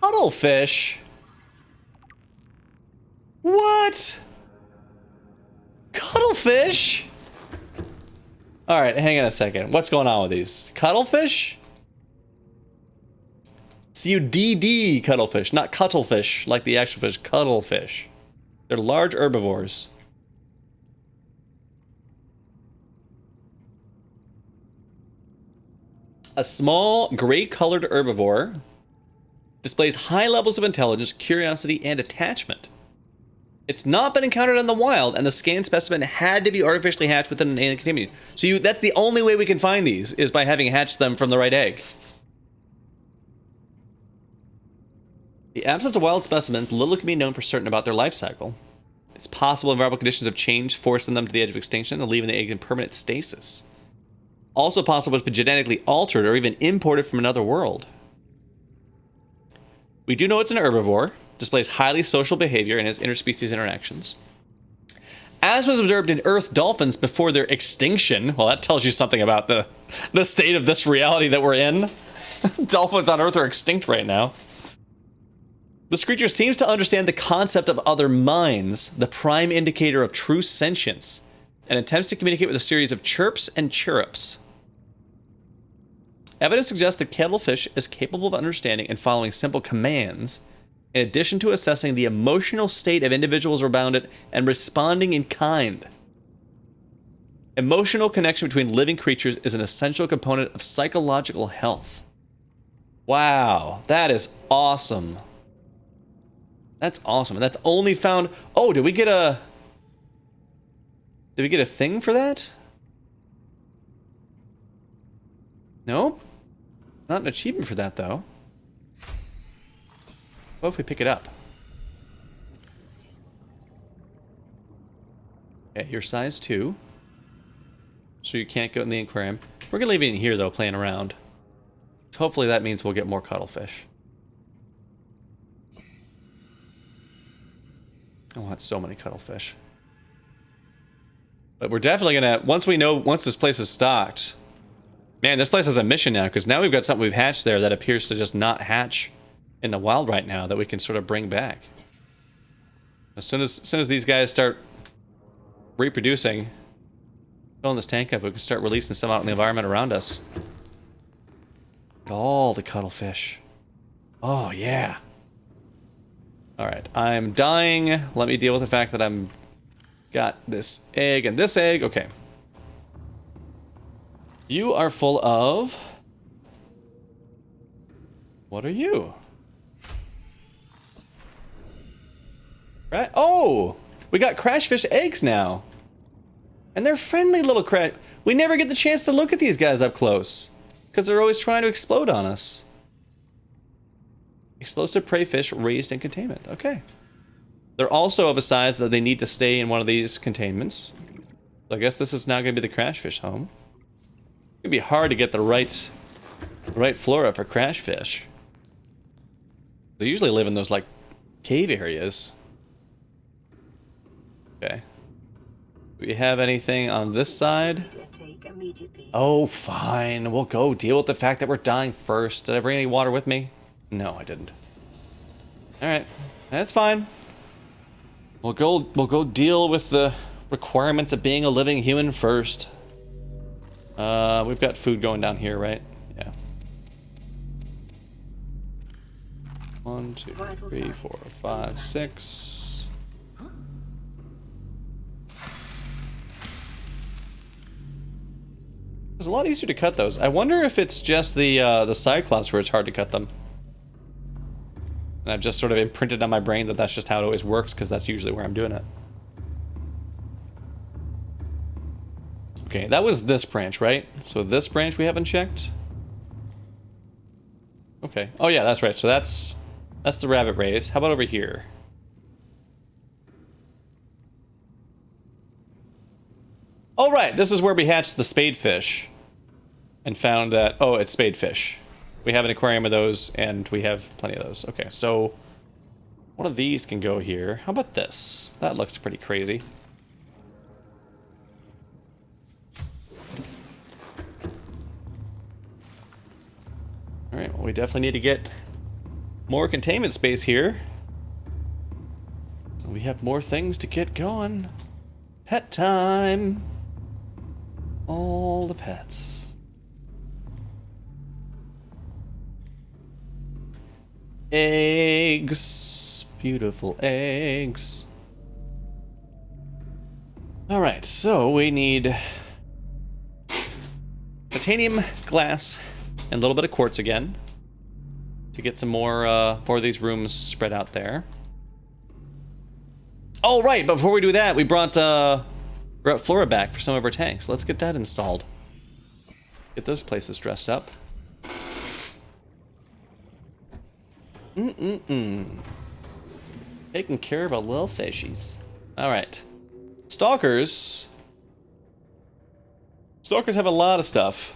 S1: Cuttlefish? What? Cuttlefish? Alright, hang on a second. What's going on with these? Cuttlefish? C-U-D-D cuttlefish, not cuttlefish like the actual fish, cuttlefish. They're large herbivores. A small, gray-colored herbivore displays high levels of intelligence, curiosity, and attachment. It's not been encountered in the wild, and the scanned specimen had to be artificially hatched within an alien community. So that's the only way we can find these, is by having hatched them from the right egg. The absence of wild specimens, little can be known for certain about their life cycle. It's possible environmental conditions have changed, forcing them to the edge of extinction, and leaving the egg in permanent stasis. Also possible it's been genetically altered or even imported from another world. We do know it's an herbivore, displays highly social behavior and has interspecies interactions. As was observed in Earth dolphins before their extinction, well, that tells you something about the state of this reality that we're in. Dolphins on Earth are extinct right now. This creature seems to understand the concept of other minds, the prime indicator of true sentience, and attempts to communicate with a series of chirps and chirrups. Evidence suggests that cuttlefish is capable of understanding and following simple commands, in addition to assessing the emotional state of individuals around it and responding in kind. Emotional connection between living creatures is an essential component of psychological health. Wow, that is awesome. That's awesome. That's only found... Oh, did we get a thing for that? Nope. Not an achievement for that, though. What if we pick it up? Okay, you're size 2. So you can't go in the aquarium. We're gonna leave it in here, though, playing around. Hopefully that means we'll get more cuttlefish. I want so many cuttlefish. But we're definitely gonna, once this place is stocked... Man, this place has a mission now, because now we've got something we've hatched there that appears to just not hatch in the wild right now that we can sort of bring back. As soon as these guys start reproducing, filling this tank up, we can start releasing some out in the environment around us. All the cuttlefish. Oh, yeah. Alright, I'm dying. Let me deal with the fact that I'm got this egg and this egg. Okay. You are full of... What are you? Right? Oh! We got crashfish eggs now. And they're friendly little crash... We never get the chance to look at these guys up close. Because they're always trying to explode on us. Explosive prey fish raised in containment. Okay. They're also of a size that they need to stay in one of these containments. So I guess this is now going to be the crashfish home. It'd be hard to get the right flora for crashfish. They usually live in those, like, cave areas. Okay. Do we have anything on this side? Oh, fine. We'll go deal with the fact that we're dying first. Did I bring any water with me? No, I didn't. Alright. That's fine. We'll go deal with the requirements of being a living human first. We've got food going down here, right? Yeah. 1, 2, 3, 4, 5, 6. It's a lot easier to cut those. I wonder if it's just the Cyclops where it's hard to cut them. And I've just sort of imprinted on my brain that that's just how it always works, because that's usually where I'm doing it. Okay, that was this branch, right? So this branch we haven't checked? Okay. Oh yeah, that's right. So that's the rabbit race. How about over here? Oh right, this is where we hatched the spadefish. And found that, oh, it's spadefish. We have an aquarium of those, and we have plenty of those. Okay, so one of these can go here. How about this? That looks pretty crazy. Alright, well, we definitely need to get more containment space here. We have more things to get going. Pet time! All the pets. Eggs. Beautiful eggs. Alright, so we need titanium, glass, and a little bit of quartz again to get some more of these rooms spread out there. Oh, right, but before we do that, we brought Flora back for some of our tanks. Let's get that installed. Get those places dressed up. Taking care of our little fishies. Alright. Stalkers. Stalkers have a lot of stuff.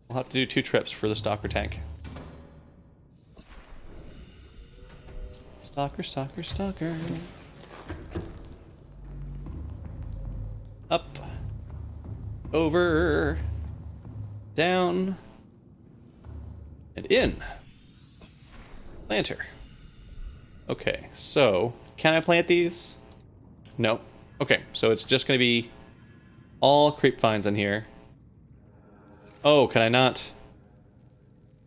S1: We'll have to do 2 trips for the stalker tank. Stalker, stalker, stalker. Up. Over. Down. And in. Planter. Okay, so can I plant these? No. Okay, so it's just going to be all creep vines in here. Oh, can I not?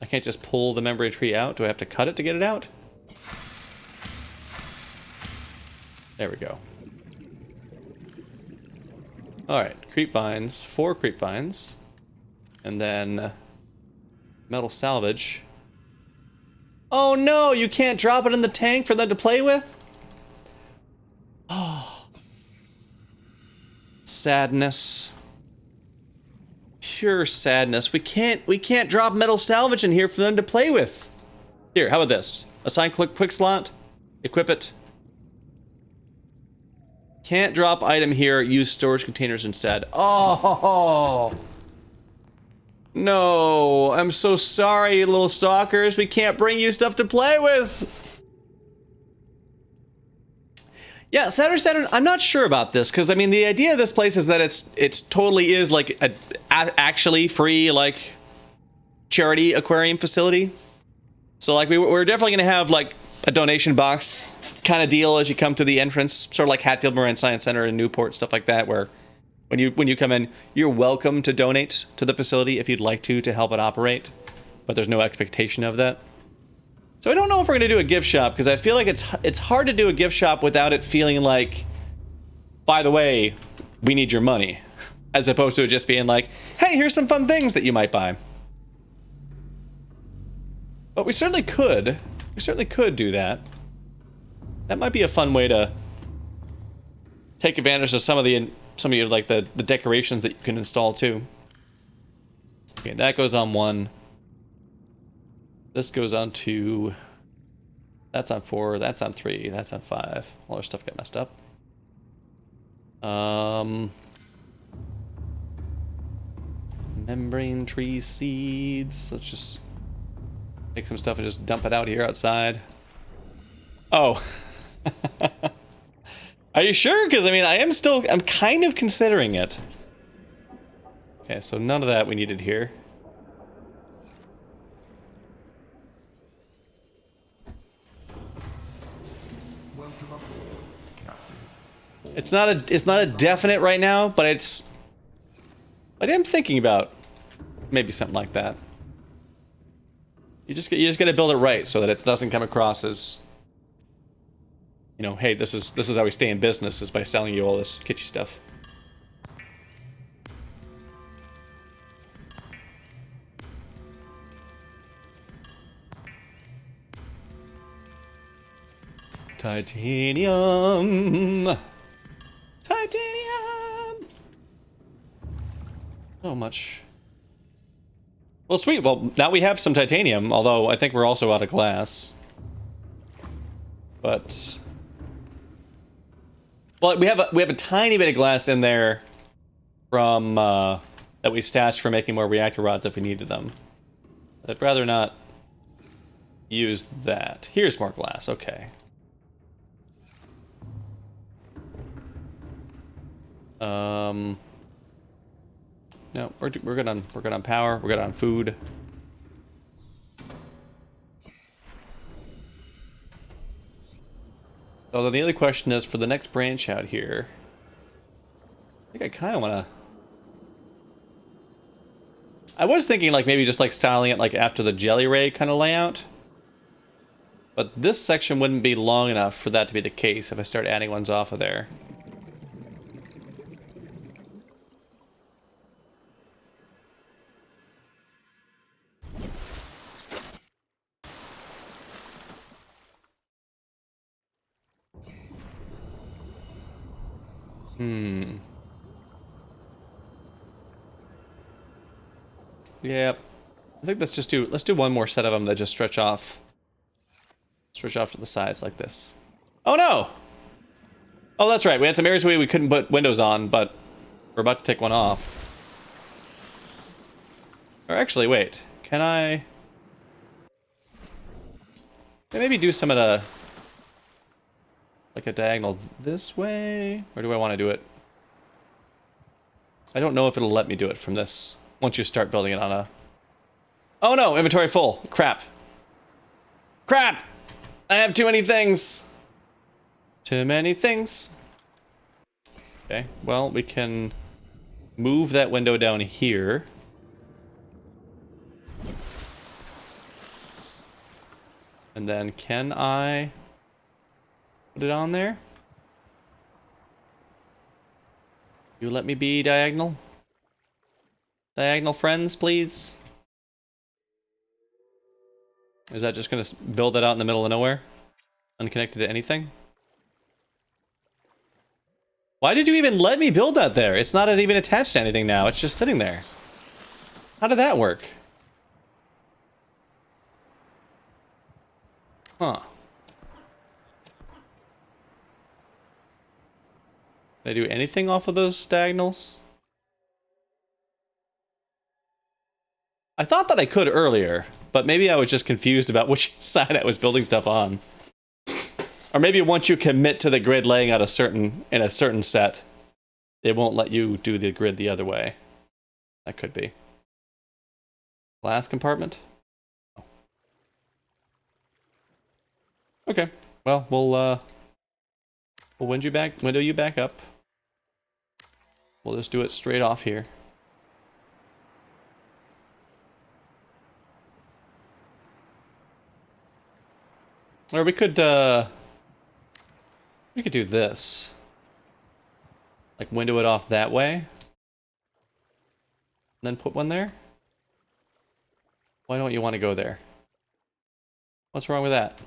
S1: I can't just pull the membrane tree out? Do I have to cut it to get it out? There we go. Alright, creep vines. 4 creep vines. And then metal salvage. Oh no, you can't drop it in the tank for them to play with? Oh. Sadness. Pure sadness. We can't drop metal salvage in here for them to play with. Here, how about this? Assign quick slot. Equip it. Can't drop item here. Use storage containers instead. Oh. No, I'm so sorry, little stalkers. We can't bring you stuff to play with. Yeah, Saturn, I'm not sure about this, because, I mean, the idea of this place is that it's totally is, like, a actually free, like, charity aquarium facility. So, like, we're definitely going to have, like, a donation box kind of deal as you come to the entrance, sort of like Hatfield Marine Science Center in Newport, stuff like that, where when you come in, you're welcome to donate to the facility if you'd like to help it operate, but there's no expectation of that. So I don't know if we're going to do a gift shop, because I feel like it's hard to do a gift shop without it feeling like, by the way, we need your money, as opposed to it just being like, hey, here's some fun things that you might buy. But we certainly could. We certainly could do that. That might be a fun way to take advantage of some of your, like, the decorations that you can install too. Okay, that goes on 1. This goes on 2. That's on 4. That's on 3. That's on 5. All our stuff got messed up. Membrane tree seeds. Let's just take some stuff and just dump it out here outside. Oh. Are you sure? Because, I mean, I'm kind of considering it. Okay, so none of that we needed here.
S3: Welcome aboard, Captain.
S1: It's not a definite right now, but I am thinking about maybe something like that. You just got to build it right so that it doesn't come across as, you know, hey, this is how we stay in business, is by selling you all this kitschy stuff. Titanium. Titanium. So much. Well, sweet. Well, now we have some titanium, although I think we're also out of glass. But well, we have a tiny bit of glass in there from that we stashed for making more reactor rods if we needed them. I'd rather not use that. Here's more glass. Okay. No, we're good on power. We're good on food. Although the other question is, for the next branch out here, I think I kind of want to. I was thinking like maybe just like styling it like after the jelly ray kind of layout. But this section wouldn't be long enough for that to be the case if I start adding ones off of there. Yep. I think let's do one more set of them that just stretch off to the sides like this. Oh no! Oh, that's right. We had some areas where we couldn't put windows on, but we're about to take one off. Or actually, wait. Can I maybe do some of the, like a diagonal this way? Or do I want to do it? I don't know if it'll let me do it from this. Once you start building it on a... Oh no, inventory full. Crap. Crap! I have too many things. Too many things. Okay, well, we can move that window down here. And then can I put it on there? You let me be diagonal? Diagonal friends, please? Is that just gonna build it out in the middle of nowhere? Unconnected to anything? Why did you even let me build that there? It's not even attached to anything now. It's just sitting there. How did that work? Huh. Did I do anything off of those diagonals? I thought that I could earlier, but maybe I was just confused about which side I was building stuff on. Or maybe once you commit to the grid laying out in a certain set, it won't let you do the grid the other way. That could be. Glass compartment? Oh. Okay. Well, we'll window you back up. We'll just do it straight off here. Or we could do this. Like window it off that way. And then put one there. Why don't you want to go there? What's wrong with that?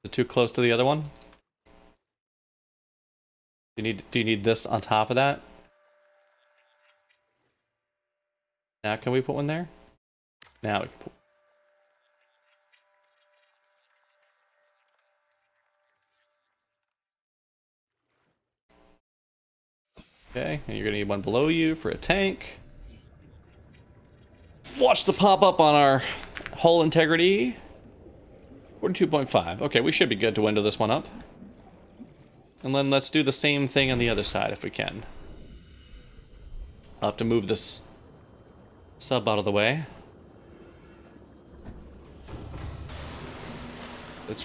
S1: Is it too close to the other one? Do you need this on top of that? Now can we put one there? Now we can put. Okay, and you're gonna need one below you for a tank. Watch the pop up on our hull integrity. 42.5. Okay, we should be good to window this one up. And then let's do the same thing on the other side if we can. I'll have to move this sub out of the way. It's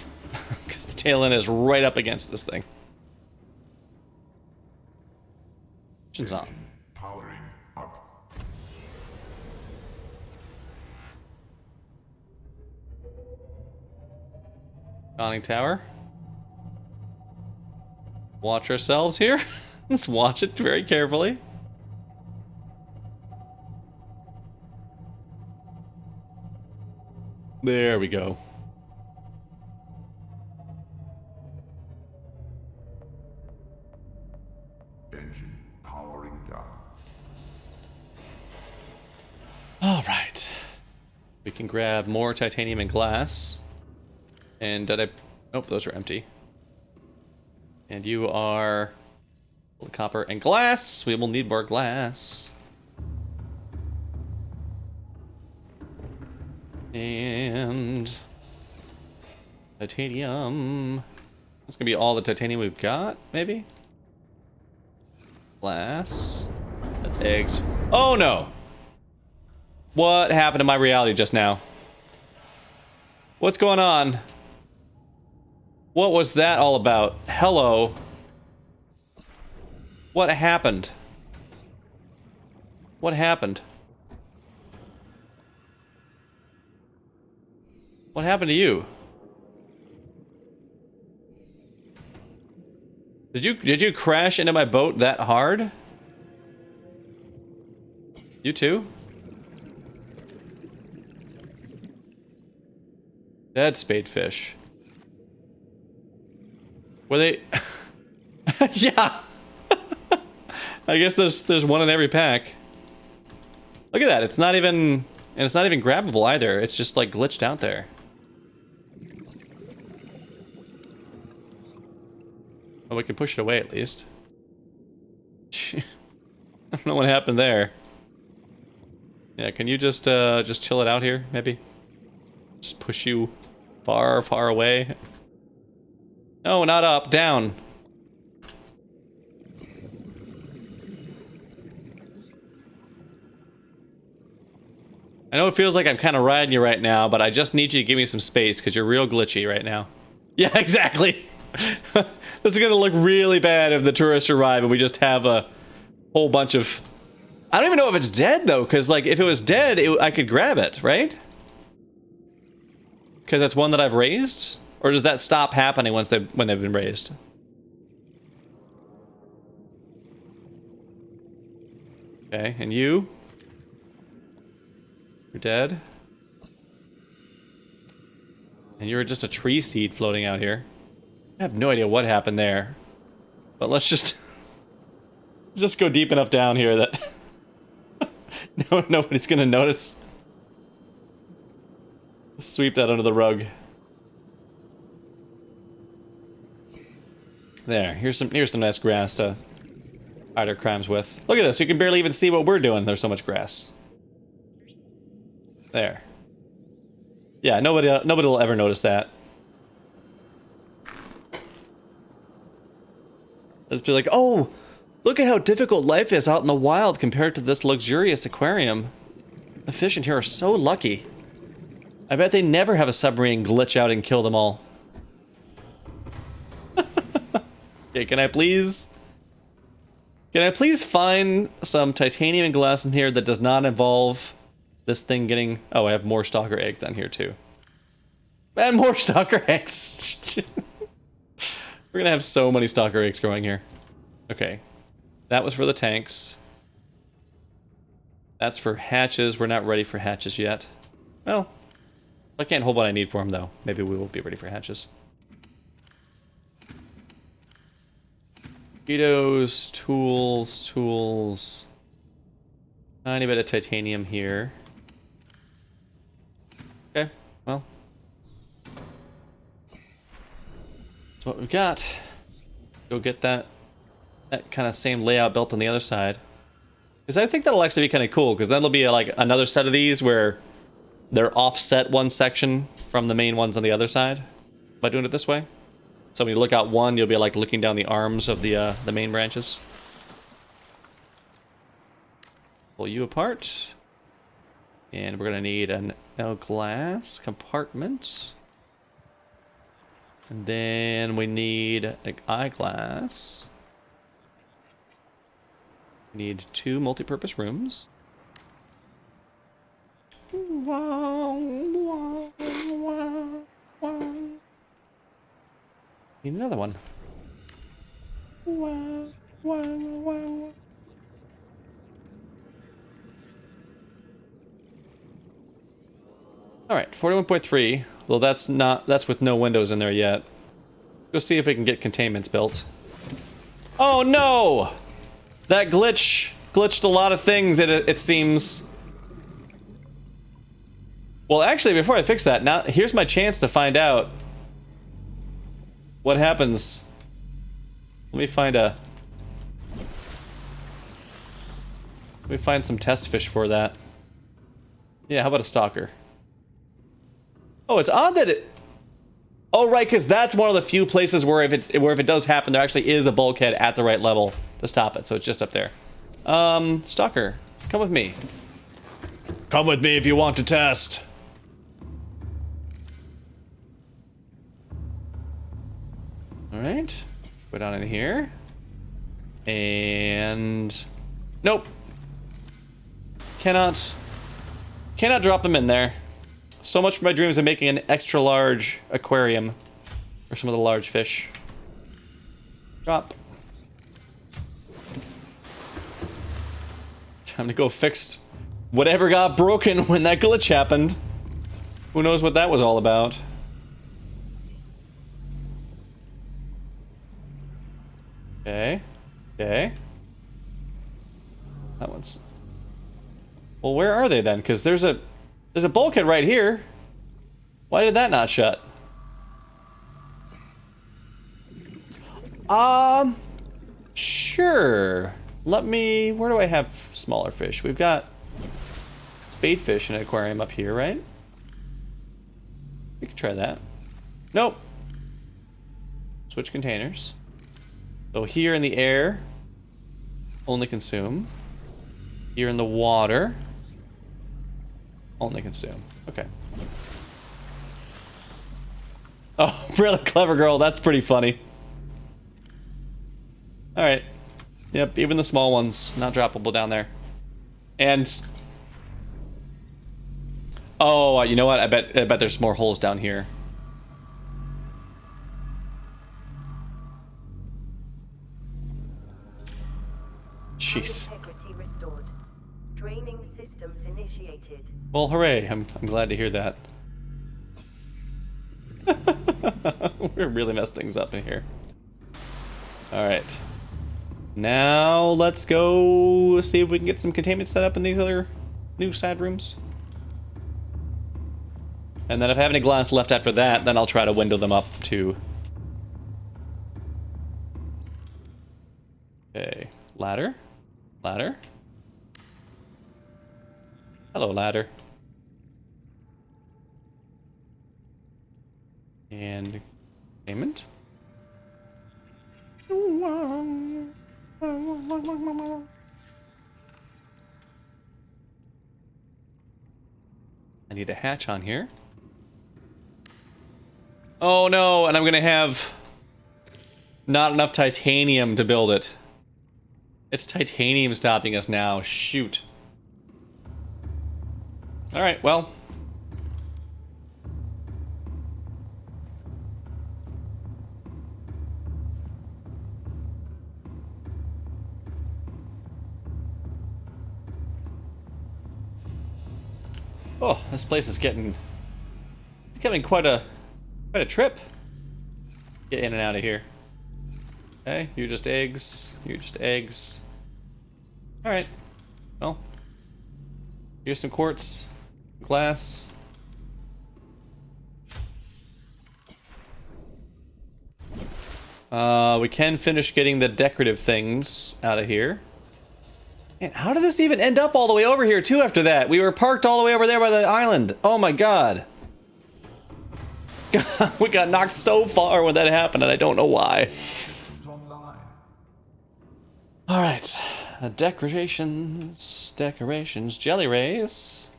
S1: because the tail end is right up against this thing. Engine's on.
S3: Powering up.
S1: Conning tower. Watch ourselves here. Let's watch it very carefully. There we go.
S3: Engine powering down.
S1: All right. We can grab more titanium and glass. And did I... Nope, those are empty. And you are... copper and glass. We will need more glass. And... titanium. That's gonna be all the titanium we've got, maybe? Glass. That's eggs. Oh no! What happened to my reality just now? What's going on? What was that all about? Hello? What happened? What happened? What happened to you? Did you crash into my boat that hard? You too? Dead spadefish. Were they? Yeah. I guess there's one in every pack. Look at that. It's not even grabbable either. It's just like glitched out there. Well, we can push it away at least. I don't know what happened there. Yeah, can you just chill it out here, maybe? Just push you far, far away. No, not up, down. I know it feels like I'm kind of riding you right now, but I just need you to give me some space because you're real glitchy right now. Yeah, exactly. This is gonna look really bad if the tourists arrive and we just have a whole bunch of... I don't even know if it's dead though, because like if it was dead, I could grab it, right? Because that's one that I've raised? Or does that stop happening when they've been raised? Okay, and you? You're dead. And you're just a tree seed floating out here. I have no idea what happened there. But let's just go deep enough down here that nobody's gonna notice. Sweep that under the rug. There, here's some nice grass to hide our crimes with. Look at this, you can barely even see what we're doing. There's so much grass. There. Yeah, nobody will ever notice that. Let's be like, oh, look at how difficult life is out in the wild compared to this luxurious aquarium. The fish in here are so lucky. I bet they never have a submarine glitch out and kill them all. Okay, can I please find some titanium and glass in here that does not involve this thing getting... Oh, I have more stalker eggs down here too. And more stalker eggs. We're gonna have so many stalker eggs growing here. Okay. That was for the tanks. That's for hatches. We're not ready for hatches yet. Well, I can't hold what I need for them though. Maybe we will be ready for hatches. Mosquitoes, tools. Tiny bit of titanium here. Okay, well. That's what we've got. Go get that kind of same layout built on the other side. Because I think that'll actually be kind of cool, because that'll be like another set of these where they're offset one section from the main ones on the other side. By doing it this way. So when you look out one, you'll be like looking down the arms of the main branches. Pull you apart. And we're gonna need an glass compartment. And then we need an eyeglass. We need 2 multi-purpose rooms. Need another one. Alright, 41.3. Well, that's with no windows in there yet. Go see if we can get containments built. Oh no! That glitched a lot of things, it seems. Well, actually, before I fix that, now here's my chance to find out what happens. Let me find some test fish for that. Yeah, how about a stalker? Oh, it's odd that it... Oh, right, because that's one of the few places where if it does happen, there actually is a bulkhead at the right level to stop it, so it's just up there. Stalker, come with me. Come with me if you want to test. Alright, go down in here. And... Nope. Cannot drop them in there. So much for my dreams of making an extra large aquarium for some of the large fish. Drop. Time to go fix whatever got broken when that glitch happened. Who knows what that was all about. Okay. Okay. That one's... Well, where are they then? Because there's a bulkhead right here. Why did that not shut? Sure. Let me... Where do I have smaller fish? We've got spade fish in an aquarium up here, right? We could try that. Nope. Switch containers. So here in the air, only consume. Here in the water, only consume. Okay. Oh, really clever girl. That's pretty funny. Alright. Yep, even the small ones, not droppable down there. And... Oh, you know what? I bet there's more holes down here. Jeez.
S4: Integrity restored.
S5: systems initiated.
S1: Well, hooray. I'm glad to hear that. We're really messed things up in here. Alright. Now let's go see if we can get some containment set up in these other new side rooms. And then if I have any glass left after that, then I'll try to window them up too. Okay. Ladder. Ladder. Hello, ladder. And payment. I need a hatch on here. Oh no, and I'm gonna have not enough titanium to build it. It's titanium stopping us now. Shoot. Alright, well. Oh, this place is becoming quite a trip. Get in and out of here. Okay, you're just eggs. You're just eggs. Alright. Well. Here's some quartz. Glass. We can finish getting the decorative things out of here. Man, how did this even end up all the way over here too after that? We were parked all the way over there by the island. Oh my god. We got knocked so far when that happened and I don't know why. Alright. Decorations. Decorations. Jelly rays.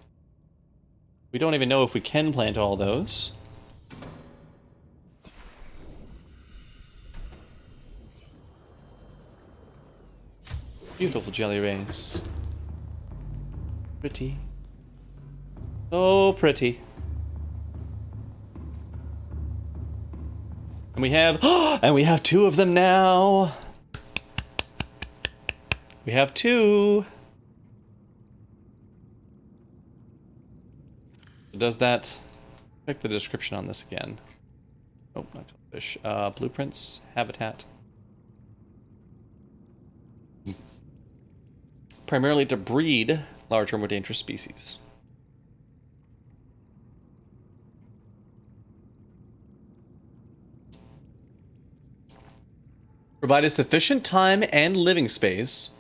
S1: We don't even know if we can plant all those. Beautiful jelly rays. Pretty. So pretty. And we have two of them now. We have two. Does that check the description on this again? Oh, not fish. Blueprints, habitat. Primarily to breed larger, more dangerous species. Provided sufficient time and living space,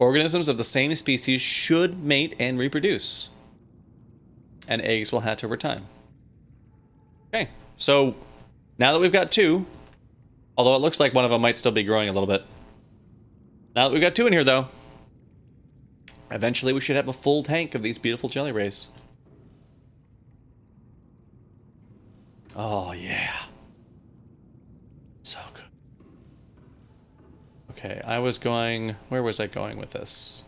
S1: organisms of the same species should mate and reproduce. And eggs will hatch over time. Okay, so now that we've got two, although it looks like one of them might still be growing a little bit. Now that we've got two in here though, eventually we should have a full tank of these beautiful jelly rays. Oh yeah. So good. Okay, where was I going with this?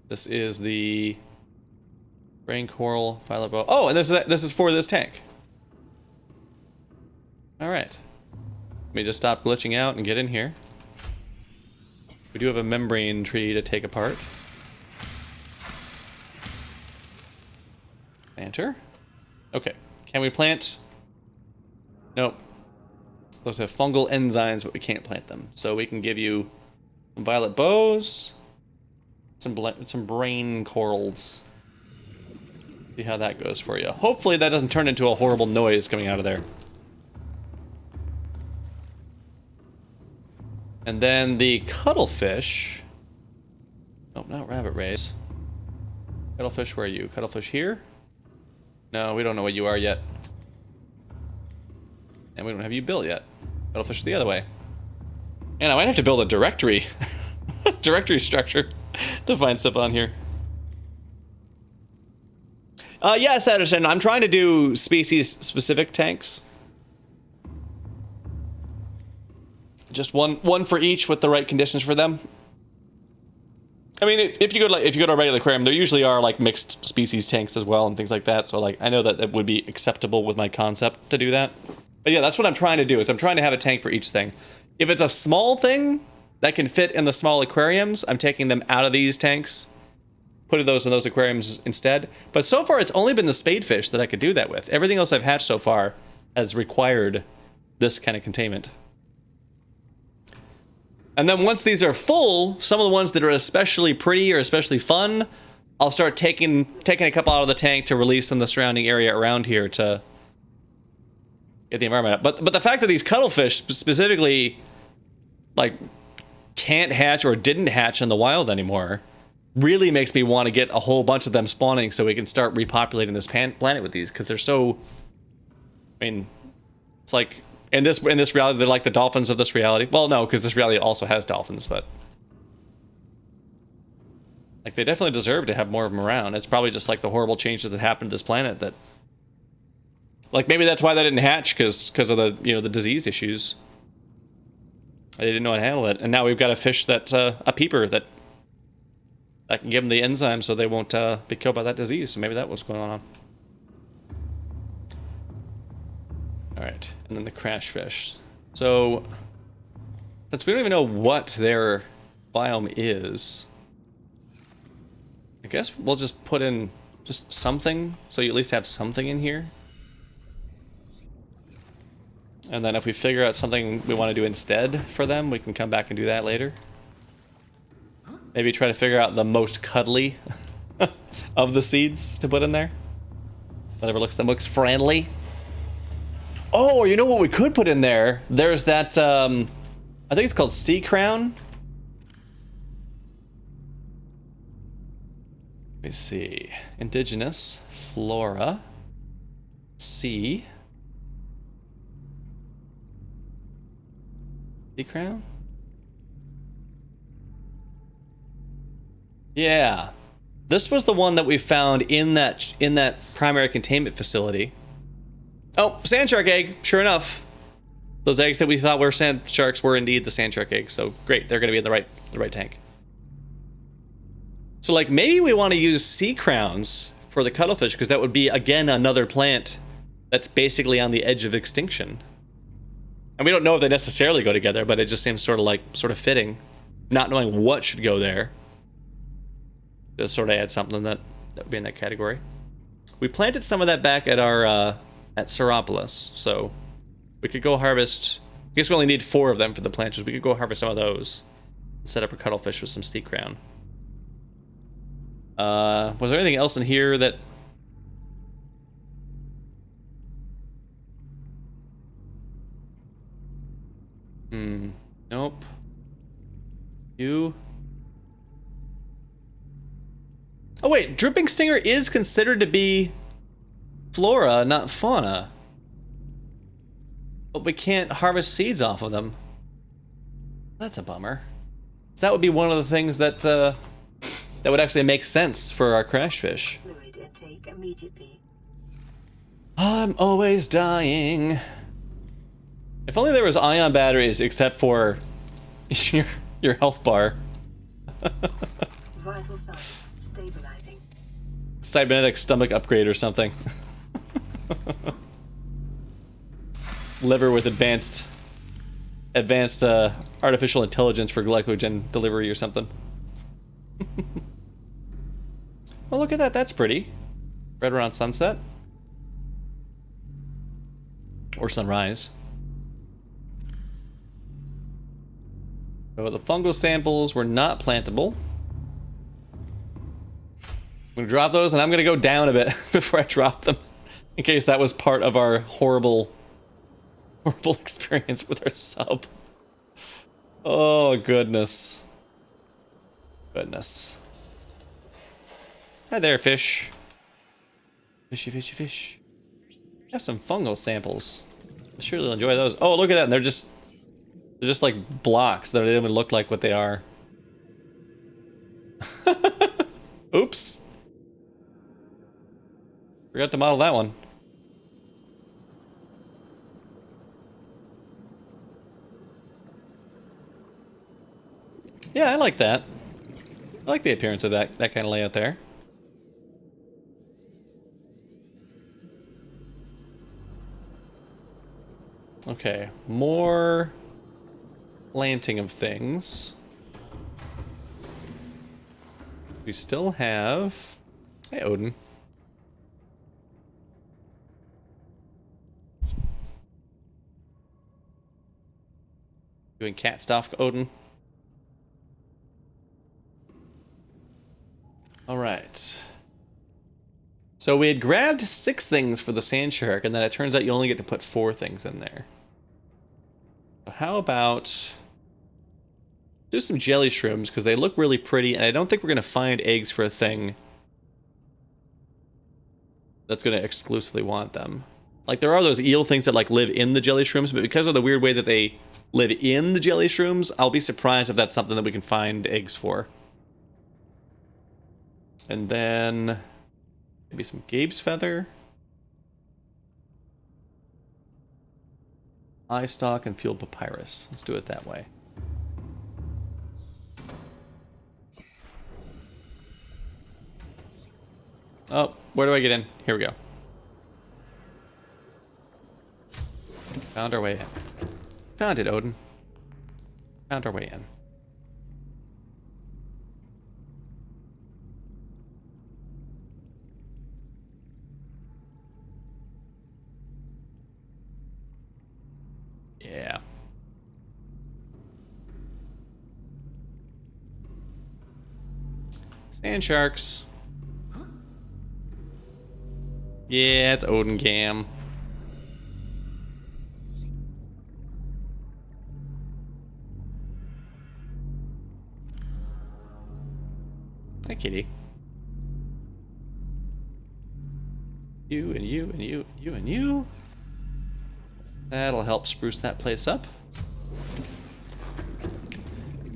S1: This is the brain coral, violet bow. Oh, and this is for this tank. All right. Let me just stop glitching out and get in here. We do have a membrane tree to take apart. Enter. Okay. Can we plant? Nope. Those have fungal enzymes, but we can't plant them. So we can give you some violet bows, some brain corals. See how that goes for you. Hopefully that doesn't turn into a horrible noise coming out of there. And then the cuttlefish. Nope, not rabbit rays. Cuttlefish, where are you? Cuttlefish here? No, we don't know what you are yet. And we don't have you built yet. Cuttlefish the other way. And I might have to build a directory. Directory structure to find stuff on here. Yes, Edison, I'm trying to do species-specific tanks. Just one for each with the right conditions for them. I mean, if you go to a regular aquarium, there usually are like mixed species tanks as well and things like that. So like, I know that it would be acceptable with my concept to do that. But yeah, that's what I'm trying to do. Is I'm trying to have a tank for each thing. If it's a small thing that can fit in the small aquariums, I'm taking them out of these tanks, putting those in those aquariums instead. But so far, it's only been the spadefish that I could do that with. Everything else I've hatched so far has required this kind of containment. And then once these are full, some of the ones that are especially pretty or especially fun, I'll start taking a couple out of the tank to release in the surrounding area around here to get the environment up. But the fact that these cuttlefish specifically, like, can't hatch or didn't hatch in the wild anymore really makes me want to get a whole bunch of them spawning so we can start repopulating this planet with these, because they're so... I mean, it's like... In this reality, they're like the dolphins of this reality. Well, no, because this reality also has dolphins, but... Like, they definitely deserve to have more of them around. It's probably just like the horrible changes that happened to this planet that... Like, maybe that's why they didn't hatch, because of the, you know, the disease issues. They didn't know how to handle it. And now we've got a fish that's a peeper that can give them the enzyme so they won't be killed by that disease. So maybe that was going on. Alright, and then the crash fish. So, since we don't even know what their biome is, I guess we'll just put in just something, so you at least have something in here. And then if we figure out something we want to do instead for them, we can come back and do that later. Maybe try to figure out the most cuddly of the seeds to put in there. Whatever looks the most friendly. Oh, you know what we could put in there? There's that, I think it's called sea crown. Let me see. Indigenous, flora, sea. Sea crown? Yeah. This was the one that we found in that primary containment facility. Oh, sand shark egg, sure enough. Those eggs that we thought were sand sharks were indeed the sand shark eggs, so great, they're gonna be in the right tank. So like maybe we want to use sea crowns for the cuttlefish, because that would be again another plant that's basically on the edge of extinction. And we don't know if they necessarily go together, but it just seems sort of fitting, not knowing what should go there. Just sort of add something that would be in that category. We planted some of that back at our at Seropolis, so we could go harvest. I guess we only need 4 of them for the planters. We could go harvest some of those and set up a cuttlefish with some sea crown. Was there anything else in here that... Nope. You... Oh wait, dripping stinger is considered to be flora, not fauna. But we can't harvest seeds off of them. That's a bummer. So that would be one of the things that that would actually make sense for our crash fish.
S4: Fluid intake immediately.
S1: I'm always dying. If only there was ion batteries except for your health bar.
S4: Vital signs stabilizing.
S1: Cybernetic stomach upgrade or something. Liver with advanced artificial intelligence for glycogen delivery or something. Well, look at that. That's pretty. Right around sunset. Or sunrise. So the fungal samples were not plantable. I'm gonna drop those, and I'm gonna go down a bit before I drop them, in case that was part of our horrible experience with our sub. Oh goodness. Goodness. Hi there, fish. Fishy, fishy, fish. Have some fungal samples. I'm sure they'll enjoy those. Oh, look at that! They're just like blocks that don't even look like what they are. Oops. Forgot to model that one. Yeah, I like that. I like the appearance of that kind of layout there. Okay, more planting of things. We still have... Hey, Odin. Doing cat stuff, Odin. All right. So we had grabbed 6 things for the sand shark, and then it turns out you only get to put 4 things in there. So how about do some jelly shrooms, because they look really pretty, and I don't think we're going to find eggs for a thing that's going to exclusively want them. Like, there are those eel things that, like, live in the jelly shrooms, but because of the weird way that they live in the jelly shrooms, I'll be surprised if that's something that we can find eggs for. And then maybe some Gabe's feather, eye stalk, and field papyrus. Let's do it that way. Oh, where do I get in? Here we go. Found our way in. Found it, Odin. Found our way in. Yeah. Sand sharks. Yeah, it's Odin Gam. Hi, kitty. You and you and you, you and you. That'll help spruce that place up.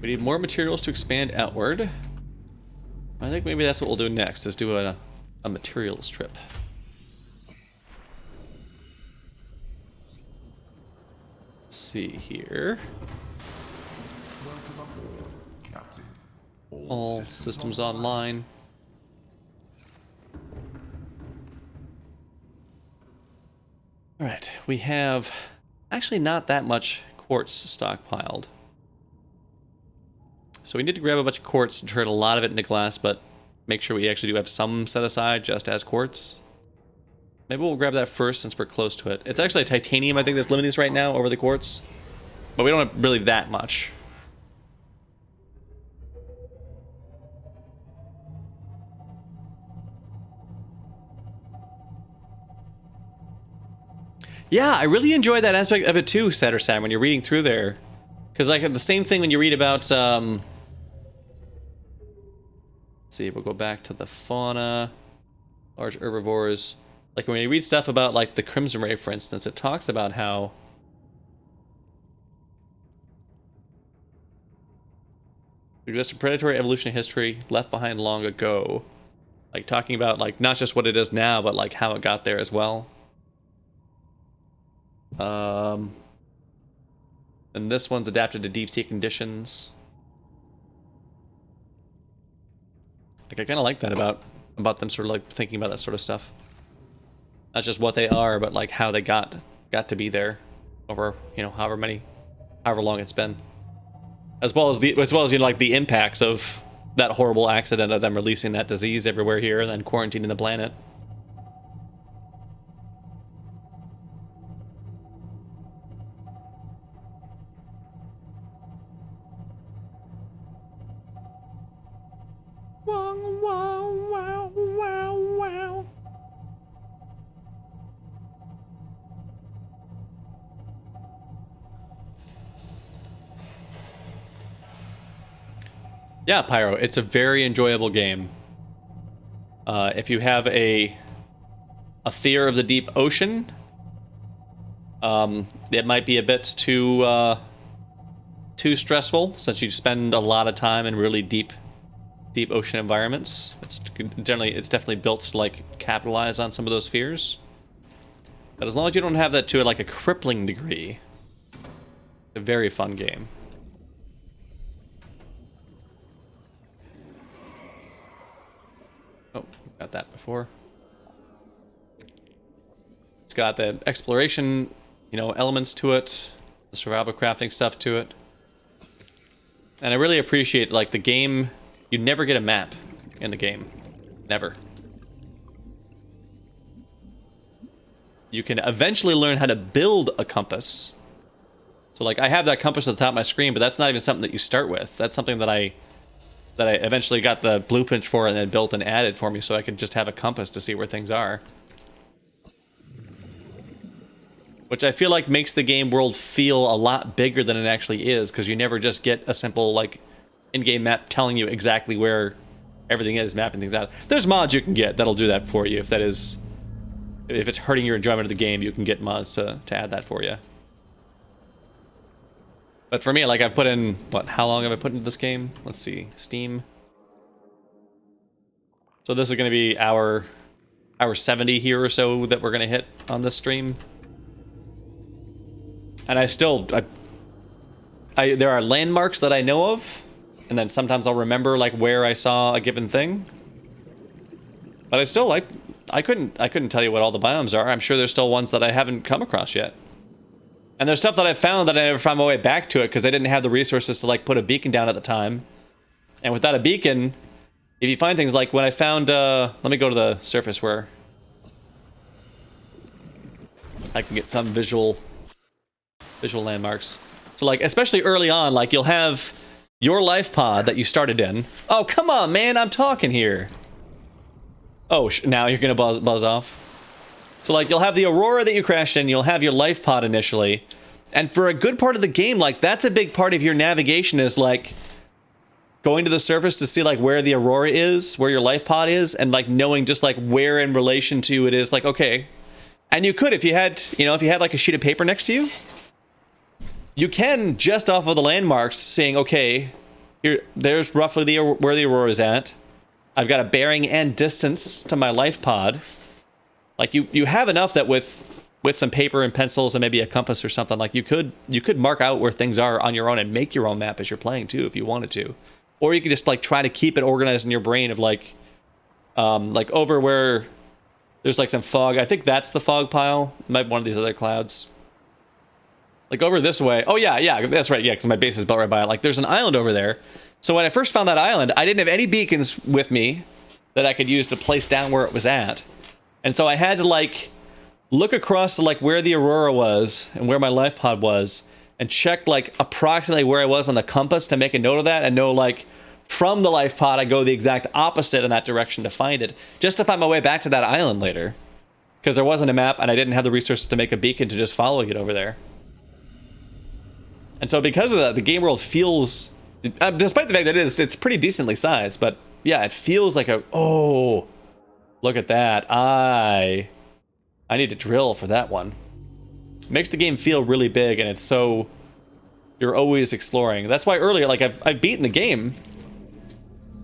S1: We need more materials to expand outward. I think maybe that's what we'll do next, is do a materials trip. Let's see here.
S3: Welcome aboard, Captain.
S1: All systems online. Alright, we have actually not that much quartz stockpiled. So we need to grab a bunch of quartz and turn a lot of it into glass, but make sure we actually do have some set aside just as quartz. Maybe we'll grab that first since we're close to it. It's actually a titanium, I think, that's limiting us right now over the quartz. But we don't have really that much. Yeah, I really enjoy that aspect of it too, Satter Sam, when you're reading through there. Because, like, the same thing when you read about, let's see, we'll go back to the fauna, large herbivores. Like, when you read stuff about, like, the Crimson Ray, for instance, it talks about how there's a predatory evolution history left behind long ago. Like, talking about, like, not just what it is now, but, like, how it got there as well. And this one's adapted to deep sea conditions. Like, I kind of like that about them sort of like thinking about that sort of stuff. Not just what they are, but like how they got to be there over, you know, however long it's been. As well as you know, like the impacts of that horrible accident of them releasing that disease everywhere here and then quarantining the planet. Yeah, Pyro, it's a very enjoyable game. If you have a fear of the deep ocean, it might be a bit too stressful since you spend a lot of time in really deep ocean environments. It's definitely built to like capitalize on some of those fears. But as long as you don't have that to like a crippling degree, it's a very fun game. Oh, got that before. It's got the exploration, you know, elements to it, the survival crafting stuff to it. And I really appreciate, like, the game, you never get a map. in the game. Never. You can eventually learn how to build a compass. So like I have that compass at the top of my screen, but that's not even something that you start with. That's something that I eventually got the blueprint for and then built and added for me so I could just have a compass to see where things are. Which I feel like makes the game world feel a lot bigger than it actually is, because you never just get a simple like in-game map telling you exactly where everything is, mapping things out. There's mods you can get that'll do that for you if it's hurting your enjoyment of the game. You can get mods to add that for you. But for me, like I've put in, how long have I put into this game? Let's see, Steam. So this is going to be hour 70 here or so that we're going to hit on this stream. And there are landmarks that I know of, and then sometimes I'll remember like where I saw a given thing. But I couldn't tell you what all the biomes are. I'm sure there's still ones that I haven't come across yet. And there's stuff that I found that I never found my way back to it because I didn't have the resources to like put a beacon down at the time. And without a beacon, if you find things like when I found, let me go to the surface where I can get some visual landmarks. So like, especially early on, like you'll have your life pod that you started in. Oh, come on, man, I'm talking here. Oh, now you're gonna buzz off. So like you'll have the Aurora that you crashed in, you'll have your life pod initially. And for a good part of the game, like that's a big part of your navigation is like going to the surface to see like where the Aurora is, where your life pod is, and like knowing just like where in relation to it is, like, okay. And you could, if you had like a sheet of paper next to you, you can just off of the landmarks seeing, okay, there's roughly where the Aurora is at. I've got a bearing and distance to my life pod. Like you have enough that with some paper and pencils and maybe a compass or something, like you could mark out where things are on your own and make your own map as you're playing too if you wanted to. Or you could just like try to keep it organized in your brain of like over where there's like some fog. I think that's the fog pile. Might be one of these other clouds. Like over this way. Oh yeah, that's right. Yeah, because my base is built right by it. Like there's an island over there. So when I first found that island, I didn't have any beacons with me that I could use to place down where it was at. And so I had to like look across to like where the Aurora was and where my life pod was and check like approximately where I was on the compass to make a note of that and know like from the life pod I go the exact opposite in that direction to find it, just to find my way back to that island later. Because there wasn't a map and I didn't have the resources to make a beacon to just follow it over there. And so because of that, the game world feels, despite the fact that it's pretty decently sized, but yeah, it feels like oh, look at that. I need to drill for that one. It makes the game feel really big, and it's so, you're always exploring. That's why earlier, like I've beaten the game,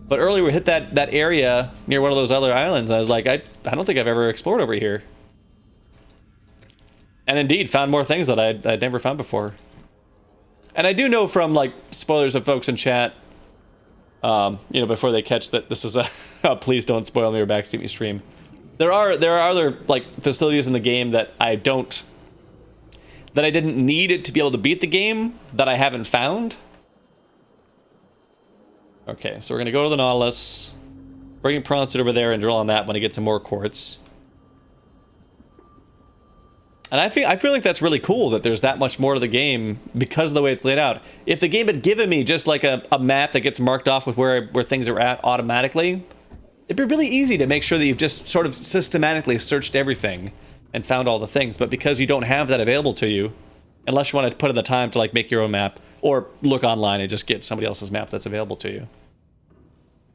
S1: but earlier we hit that area near one of those other islands. I was like, I don't think I've ever explored over here. And indeed, found more things that I'd never found before. And I do know from like spoilers of folks in chat, before they catch that this is a please don't spoil me or backseat me stream. There are other like facilities in the game that I didn't need it to be able to beat the game that I haven't found. Okay, so we're gonna go to the Nautilus, bring Pronsuit over there and drill on that when I get some more quartz. And I feel like that's really cool that there's that much more to the game because of the way it's laid out. If the game had given me just like a map that gets marked off with where things are at automatically, it'd be really easy to make sure that you've just sort of systematically searched everything and found all the things. But because you don't have that available to you, unless you want to put in the time to like make your own map or look online and just get somebody else's map that's available to you,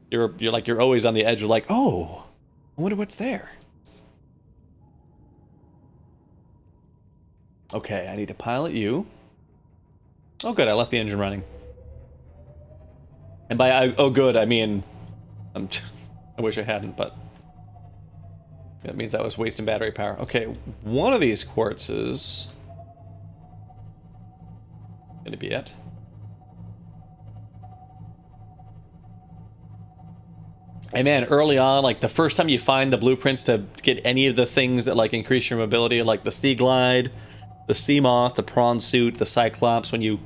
S1: you're always on the edge of like, oh, I wonder what's there. Okay, I need to pilot you. Oh good, I left the engine running. And by oh good, I mean, I wish I hadn't, but that means I was wasting battery power. Okay, one of these quartz is gonna be it. And man, early on, like the first time you find the blueprints to get any of the things that like increase your mobility, like the sea glide, the sea moth, the prawn suit, the cyclops, when you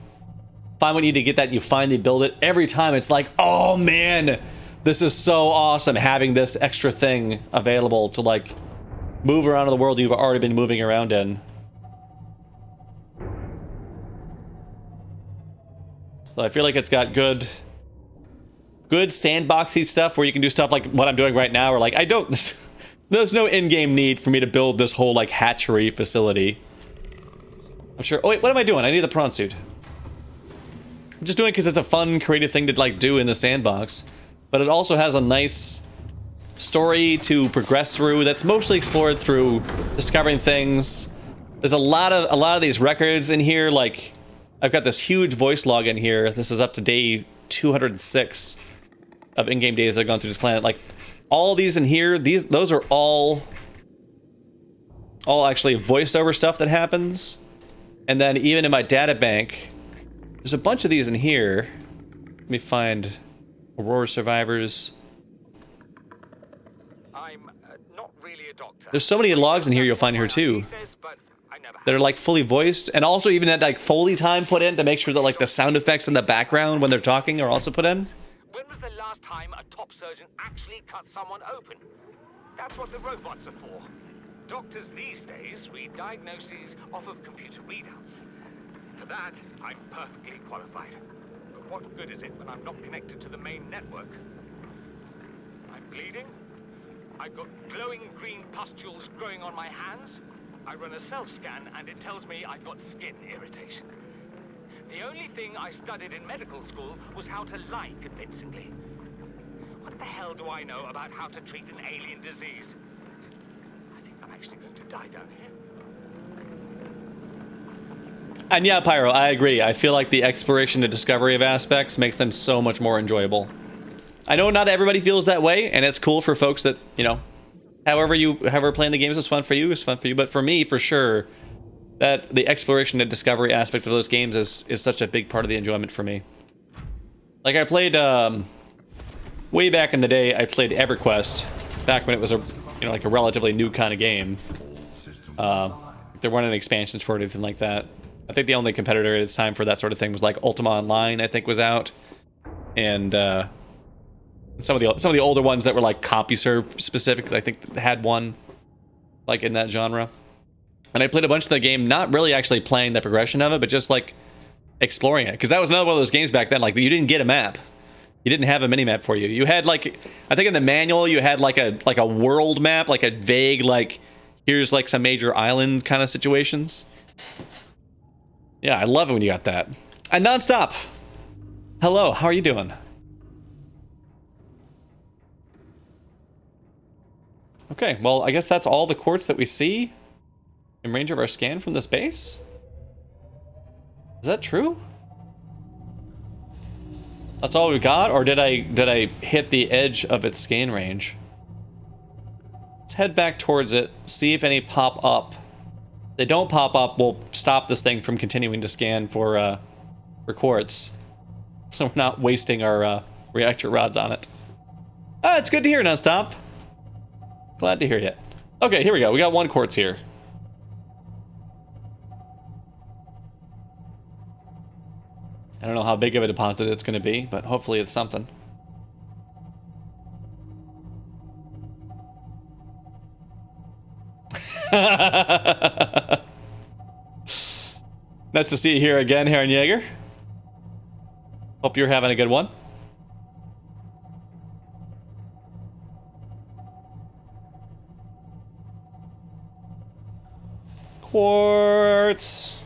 S1: find what you need to get that, you finally build it. Every time it's like, oh man, This is so awesome, having this extra thing available to, like, move around in the world you've already been moving around in. So I feel like it's got good sandboxy stuff where you can do stuff like what I'm doing right now, or like, there's no in-game need for me to build this whole, like, hatchery facility. I'm sure, oh wait, what am I doing? I need the prawn suit. I'm just doing it because it's a fun, creative thing to, like, do in the sandbox. But it also has a nice story to progress through that's mostly explored through discovering things. There's a lot of these records in here, like, I've got this huge voice log in here. This is up to day 206 of in-game days that have gone through this planet. Like, all these in here, those are all actually voiceover stuff that happens. And then even in my data bank, there's a bunch of these in here. Let me find Aurora survivors.
S5: I'm not really a doctor.
S1: There's so many logs in here you'll find here too that are like fully voiced, and also even had like Foley time put in to make sure that like the sound effects in the background when they're talking are also put in.
S5: When was the last time a top surgeon actually cut someone open? That's what the robots are for. Doctors these days read diagnoses off of computer readouts. For that, I'm perfectly qualified. But what good is it when I'm not connected to the main network? I'm bleeding. I've got glowing green pustules growing on my hands. I run a self-scan and it tells me I've got skin irritation. The only thing I studied in medical school was how to lie convincingly. What the hell do I know about how to treat an alien disease? I think I'm actually going to die down here.
S1: And yeah, Pyro, I agree. I feel like the exploration and discovery of aspects makes them so much more enjoyable. I know not everybody feels that way, and it's cool for folks that, you know, however playing the games was fun for you, but for me, for sure, that the exploration and discovery aspect of those games is such a big part of the enjoyment for me. Like, I played, way back in the day, I played EverQuest, back when it was a, you know, like a relatively new kind of game. There weren't any expansions for it or anything like that. I think the only competitor at its time for that sort of thing was like Ultima Online, I think, was out. And, some of the older ones that were like CompuServe specific, I think had one like in that genre. And I played a bunch of the game, not really actually playing the progression of it, but just like exploring it, because that was another one of those games back then. Like, you didn't get a map, you didn't have a mini map for you. You had like, I think in the manual you had like a world map, like a vague like, here's like some major island kind of situations. Yeah, I love it when you got that. And Nonstop, hello, how are you doing? Okay, well, I guess that's all the quartz that we see in range of our scan from this base? Is that true? That's all we got, or did I hit the edge of its scan range? Let's head back towards it, see if any pop up. If they don't pop up, we'll stop this thing from continuing to scan for quartz, so we're not wasting our reactor rods on it. Ah, it's good to hear, Nonstop. Glad to hear you. Okay, here we go. We got one quartz here. I don't know how big of a deposit it's going to be, but hopefully it's something. Nice to see you here again, Herren Jaeger. Hope you're having a good one. Quartz.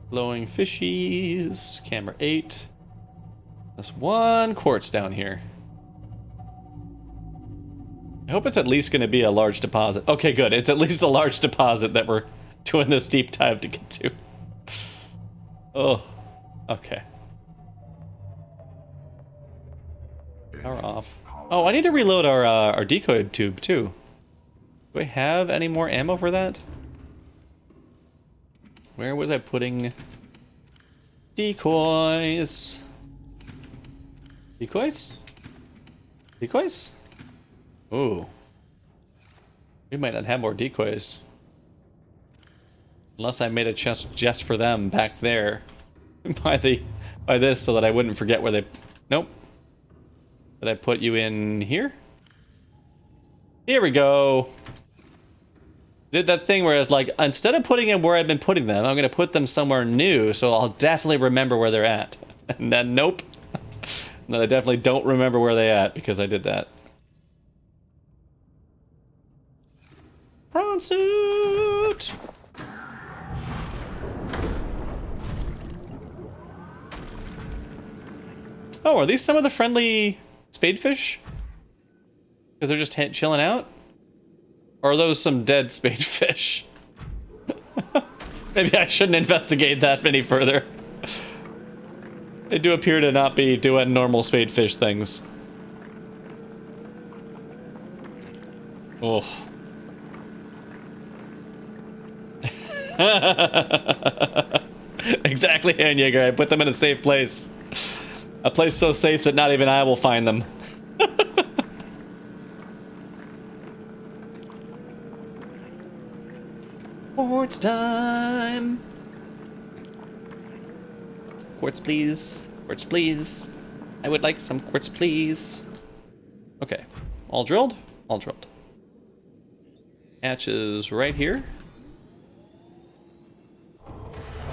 S1: Glowing fishies. Camera 8. There's one quartz down here. I hope it's at least going to be a large deposit. Okay, good. It's at least a large deposit that we're doing this deep dive to get to. Oh, okay. Power off. Oh, I need to reload our decoy tube too. Do I have any more ammo for that? Where was I putting decoys? Decoys? Decoys? Ooh. We might not have more decoys. Unless I made a chest just for them back there. by this so that I wouldn't forget where they... Nope. Did I put you in here? Here we go. Did that thing where I was like, instead of putting them where I've been putting them, I'm going to put them somewhere new so I'll definitely remember where they're at. And then, nope. No, I definitely don't remember where they're at because I did that. Prawn suit! Oh, are these some of the friendly spadefish? Because they're just chilling out? Or are those some dead spadefish? Maybe I shouldn't investigate that any further. They do appear to not be doing normal spadefish things. Oh. Exactly, Hanyager. I put them in a safe place. A place so safe that not even I will find them. Quartz time! Quartz, please. Quartz, please. I would like some quartz, please. Okay. All drilled? All drilled. Hatch is right here.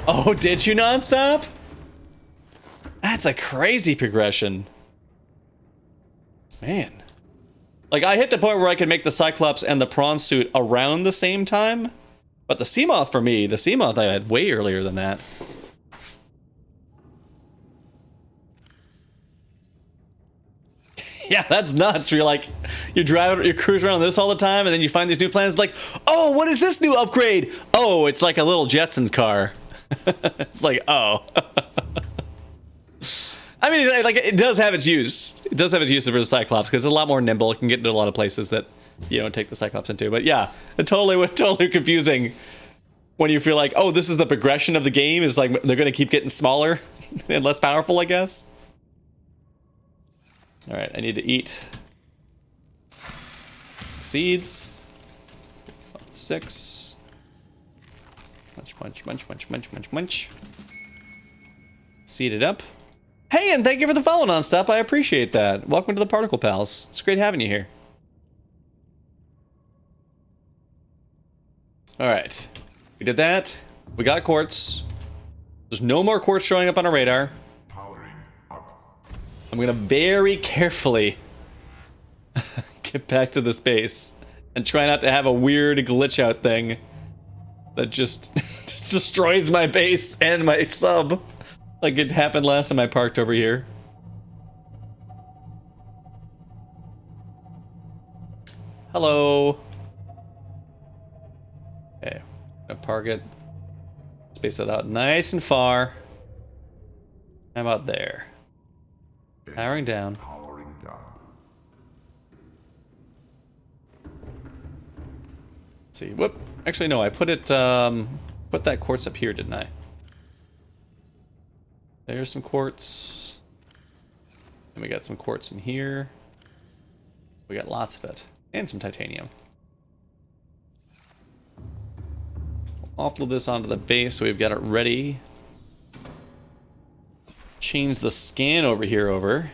S1: Oh, did you nonstop? That's a crazy progression. Man. Like, I hit the point where I could make the Cyclops and the prawn suit around the same time. But the Seamoth for me, the Seamoth I had way earlier than that. Yeah, that's nuts. You're like, you're cruising around this all the time, and then you find these new planets like, oh, what is this new upgrade? Oh, it's like a little Jetsons car. It's like, oh. I mean, like, it does have its use. It does have its use for the Cyclops, because it's a lot more nimble. It can get into a lot of places that you don't take the Cyclops into. But yeah, it totally confusing when you feel like, oh, this is the progression of the game. Is like, they're going to keep getting smaller and less powerful, I guess. All right, I need to eat seeds. 6. Munch. Seed it up. Hey, and thank you for the follow nonstop. I appreciate that. Welcome to the Particle Pals. It's great having you here. All right, we did that. We got quartz. There's no more quartz showing up on our radar. I'm gonna very carefully get back to this base and try not to have a weird glitch out thing that just destroys my base and my sub like it happened last time I parked over here. Hello. Okay, gonna park it. Space it out nice and far. How about there? Powering down.
S3: Powering down.
S1: Let's see. Whoop. Actually, no. I put it. Put that quartz up here, didn't I? There's some quartz. And we got some quartz in here. We got lots of it, and some titanium. Offload this onto the base so we've got it ready. Change the scan over here over.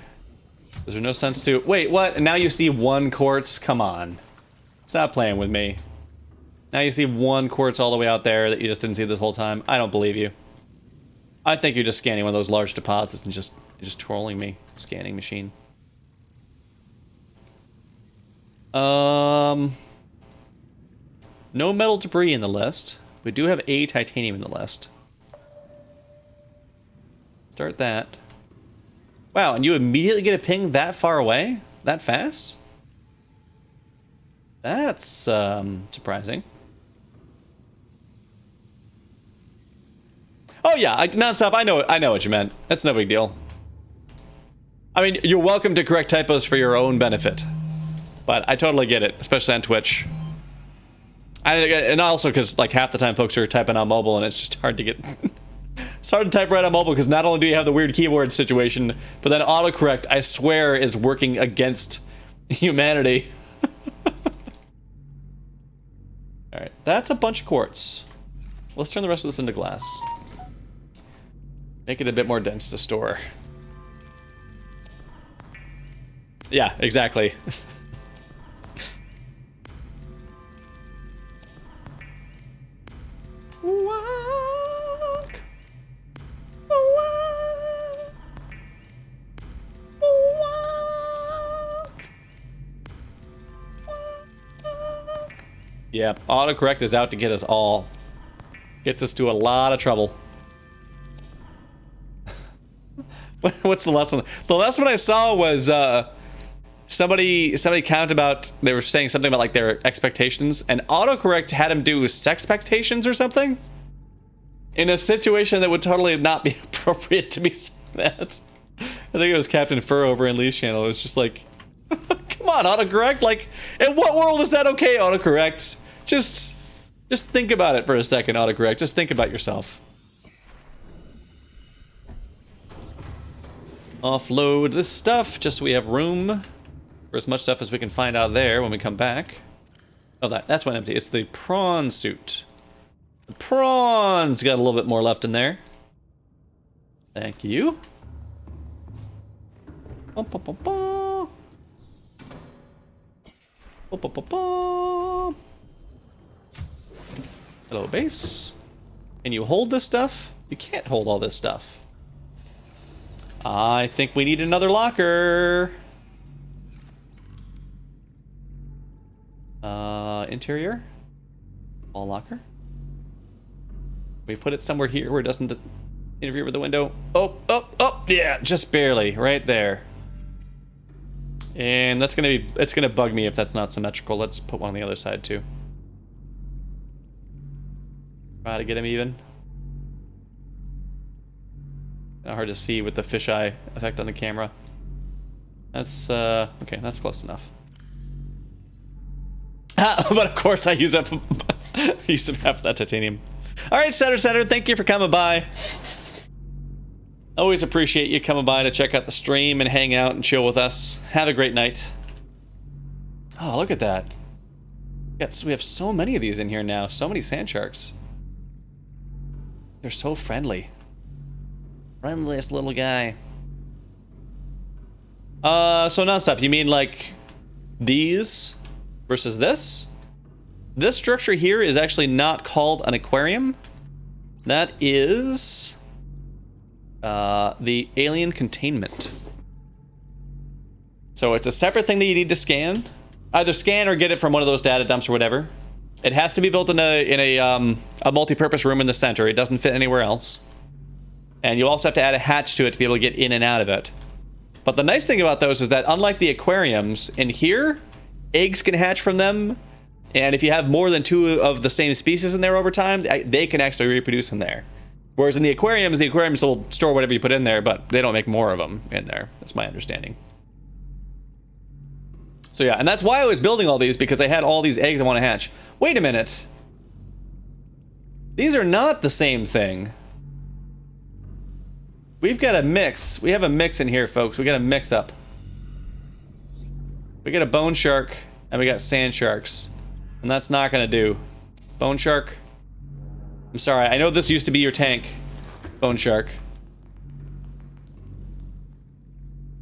S1: Is there no sense to... Wait, what? And now you see one quartz? Come on. Stop playing with me. Now you see one quartz all the way out there that you just didn't see this whole time. I don't believe you. I think you're just scanning one of those large deposits and just trolling me. Scanning machine. No metal debris in the list. We do have a titanium in the list. Start that. Wow, and you immediately get a ping that far away? That fast? That's surprising. Oh yeah, nonstop. I know what you meant. That's no big deal. I mean, you're welcome to correct typos for your own benefit, but I totally get it, especially on Twitch. And also because like half the time folks are typing on mobile, and it's just hard to get. It's hard to type right on mobile because not only do you have the weird keyboard situation, but then autocorrect, I swear, is working against humanity. All right, that's a bunch of quartz. Let's turn the rest of this into glass. Make it a bit more dense to store. Yeah, exactly. Walk. Walk. Walk. Yeah, autocorrect is out to get us all. Gets us to a lot of trouble. What's the last one? The last one I saw was somebody counted about, they were saying something about like their expectations, and autocorrect had him do sex expectations or something in a situation that would totally not be appropriate to be saying that. I think it was Captain Fur over in Lee's channel. It was just like, come on, autocorrect. Like, in what world is that okay, autocorrect? Just think about it for a second, autocorrect. Just think about yourself. Offload this stuff just so we have room for as much stuff as we can find out there when we come back. Oh, that's one empty. It's the prawn suit. The prawns got a little bit more left in there. Thank you. Bum, bum, bum, bum. Bum, bum, bum, bum. Hello, base. Can you hold this stuff? You can't hold all this stuff. I think we need another locker. Interior. All locker. We put it somewhere here where it doesn't interfere with the window. Oh, yeah, just barely, right there. And that's it's gonna bug me if that's not symmetrical. Let's put one on the other side too. Try to get him even. Hard to see with the fisheye effect on the camera. That's okay, that's close enough. But of course I use up half that titanium. Alright, Center, thank you for coming by. Always appreciate you coming by to check out the stream and hang out and chill with us. Have a great night. Oh, look at that. Yes, we have so many of these in here now. So many sand sharks. They're so friendly. Friendliest little guy. So nonstop, you mean like these versus this? This structure here is actually not called an aquarium. That is the alien containment. So it's a separate thing that you need to scan. Either scan or get it from one of those data dumps or whatever. It has to be built in a multi-purpose room in the center. It doesn't fit anywhere else. And you also have to add a hatch to it to be able to get in and out of it. But the nice thing about those is that unlike the aquariums, in here, eggs can hatch from them. And if you have more than 2 of the same species in there over time, they can actually reproduce in there. Whereas in the aquariums will store whatever you put in there, but they don't make more of them in there. That's my understanding. So yeah, and that's why I was building all these, because I had all these eggs I want to hatch. Wait a minute. These are not the same thing. We've got a mix. We have a mix in here, folks. We got a mix up. We got a bone shark, and we got sand sharks. And that's not gonna do. Bone shark. I'm sorry, I know this used to be your tank, bone shark.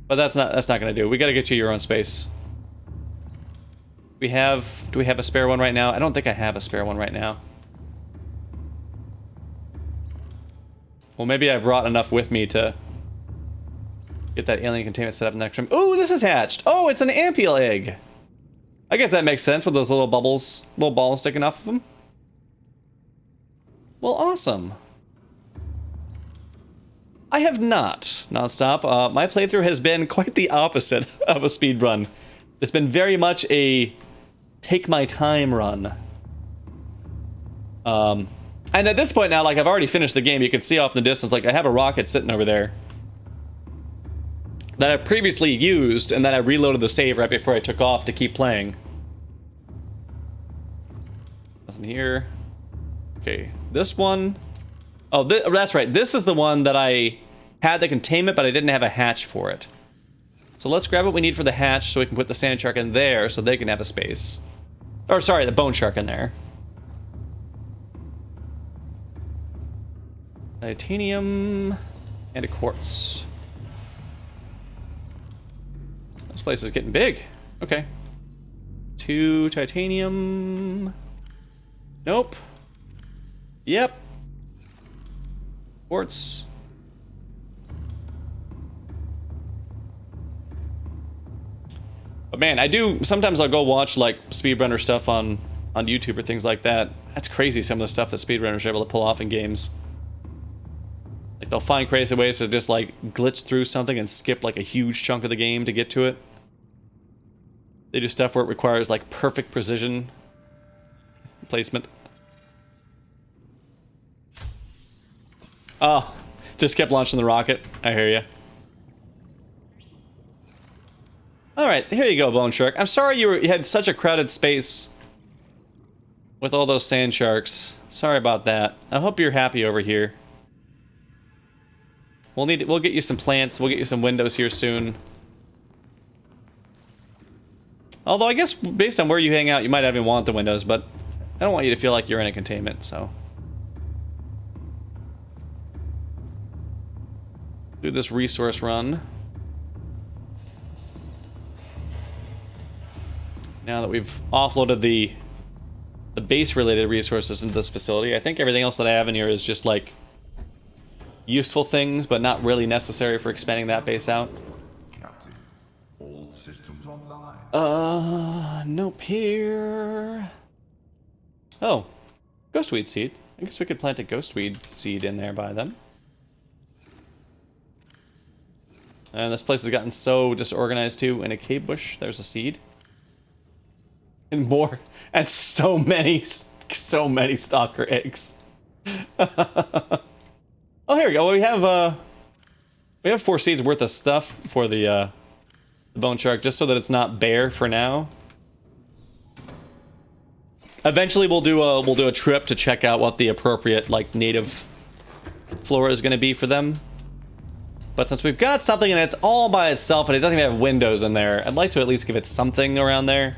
S1: But that's not gonna do. We gotta get you your own space. Do we have a spare one right now? I don't think I have a spare one right now. Well, maybe I brought enough with me to get that alien containment set up next to him. Ooh, this is hatched. Oh, it's an ampiel egg. I guess that makes sense with those little bubbles, little balls sticking off of them. Well, awesome. I have not, nonstop. My playthrough has been quite the opposite of a speed run. It's been very much a take my time run. And at this point now, like, I've already finished the game. You can see off in the distance, like, I have a rocket sitting over there that I've previously used, and then I reloaded the save right before I took off to keep playing. Nothing here. Okay, this one. Oh, that's right. This is the one that I had the containment, but I didn't have a hatch for it. So let's grab what we need for the hatch so we can put the sand shark in there so they can have a space. Or sorry, the bone shark in there. Titanium and a quartz. This place is getting big. Okay. 2 titanium. Nope. Yep. Quartz. But man, sometimes I'll go watch like speedrunner stuff on YouTube or things like that. That's crazy, some of the stuff that speedrunners are able to pull off in games. Like they'll find crazy ways to just like glitch through something and skip like a huge chunk of the game to get to it. They do stuff where it requires like perfect precision placement. Oh, just kept launching the rocket. I hear you. Alright, here you go, Bone Shark. I'm sorry you had such a crowded space with all those sand sharks. Sorry about that. I hope you're happy over here. We'll get you some plants, we'll get you some windows here soon. Although I guess based on where you hang out, you might not even want the windows, but I don't want you to feel like you're in a containment, so. Do this resource run. Now that we've offloaded the base-related resources into this facility, I think everything else that I have in here is just like useful things, but not really necessary for expanding that base out.
S3: Captain, all systems online.
S1: Nope here. Oh, ghostweed seed. I guess we could plant a ghostweed seed in there by them. And this place has gotten so disorganized too. In a cave bush, there's a seed. And more. And so many stalker eggs. Oh, here we go. Well, we have 4 seeds worth of stuff for the bone shark, just so that it's not bare for now. Eventually, we'll do a trip to check out what the appropriate like native flora is going to be for them. But since we've got something and it's all by itself and it doesn't even have windows in there, I'd like to at least give it something around there.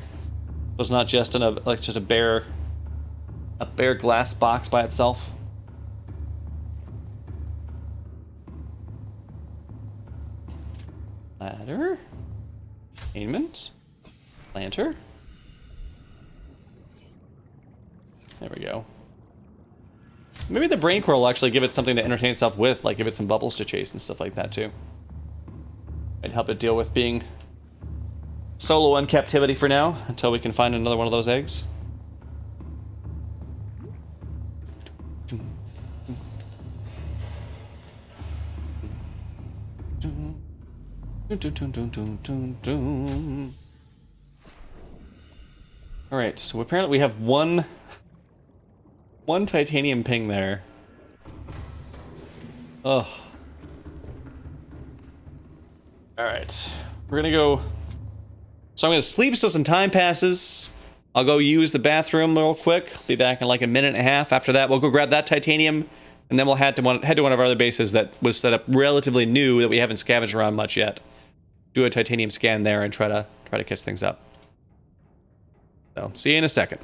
S1: So it's not just just a bare glass box by itself. Ladder, containment, planter. There we go. Maybe the brain core will actually give it something to entertain itself with, like give it some bubbles to chase and stuff like that too. Might help it deal with being solo in captivity for now, until we can find another one of those eggs. Alright, so apparently we have one titanium ping there. Ugh. Alright. We're gonna go... So I'm gonna sleep so some time passes. I'll go use the bathroom real quick. Be back in like a minute and a half. After that, we'll go grab that titanium, and then we'll head to one of our other bases that was set up relatively new that we haven't scavenged around much yet. Do a titanium scan there and try to catch things up. So, see you in a second.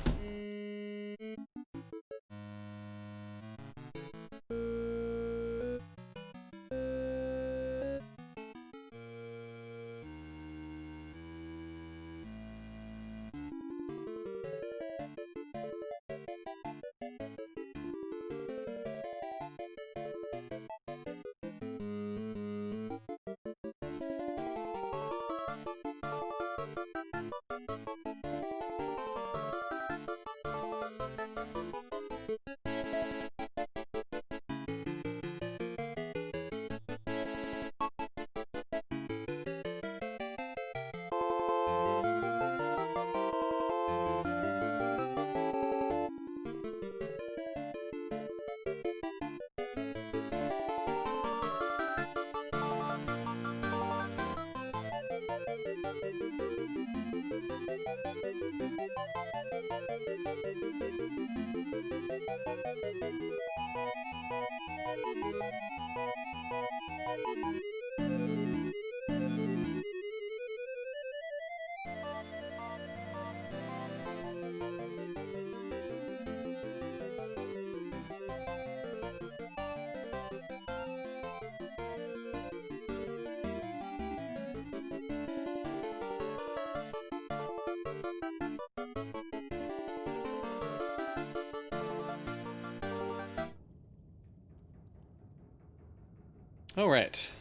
S1: All right.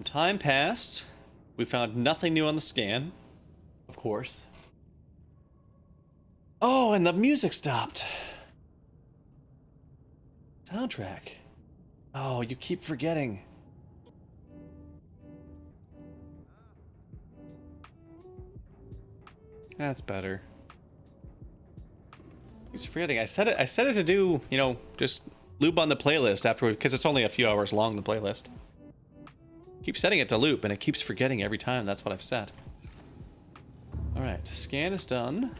S1: Time passed. We found nothing new on the scan. Of course. Oh, and the music stopped. Soundtrack. Oh, you keep forgetting. That's better. Keeps forgetting. I set it to do, you know, just loop on the playlist afterward, because it's only a few hours long, the playlist. Keep setting it to loop, and it keeps forgetting every time. That's what I've set. Alright, scan is done.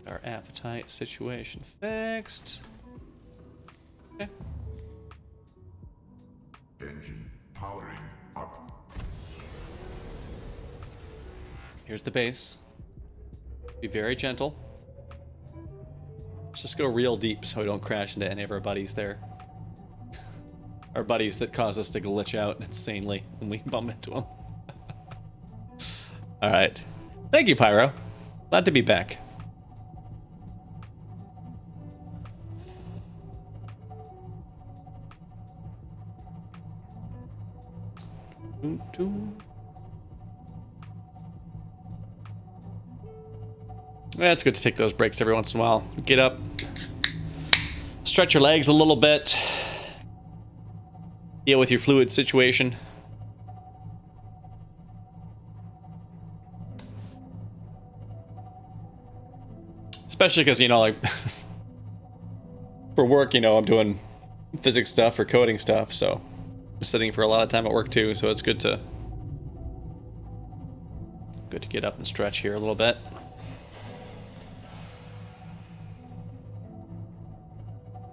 S1: Our appetite situation fixed. Okay.
S3: Engine powering up.
S1: Here's the base. Be very gentle. Let's just go real deep so we don't crash into any of our buddies there. Our buddies that cause us to glitch out insanely when we bump into them. Alright. Thank you, Pyro. Glad to be back. Yeah, it's good to take those breaks every once in a while. Get up, stretch your legs a little bit, deal with your fluid situation. Especially because, you know, like, for work, you know, I'm doing physics stuff or coding stuff, so I'm sitting for a lot of time at work too, so it's good to get up and stretch here a little bit.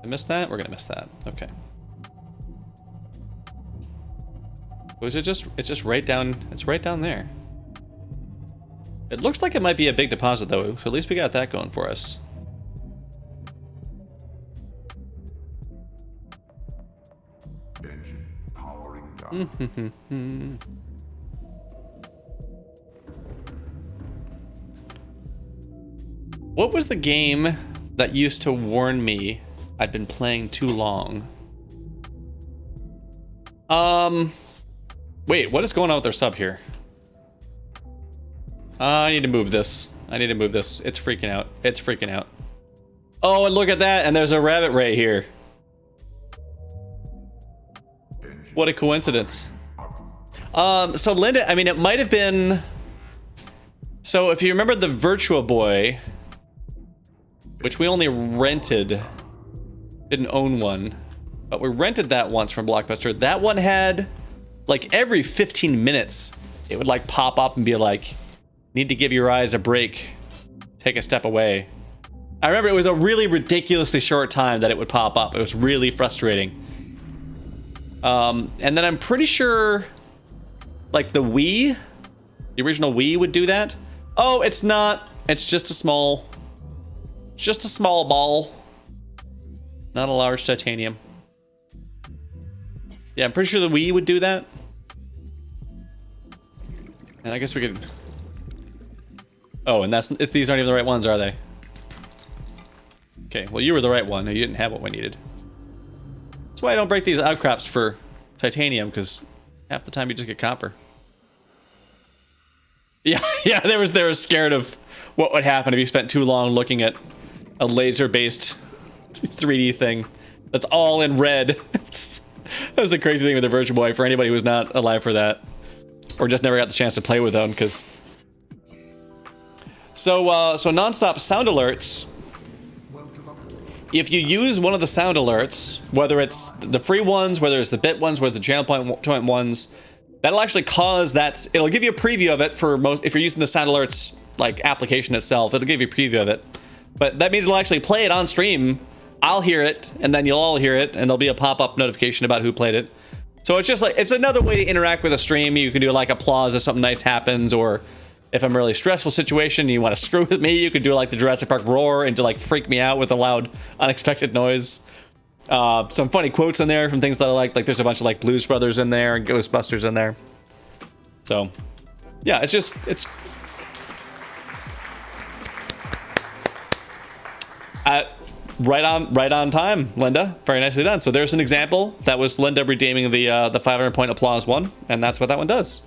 S1: I missed that? We're gonna miss that. Okay. Was it just, it's just right down, it's right down there. It looks like it might be a big deposit though, so at least we got that going for us.
S3: Engine powering down.
S1: What was the game that used to warn me I'd been playing too long? Wait, what is going on with their sub here? I need to move this. I need to move this. It's freaking out. It's freaking out. Oh, and look at that, and there's a rabbit ray here. What a coincidence. So Linda, I mean, it might have been... So if you remember the Virtua Boy, which we only rented, didn't own one, but we rented that once from Blockbuster. That one had, like, every 15 minutes, it would, like, pop up and be like, need to give your eyes a break, take a step away. I remember it was a really ridiculously short time that it would pop up. It was really frustrating. And then I'm pretty sure, like, the Wii, the original Wii would do that. Oh, it's not. It's just a small ball. Not a large titanium. Yeah, I'm pretty sure the Wii would do that. And I guess we could... Oh, and these aren't even the right ones, are they? Okay, well, you were the right one. You didn't have what we needed. That's why I don't break these outcrops for titanium, because half the time you just get copper. Yeah, yeah, they were scared of what would happen if you spent too long looking at a laser-based 3D thing that's all in red. That was a crazy thing with the Virtual Boy for anybody who was not alive for that, or just never got the chance to play with them. Because so non-stop sound alerts. If you use one of the sound alerts, whether it's the free ones, whether it's the bit ones, whether the channel point ones, that'll actually cause that. It'll give you a preview of it for most. If you're using the sound alerts like application itself, it'll give you a preview of it. But that means it'll actually play it on stream. I'll hear it, and then you'll all hear it, and there'll be a pop-up notification about who played it. So it's just like, it's another way to interact with a stream. You can do like applause if something nice happens, or if I'm in a really stressful situation and you want to screw with me, you could do like the Jurassic Park roar and to like freak me out with a loud, unexpected noise. Some funny quotes in there from things that I like there's a bunch of like Blues Brothers in there and Ghostbusters in there. So yeah, it's Right on time, Linda. Very nicely done. So there's an example. That was Linda redeeming the 500 point applause one, and that's what that one does.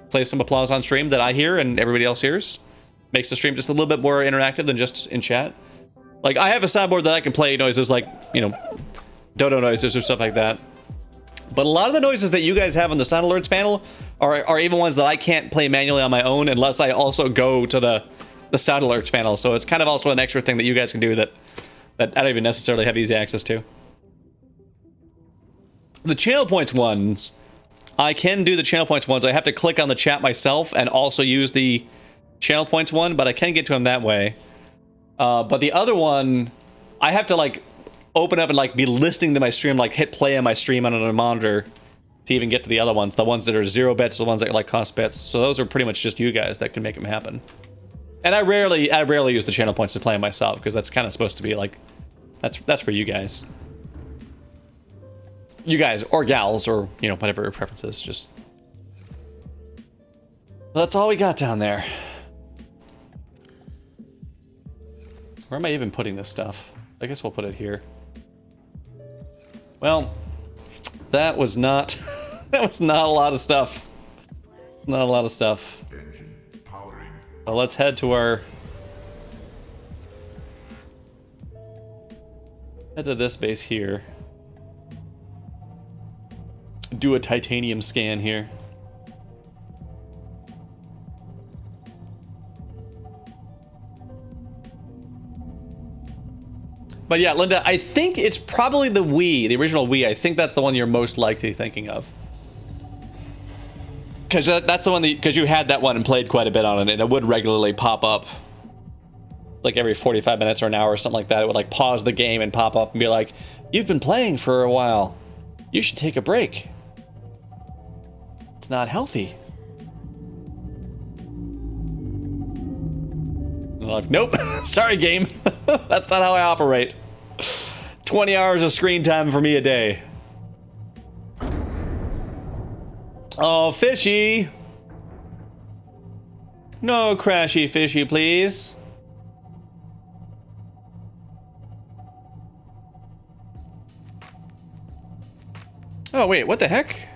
S1: Plays some applause on stream that I hear and everybody else hears. Makes the stream just a little bit more interactive than just in chat. Like, I have a soundboard that I can play noises like, you know, dodo noises or stuff like that. But a lot of the noises that you guys have on the sound alerts panel are even ones that I can't play manually on my own unless I also go to the sound alerts panel. So it's kind of also an extra thing that you guys can do that I don't even necessarily have easy access to. The channel points ones, I can do the channel points ones. I have to click on the chat myself and also use the channel points one, but I can get to them that way. But the other one, I have to like open up and like be listening to my stream, like hit play on my stream on a monitor to even get to the other ones. The ones that are 0 bits, the ones that like cost bits. So those are pretty much just you guys that can make them happen. And I rarely use the channel points to play myself because that's kind of supposed to be like, that's for you guys. You guys or gals or, you know, whatever your preference is. Just that's all we got down there. Where am I even putting this stuff? I guess we'll put it here. Well, that was not that was not a lot of stuff. Not a lot of stuff.
S3: Engine powering.
S1: So let's head to this base here. Do a titanium scan here. But yeah, Linda, I think it's probably the Wii, the original Wii. I think that's the one you're most likely thinking of. Because that's the one that, because you had that one and played quite a bit on it, and it would regularly pop up. Like every 45 minutes or an hour or something like that. It would like pause the game and pop up and be like, you've been playing for a while. You should take a break. It's not healthy. And I'm like, nope, sorry game. That's not how I operate. 20 hours of screen time for me a day. Oh, fishy. No crashy fishy, please. Oh, wait, what the heck?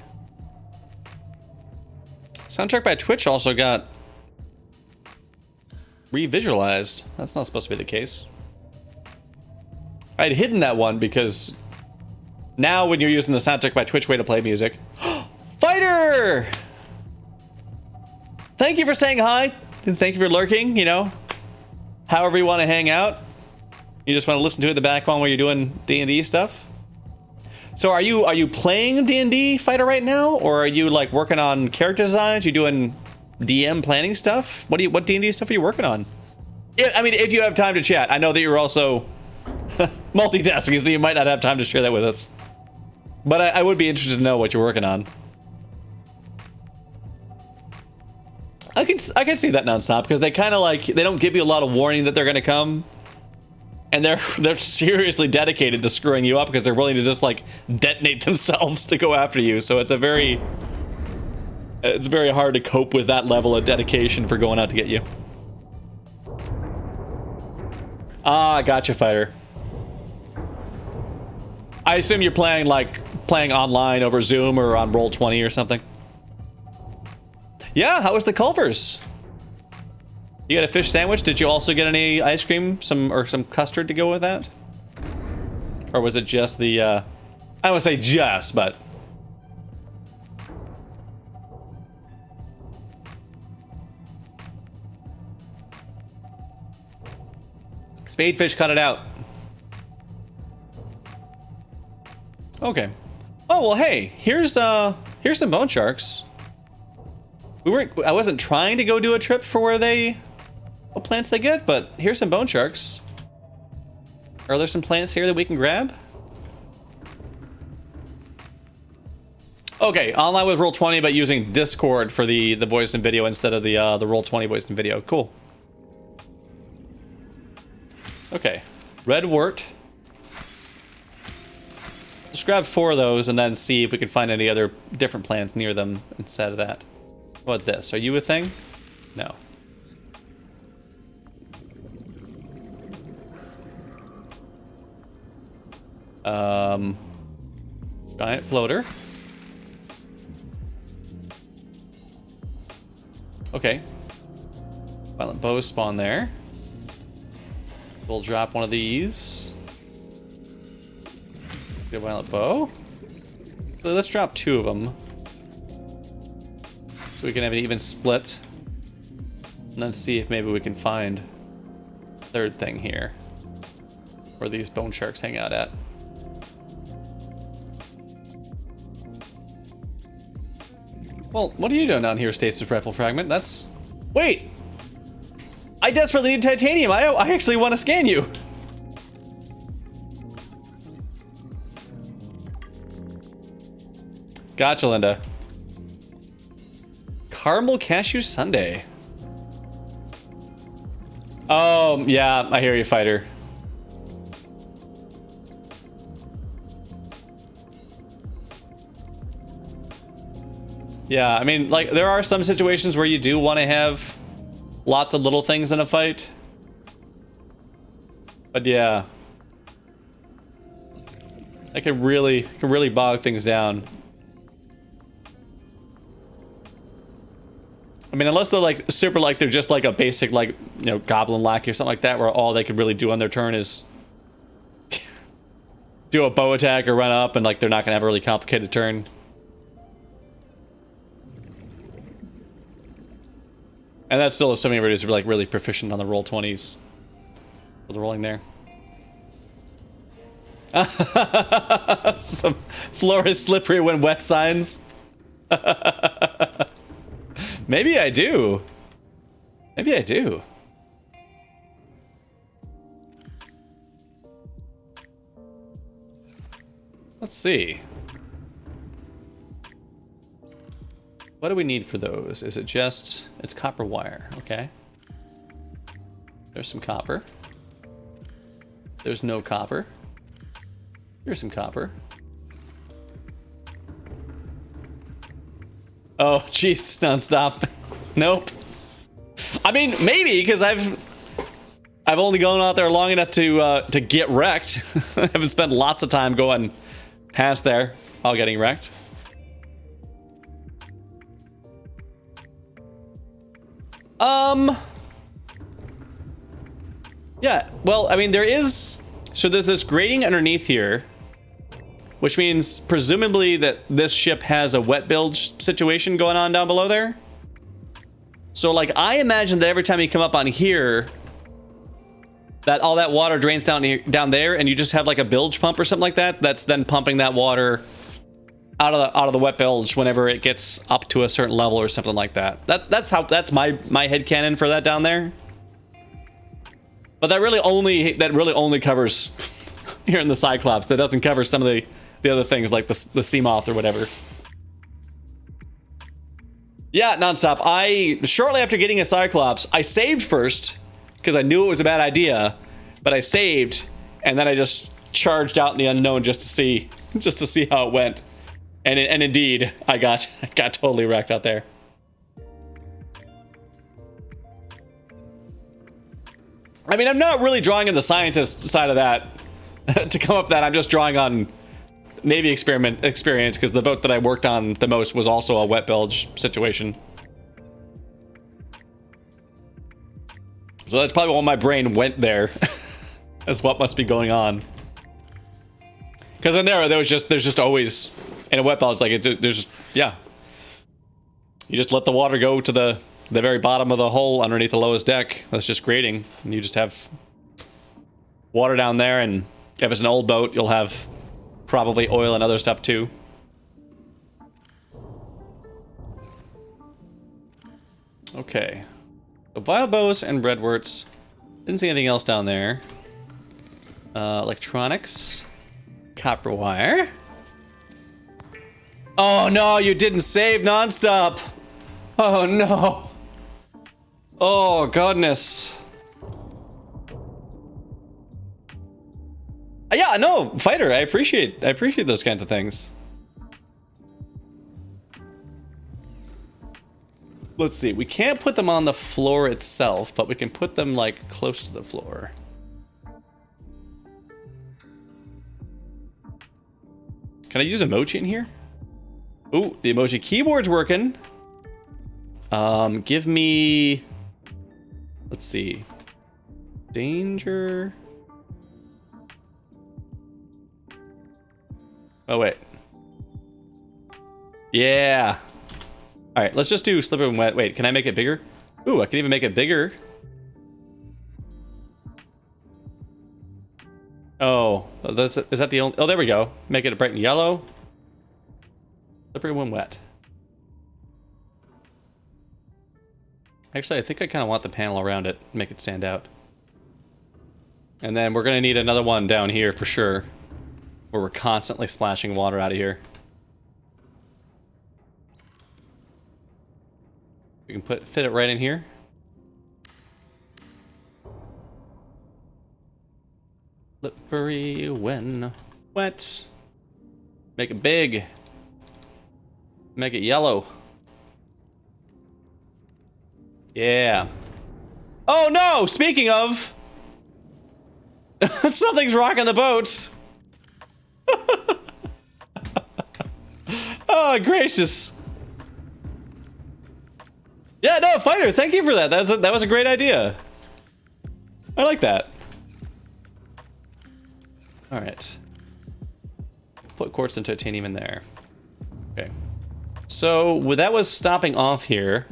S1: Soundtrack by Twitch also got revisualized. That's not supposed to be the case. I'd hidden that one because now when you're using the Soundtrack by Twitch way to play music. Fighter! Thank you for saying hi. And thank you for lurking, you know. However you want to hang out. You just want to listen to it in the background while you're doing D&D stuff. So are you playing D&D Fighter right now, or are you like working on character designs? You doing DM planning stuff? What D&D stuff are you working on? I mean, if you have time to chat. I know that you're also multitasking, so you might not have time to share that with us. But I would be interested to know what you're working on. I can see that nonstop because they kind of like they don't give you a lot of warning that they're gonna come. And they're seriously dedicated to screwing you up because they're willing to just like detonate themselves to go after you. So it's very hard to cope with that level of dedication for going out to get you. Ah, gotcha, Fighter. I assume you're playing online over Zoom or on Roll20 or something. Yeah, how was the Culvers? You got a fish sandwich? Did you also get any ice cream, some custard to go with that? Or was it just the, I don't want to say just, but... Spadefish cut it out. Okay. Oh, well, hey, here's some bone sharks. I wasn't trying to go do a trip for what plants they get, but here's some bone sharks. Are there some plants here that we can grab? Okay, online with Roll20, but using Discord for the voice and video instead of the Roll20 voice and video. Cool. Okay, red wort. Let's grab 4 of those and then see if we can find any other different plants near them instead of that. What about this? Are you a thing? No. Giant floater. Okay. Violent bow spawn there. We'll drop one of these. Get a violent bow. So let's drop 2 of them. So we can have an even split. And then see if maybe we can find a 3rd thing here. Where these bone sharks hang out at. Well, what are you doing down here, Stasis Rifle Fragment? That's... Wait! I desperately need titanium! I actually want to scan you! Gotcha, Linda. Caramel Cashew Sundae. Oh, yeah, I hear you, fighter. Yeah, I mean, like, there are some situations where you do want to have lots of little things in a fight. But yeah. That can really bog things down. I mean, unless they're like super, like they're just like a basic, like, you know, goblin lackey or something like that, where all they could really do on their turn is do a bow attack or run up, and like they're not gonna have a really complicated turn. And that's still assuming everybody's like really proficient on the roll 20s for the rolling there. Some floor is slippery when wet signs. Maybe I do. Maybe I do. Let's see. What do we need for those? Is it just... It's copper wire. Okay. There's some copper. There's no copper. Here's some copper. Oh, jeez, nonstop. Nope. I mean, maybe, because I've only gone out there long enough to get wrecked. I haven't spent lots of time going past there while getting wrecked. Yeah, well, I mean, there is... So there's this grating underneath here, which means presumably that this ship has a wet bilge situation going on down below there. So, like, I imagine that every time you come up on here, that all that water drains down there, and you just have like a bilge pump or something like that. That's then pumping that water out of the wet bilge whenever it gets up to a certain level or something like that. That's my headcanon for that down there. But that really only covers here in the Cyclops. That doesn't cover some of the other things like the sea moth or whatever. Yeah, nonstop. Shortly after getting a Cyclops, I saved first because I knew it was a bad idea, but I saved and then I just charged out in the unknown just to see how it went. And indeed, I got totally wrecked out there. I mean, I'm not really drawing on the scientist side of that to come up with that. I'm just drawing on Navy experience because the boat that I worked on the most was also a wet bilge situation. So that's probably why my brain went there. That's what must be going on. Because in there's just always in a wet bilge, like yeah. You just let the water go to the very bottom of the hull underneath the lowest deck. That's just grating, and you just have water down there. And if it's an old boat, you'll have probably oil and other stuff too. Okay. So vial bows and breadworts. Didn't see anything else down there. Electronics. Copper wire. Oh no, you didn't save nonstop. Oh no. Oh goodness. Yeah, no, fighter, I appreciate those kinds of things. Let's see, we can't put them on the floor itself, but we can put them like close to the floor. Can I use emoji in here? Ooh, the emoji keyboard's working. Give me... Let's see. Danger. Oh, wait. Yeah. All right, let's just do slippery and wet. Wait, can I make it bigger? Ooh, I can even make it bigger. Oh, is that the only... Oh, there we go. Make it bright and yellow. Slippery when wet. Actually, I think I kind of want the panel around it. Make it stand out. And then we're going to need another one down here for sure. Where we're constantly splashing water out of here. We can fit it right in here. Slippery when wet. Make it big. Make it yellow. Yeah. Oh no! Speaking of, something's rocking the boat. Oh gracious. Yeah, no, fighter. Thank you for that. That was a great idea. I like that. All right. Put quartz and titanium in there. Okay. So that was stopping off here.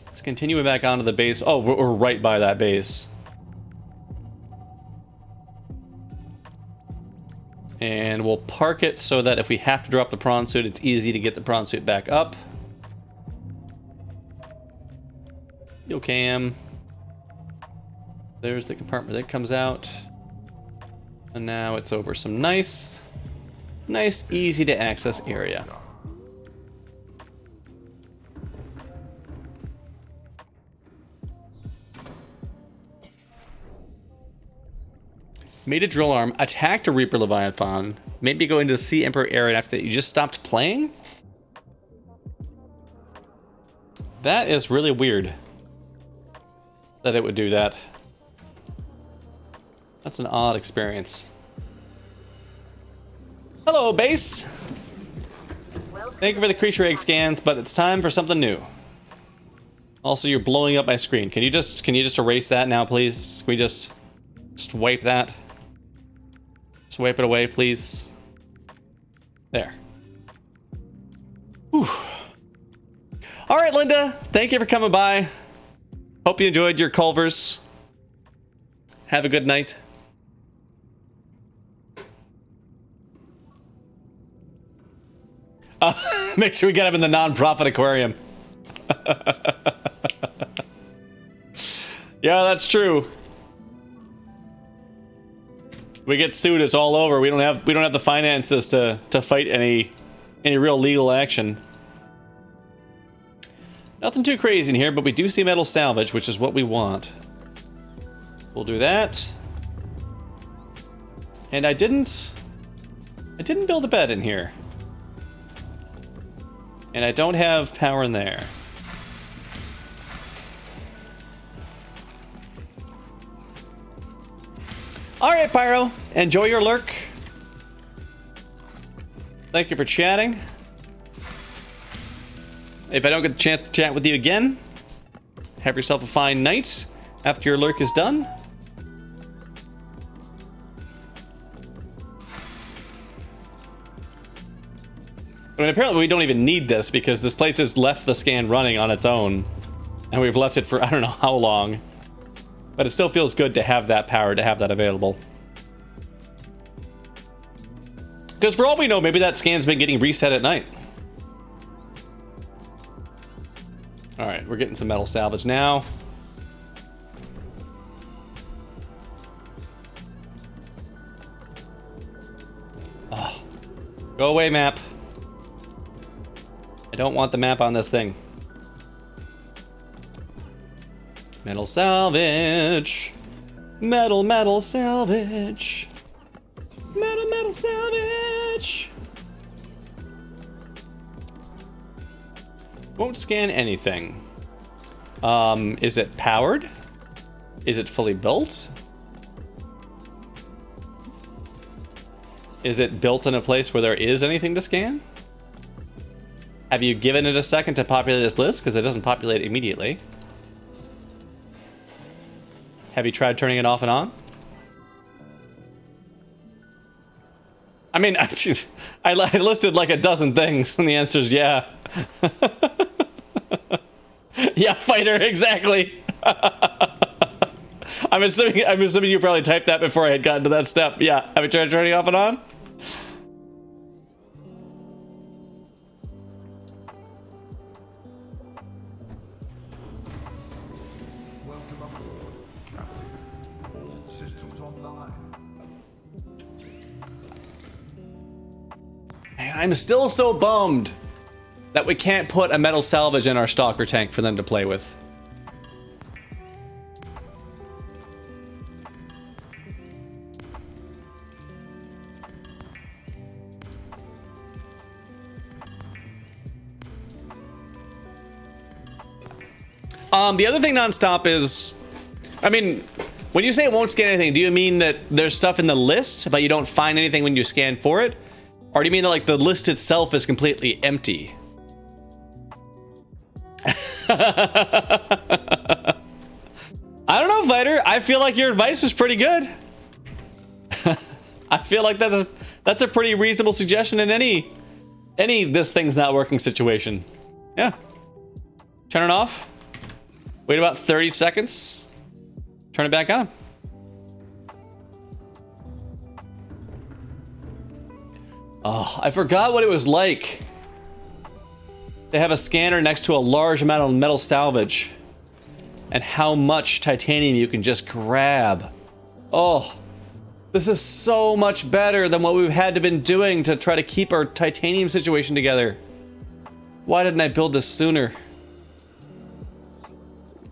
S1: Let's continue back onto the base. Oh, we're right by that base. And we'll park it so that if we have to drop the prawn suit, it's easy to get the prawn suit back up. Yo, Cam. There's the compartment that comes out. And now it's over some nice, easy to access area. Made a drill arm, attacked a Reaper Leviathan, maybe go into the Sea Emperor area after that. You just stopped playing? That is really weird that it would do that. That's an odd experience. Hello, base. Thank you for the creature egg scans, but it's time for something new. Also, you're blowing up my screen. Can you just erase that now, please? Can we just wipe that? Just wipe it away, please. There. Whew. All right, Linda. Thank you for coming by. Hope you enjoyed your Culvers. Have a good night. Make sure we get him in the non-profit aquarium. Yeah, that's true. We get sued, it's all over. We don't have the finances to fight any real legal action. Nothing too crazy in here, but we do see metal salvage, which is what we want. We'll do that. And I didn't build a bed in here. And I don't have power in there. Alright, Pyro. Enjoy your lurk. Thank you for chatting. If I don't get the chance to chat with you again, have yourself a fine night after your lurk is done. I mean, apparently we don't even need this because this place has left the scan running on its own. And we've left it for I don't know how long. But it still feels good to have that power, to have that available. Because for all we know, maybe that scan's been getting reset at night. Alright, we're getting some metal salvage now. Oh. Go away, map. I don't want the map on this thing. Metal salvage. Metal salvage. Metal salvage. Won't scan anything. Is it powered? Is it fully built? Is it built in a place where there is anything to scan? Have you given it a second to populate this list? Because it doesn't populate immediately. Have you tried turning it off and on? I mean, I listed like a dozen things, and the answer is yeah. Yeah, fighter, exactly. I'm assuming you probably typed that before I had gotten to that step. Yeah, have you tried turning it off and on?
S3: Welcome aboard, Captain. All systems online.
S1: Man, I'm still so bummed that we can't put a metal salvage in our stalker tank for them to play with. The other thing nonstop is, I mean, when you say it won't scan anything, do you mean that there's stuff in the list, but you don't find anything when you scan for it? Or do you mean that, like, the list itself is completely empty? I don't know, Fighter. I feel like your advice was pretty good. I feel like that's a pretty reasonable suggestion in any this thing's not working situation. Yeah. Turn it off. Wait about 30 seconds. Turn it back on. Oh, I forgot what it was like to have a scanner next to a large amount of metal salvage and how much titanium you can just grab. Oh, this is so much better than what we've had to been doing to try to keep our titanium situation together. Why didn't I build this sooner?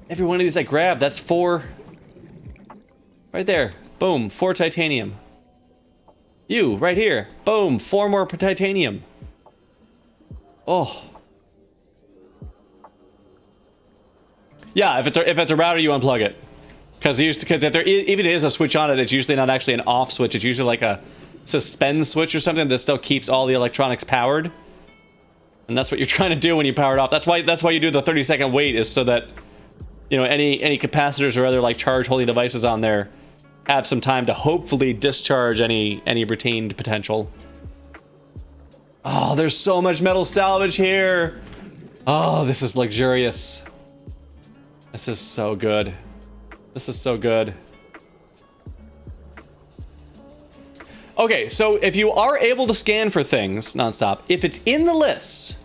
S1: Every one of these I grab, that's 4. Right there. Boom, 4 titanium. You, right here. Boom, 4 more titanium. Oh. Yeah, if it's a router, you unplug it. Because if there even is a switch on it, it's usually not actually an off switch. It's usually like a suspend switch or something that still keeps all the electronics powered. And that's what you're trying to do when you power it off. That's why you do the 30-second wait, is so that, you know, any capacitors or other like charge holding devices on there have some time to hopefully discharge any retained potential. Oh, there's so much metal salvage here. Oh, this is luxurious. This is so good. This is so good. Okay, so if you are able to scan for things nonstop, if it's in the list,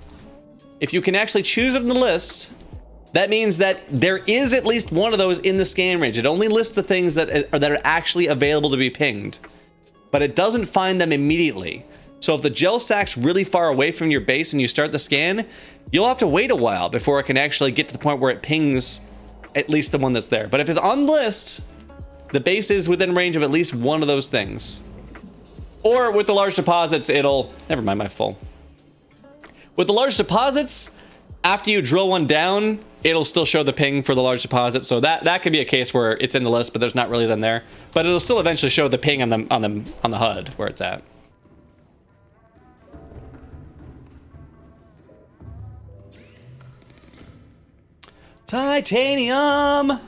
S1: if you can actually choose it from the list, that means that there is at least one of those in the scan range. It only lists the things that are actually available to be pinged, but it doesn't find them immediately. So if the gel sack's really far away from your base and you start the scan, you'll have to wait a while before it can actually get to the point where it pings at least the one that's there. But if it's on the list, the base is within range of at least one of those things. Or with the large deposits, it'll... Never mind, my full. With the large deposits, after you drill one down, it'll still show the ping for the large deposit. So that could be a case where it's in the list, but there's not really them there. But it'll still eventually show the ping on the HUD where it's at. Titanium!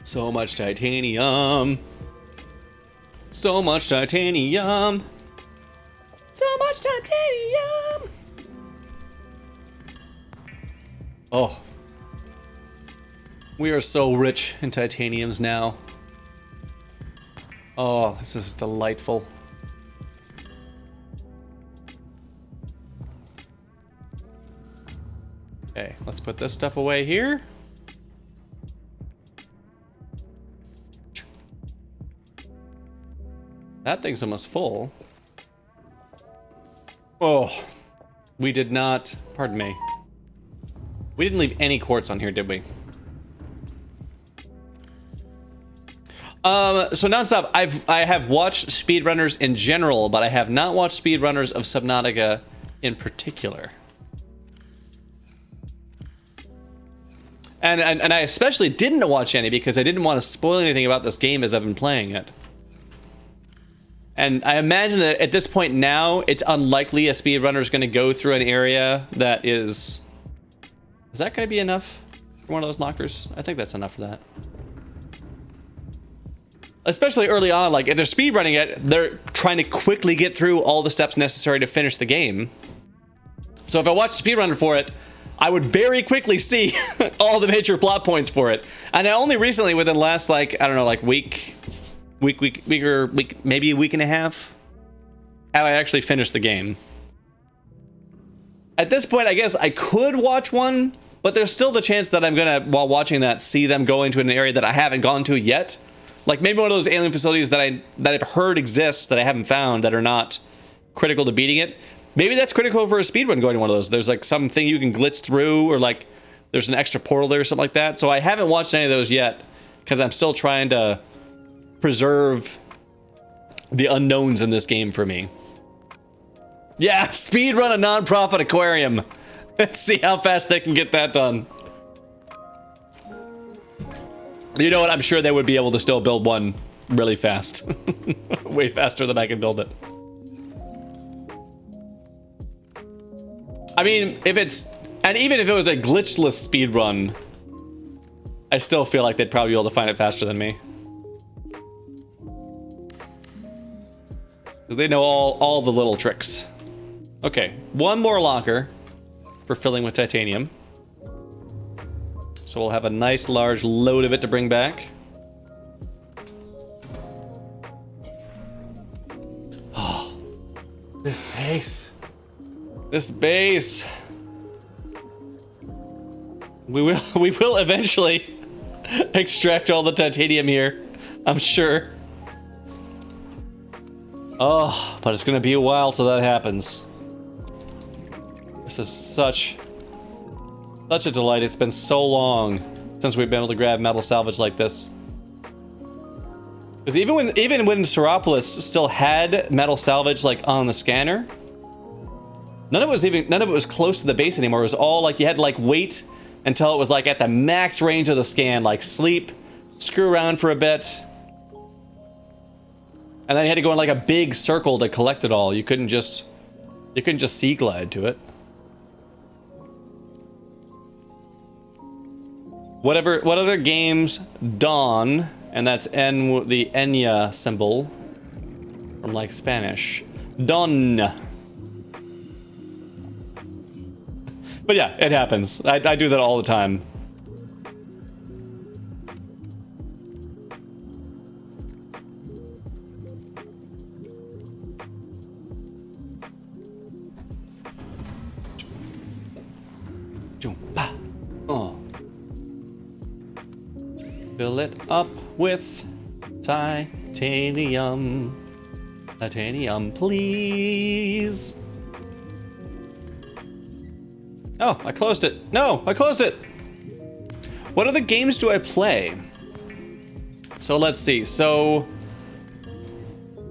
S1: So much titanium. So much titanium. So much titanium. Oh. We are so rich in titaniums now. Oh, this is delightful. Okay, let's put this stuff away here. That thing's almost full. Oh, we did not, pardon me. We didn't leave any quartz on here, did we? So nonstop, I have watched speedrunners in general, but I have not watched speedrunners of Subnautica in particular. And I especially didn't watch any because I didn't want to spoil anything about this game as I've been playing it. And I imagine that at this point now, it's unlikely a speedrunner is going to go through an area that is... Is that going to be enough for one of those lockers? I think that's enough for that. Especially early on, like if they're speedrunning it, they're trying to quickly get through all the steps necessary to finish the game. So if I watched a speedrunner for it, I would very quickly see all the major plot points for it. And I only recently, within the last, like, I don't know, like week, maybe a week and a half, have I actually finished the game. At this point, I guess I could watch one, but there's still the chance that I'm gonna, while watching that, see them go into an area that I haven't gone to yet. Like maybe one of those alien facilities that I've heard exists that I haven't found that are not critical to beating it. Maybe that's critical for a speedrun going to one of those. There's like something you can glitch through, or like there's an extra portal there or something like that. So I haven't watched any of those yet because I'm still trying to preserve the unknowns in this game for me. Yeah, speedrun a non-profit aquarium. Let's see how fast they can get that done. You know what? I'm sure they would be able to still build one really fast. Way faster than I can build it. I mean, if it's... And even if it was a glitchless speedrun, I still feel like they'd probably be able to find it faster than me. They know all the little tricks. Okay, one more locker for filling with titanium. So we'll have a nice large load of it to bring back. Oh, this base. This base. We will eventually extract all the titanium here, I'm sure. Oh, but it's gonna be a while till that happens. This is such a delight. It's been so long since we've been able to grab metal salvage like this. Because even when Seropolis still had metal salvage like on the scanner, none of it was close to the base anymore. It was all like you had to like wait until it was like at the max range of the scan, like sleep, screw around for a bit. And then you had to go in like a big circle to collect it all. You couldn't just sea glide to it. What other games dawn, and that's N, the Enya symbol from like Spanish. Dawn. But yeah, it happens. I do that all the time. Oh. Fill it up with titanium. Titanium, please. Oh, I closed it. No, I closed it. What other games do I play? So let's see. So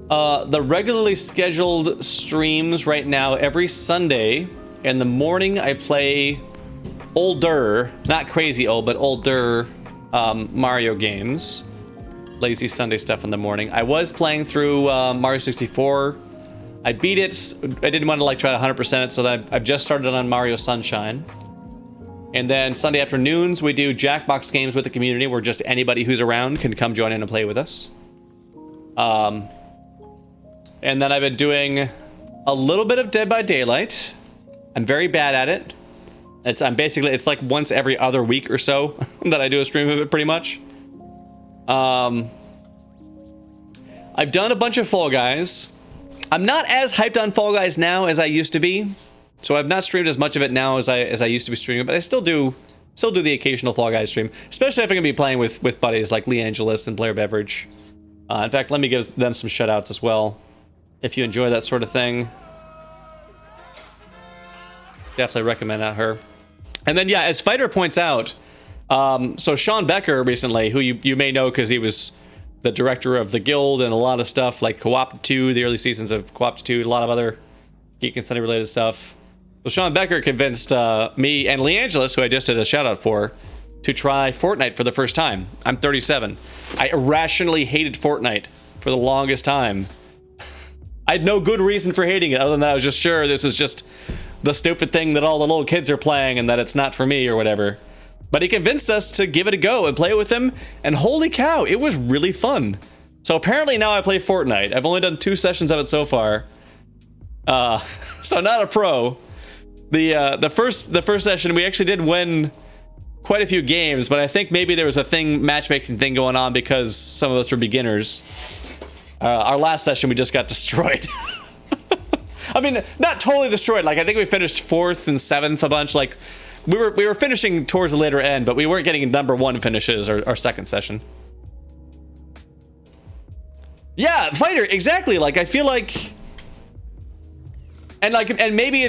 S1: the regularly scheduled streams right now, every Sunday in the morning, I play older, not crazy old, but older Mario games. Lazy Sunday stuff in the morning. I was playing through Mario 64. I beat it. I didn't want to like try to 100% it, so that I've just started on Mario Sunshine. And then Sunday afternoons, we do Jackbox games with the community where just anybody who's around can come join in and play with us. And then I've been doing a little bit of Dead by Daylight. I'm very bad at it. It's like once every other week or so that I do a stream of it, pretty much. I've done a bunch of Fall Guys. I'm not as hyped on Fall Guys now as I used to be, so I've not streamed as much of it now as I used to be streaming. But I still do the occasional Fall Guys stream, especially if I'm gonna be playing with buddies like Lee Angelis and Blair Beveridge. In fact, let me give them some shout outs as well. If you enjoy that sort of thing, definitely recommend her. And then, yeah, as Fighter points out, so Sean Becker recently, who you may know because he was the director of The Guild and a lot of stuff like Co-op 2, the early seasons of Co-op 2, a lot of other Geek and Sunday related stuff. So Sean Becker convinced me and Lee Angelis, who I just did a shout out for, to try Fortnite for the first time. I'm 37. I irrationally hated Fortnite for the longest time. I had no good reason for hating it other than that I was just sure this was just the stupid thing that all the little kids are playing and that it's not for me or whatever. But he convinced us to give it a go and play it with him, and holy cow, it was really fun. So apparently now I play Fortnite. I've only done 2 sessions of it so far. So not a pro. The first session we actually did win quite a few games, but I think maybe there was a matchmaking thing going on because some of us were beginners. Our last session we just got destroyed. I mean, not totally destroyed. Like I think we finished 4th and 7th a bunch. Like we were finishing towards the later end, but we weren't getting number 1 finishes our second session. Yeah, fighter, exactly. Like I feel like, and maybe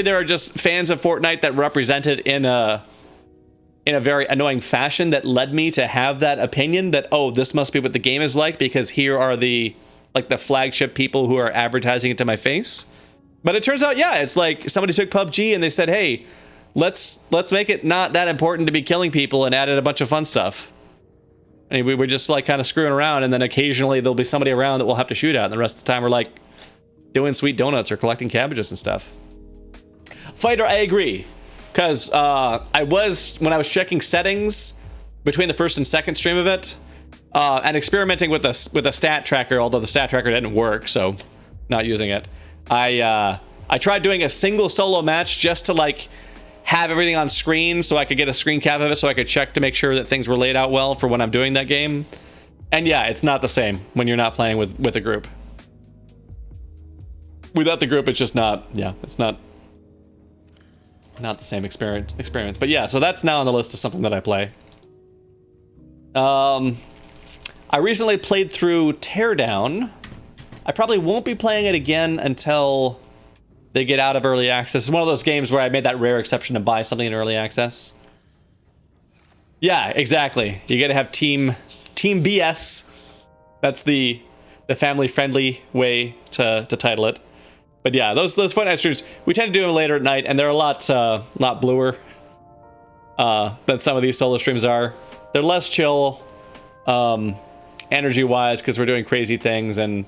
S1: there are just fans of Fortnite that represent it in a very annoying fashion that led me to have that opinion that, oh, this must be what the game is like because here are the flagship people who are advertising it to my face. But it turns out, yeah, it's like somebody took PUBG and they said, hey, let's make it not that important to be killing people and added a bunch of fun stuff. And we were just like kind of screwing around, and then occasionally there'll be somebody around that we'll have to shoot at, and the rest of the time we're like doing sweet donuts or collecting cabbages and stuff. Fighter, I agree. Because when I was checking settings between the first and second stream of it, and experimenting with a stat tracker, although the stat tracker didn't work, so not using it. I tried doing a single solo match just to like have everything on screen so I could get a screen cap of it so I could check to make sure that things were laid out well for when I'm doing that game. And yeah, it's not the same when you're not playing with a group. Without the group, it's just not, yeah, it's not the same experience. But yeah, so that's now on the list of something that I play. I recently played through Teardown. I probably won't be playing it again until they get out of early access. It's one of those games where I made that rare exception to buy something in early access. Yeah, exactly. You gotta have Team BS. That's the family-friendly way to title it. But yeah, those Fortnite streams, we tend to do them later at night, and they're a lot bluer than some of these solo streams are. They're less chill, energy-wise, because we're doing crazy things, and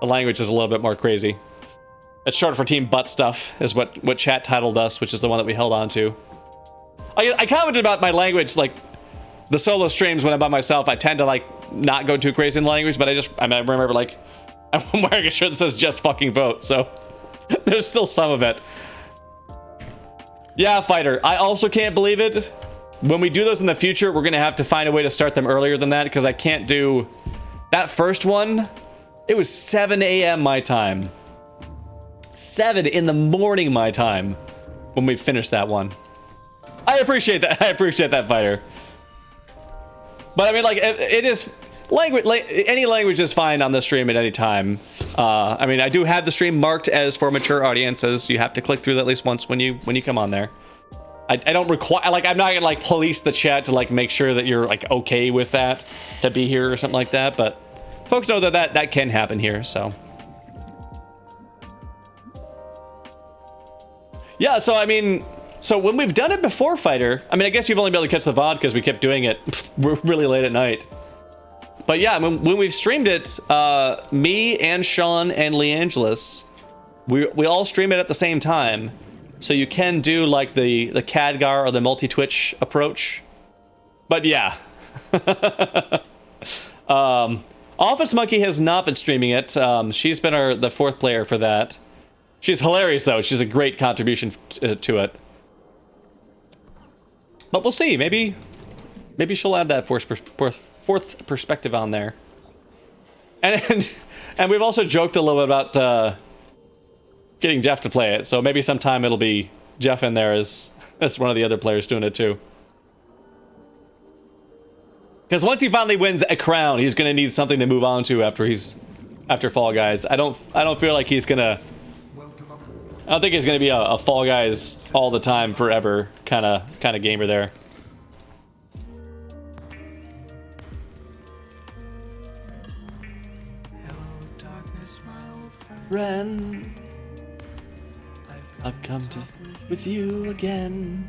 S1: the language is a little bit more crazy. It's short for Team Butt Stuff, is what chat titled us, which is the one that we held on to. I commented about my language, like, the solo streams when I'm by myself, I tend to, like, not go too crazy in the language, but I remember, like, I'm wearing a shirt that says just fucking vote, so there's still some of it. Yeah, Fighter, I also can't believe it. When we do those in the future, we're gonna have to find a way to start them earlier than that, because I can't do... That first one, it was 7 a.m. my time. 7 in the morning my time when we finished that one. I appreciate that. I appreciate that, Fighter. But I mean, like, it is language. Like, any language is fine on the stream at any time. I mean, I do have the stream marked as for mature audiences. You have to click through that at least once when you come on there. I don't require, like, I'm not gonna like police the chat to like make sure that you're like okay with that to be here or something like that. But folks know that can happen here. So. Yeah, so I mean, so when we've done it before, Fighter, I mean, I guess you've only been able to catch the VOD because we kept doing it really late at night. But yeah, when we've streamed it, me and Sean and LeAngelis, we all stream it at the same time. So you can do like the Khadgar or the multi-Twitch approach. But yeah. Office Monkey has not been streaming it. She's been the fourth player for that. She's hilarious, though. She's a great contribution to it. But we'll see. Maybe she'll add that fourth perspective on there. And we've also joked a little bit about getting Jeff to play it. So maybe sometime it'll be Jeff in there as one of the other players doing it too. Because once he finally wins a crown, he's going to need something to move on to after Fall Guys. I don't feel like he's gonna. I don't think he's gonna be a Fall Guys all the time forever kind of gamer there.
S6: Hello, darkness, my old
S1: Friend, I've come to with you again.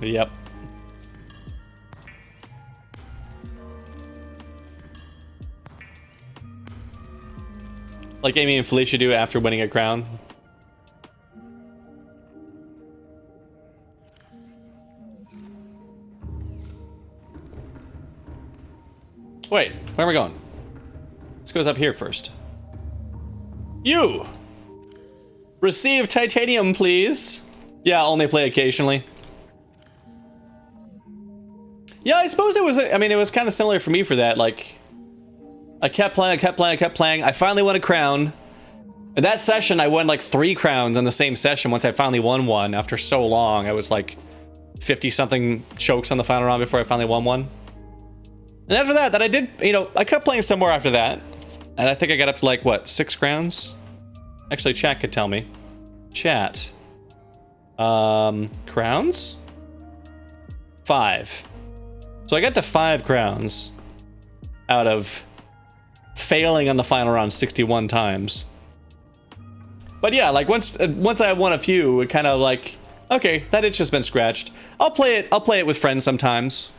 S1: Yep. Like Amy and Felicia do after winning a crown. Wait, where am I going? This goes up here first. You! Receive titanium, please. Yeah, only play occasionally. Yeah, I suppose it was, I mean, it was kind of similar for me for that. Like, I kept playing. I finally won a crown. In that session, I won like 3 crowns in the same session once I finally won one after so long. I was like 50-something chokes on the final round before I finally won one. And after that, I did, you know, I kept playing some more after that. And I think I got up to like, what, 6 crowns? Actually, chat could tell me. Chat. Crowns? 5. So I got to 5 crowns out of failing on the final round 61 times. But yeah, like once I won a few, it kind of like, okay, that itch has been scratched. I'll play it with friends sometimes.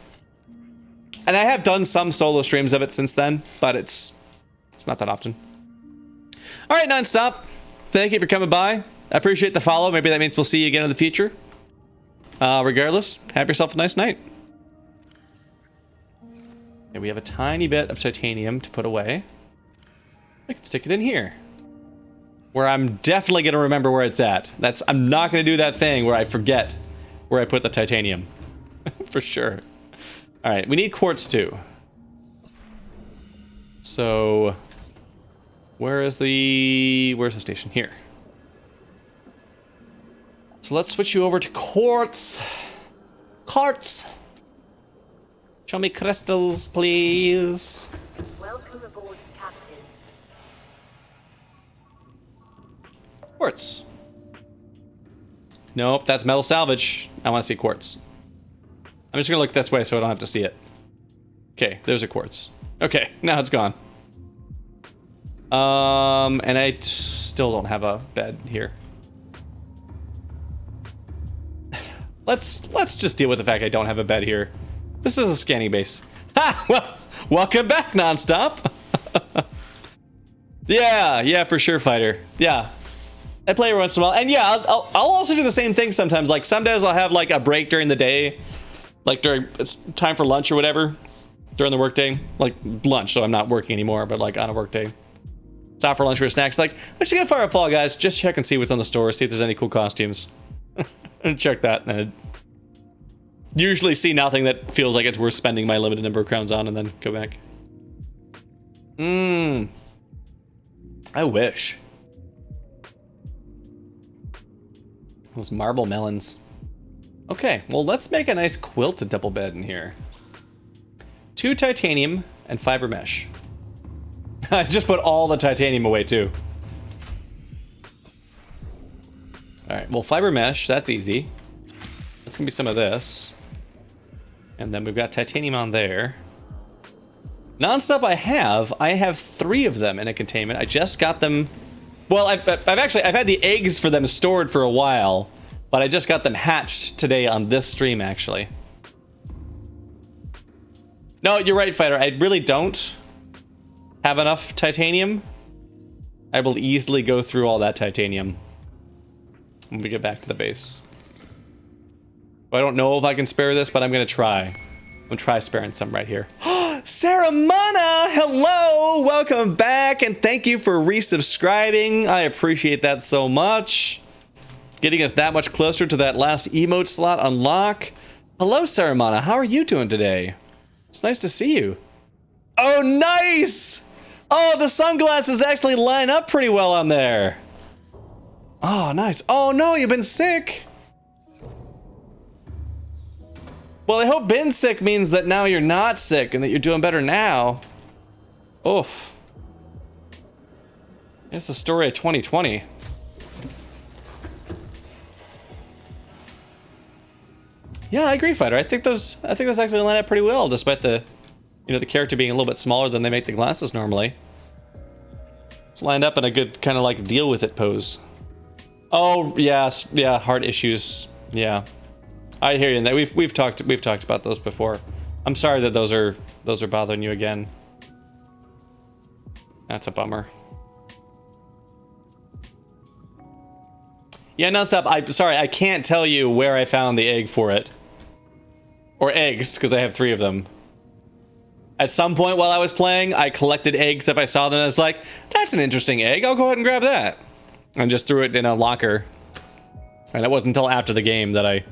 S1: And I have done some solo streams of it since then, but it's not that often. All right, Nonstop. Thank you for coming by. I appreciate the follow. Maybe that means we'll see you again in the future. Regardless, have yourself a nice night. Okay, we have a tiny bit of titanium to put away. I can stick it in here, where I'm definitely gonna remember where it's at. I'm not gonna do that thing where I forget where I put the titanium. For sure. All right, we need quartz too. So, where's the station? Here. So let's switch you over to quartz. Quartz. Show me crystals, please.
S4: Welcome aboard, Captain.
S1: Quartz. Nope, that's metal salvage. I want to see quartz. I'm just gonna look this way so I don't have to see it. Okay, there's a quartz. Okay, now it's gone. And I still don't have a bed here. Let's just deal with the fact I don't have a bed here. This is a scanning base. Ha! Well, welcome back, Nonstop. Yeah, for sure, Fighter. Yeah, I play every once in a while, and yeah, I'll also do the same thing sometimes. Like some days I'll have like a break during the day, like during it's time for lunch or whatever, during the workday, like lunch. So I'm not working anymore, but like on a work day, it's out for lunch for snacks. Like I'm just gonna fire up Fall Guys, just check and see what's on the store, see if there's any cool costumes, and check that. And usually see nothing that feels like it's worth spending my limited number of crowns on, and then go back. I wish. Those marble melons. Okay, well, let's make a nice quilted double bed in here. 2 titanium and fiber mesh. I just put all the titanium away too. All right, well, fiber mesh, that's easy. That's gonna be some of this. And then we've got titanium on there. Nonstop I have 3 of them in a containment. I just got them. Well, I've had the eggs for them stored for a while, but I just got them hatched today on this stream, actually. No, you're right, Fighter. I really don't have enough titanium. I will easily go through all that titanium when we get back to the base. I don't know if I can spare this, but I'm gonna try. I'm gonna try sparing some right here. Sarah Mana, hello, welcome back, and thank you for resubscribing. I appreciate that so much. Getting us that much closer to that last emote slot unlock. Hello, Sarah Mana, how are you doing today? It's nice to see you. Oh, nice! Oh, the sunglasses actually line up pretty well on there. Oh, nice. Oh no, you've been sick. Well, I hope being sick means that now you're not sick and that you're doing better now. Oof. It's the story of 2020. Yeah, I agree, Fighter. I think those actually line up pretty well, despite the, you know, the character being a little bit smaller than they make the glasses normally. lined up in a good kind of like deal with it pose. Oh yes, yeah, heart issues. Yeah, I hear you. And we've talked about those before. I'm sorry that those are bothering you again. That's a bummer. Yeah, nonstop. I'm sorry, I can't tell you where I found the egg for it. Or eggs, because I have 3 of them. At some point while I was playing, I collected eggs if I saw them, and I was like, that's an interesting egg, I'll go ahead and grab that. And just threw it in a locker. And it wasn't until after the game that I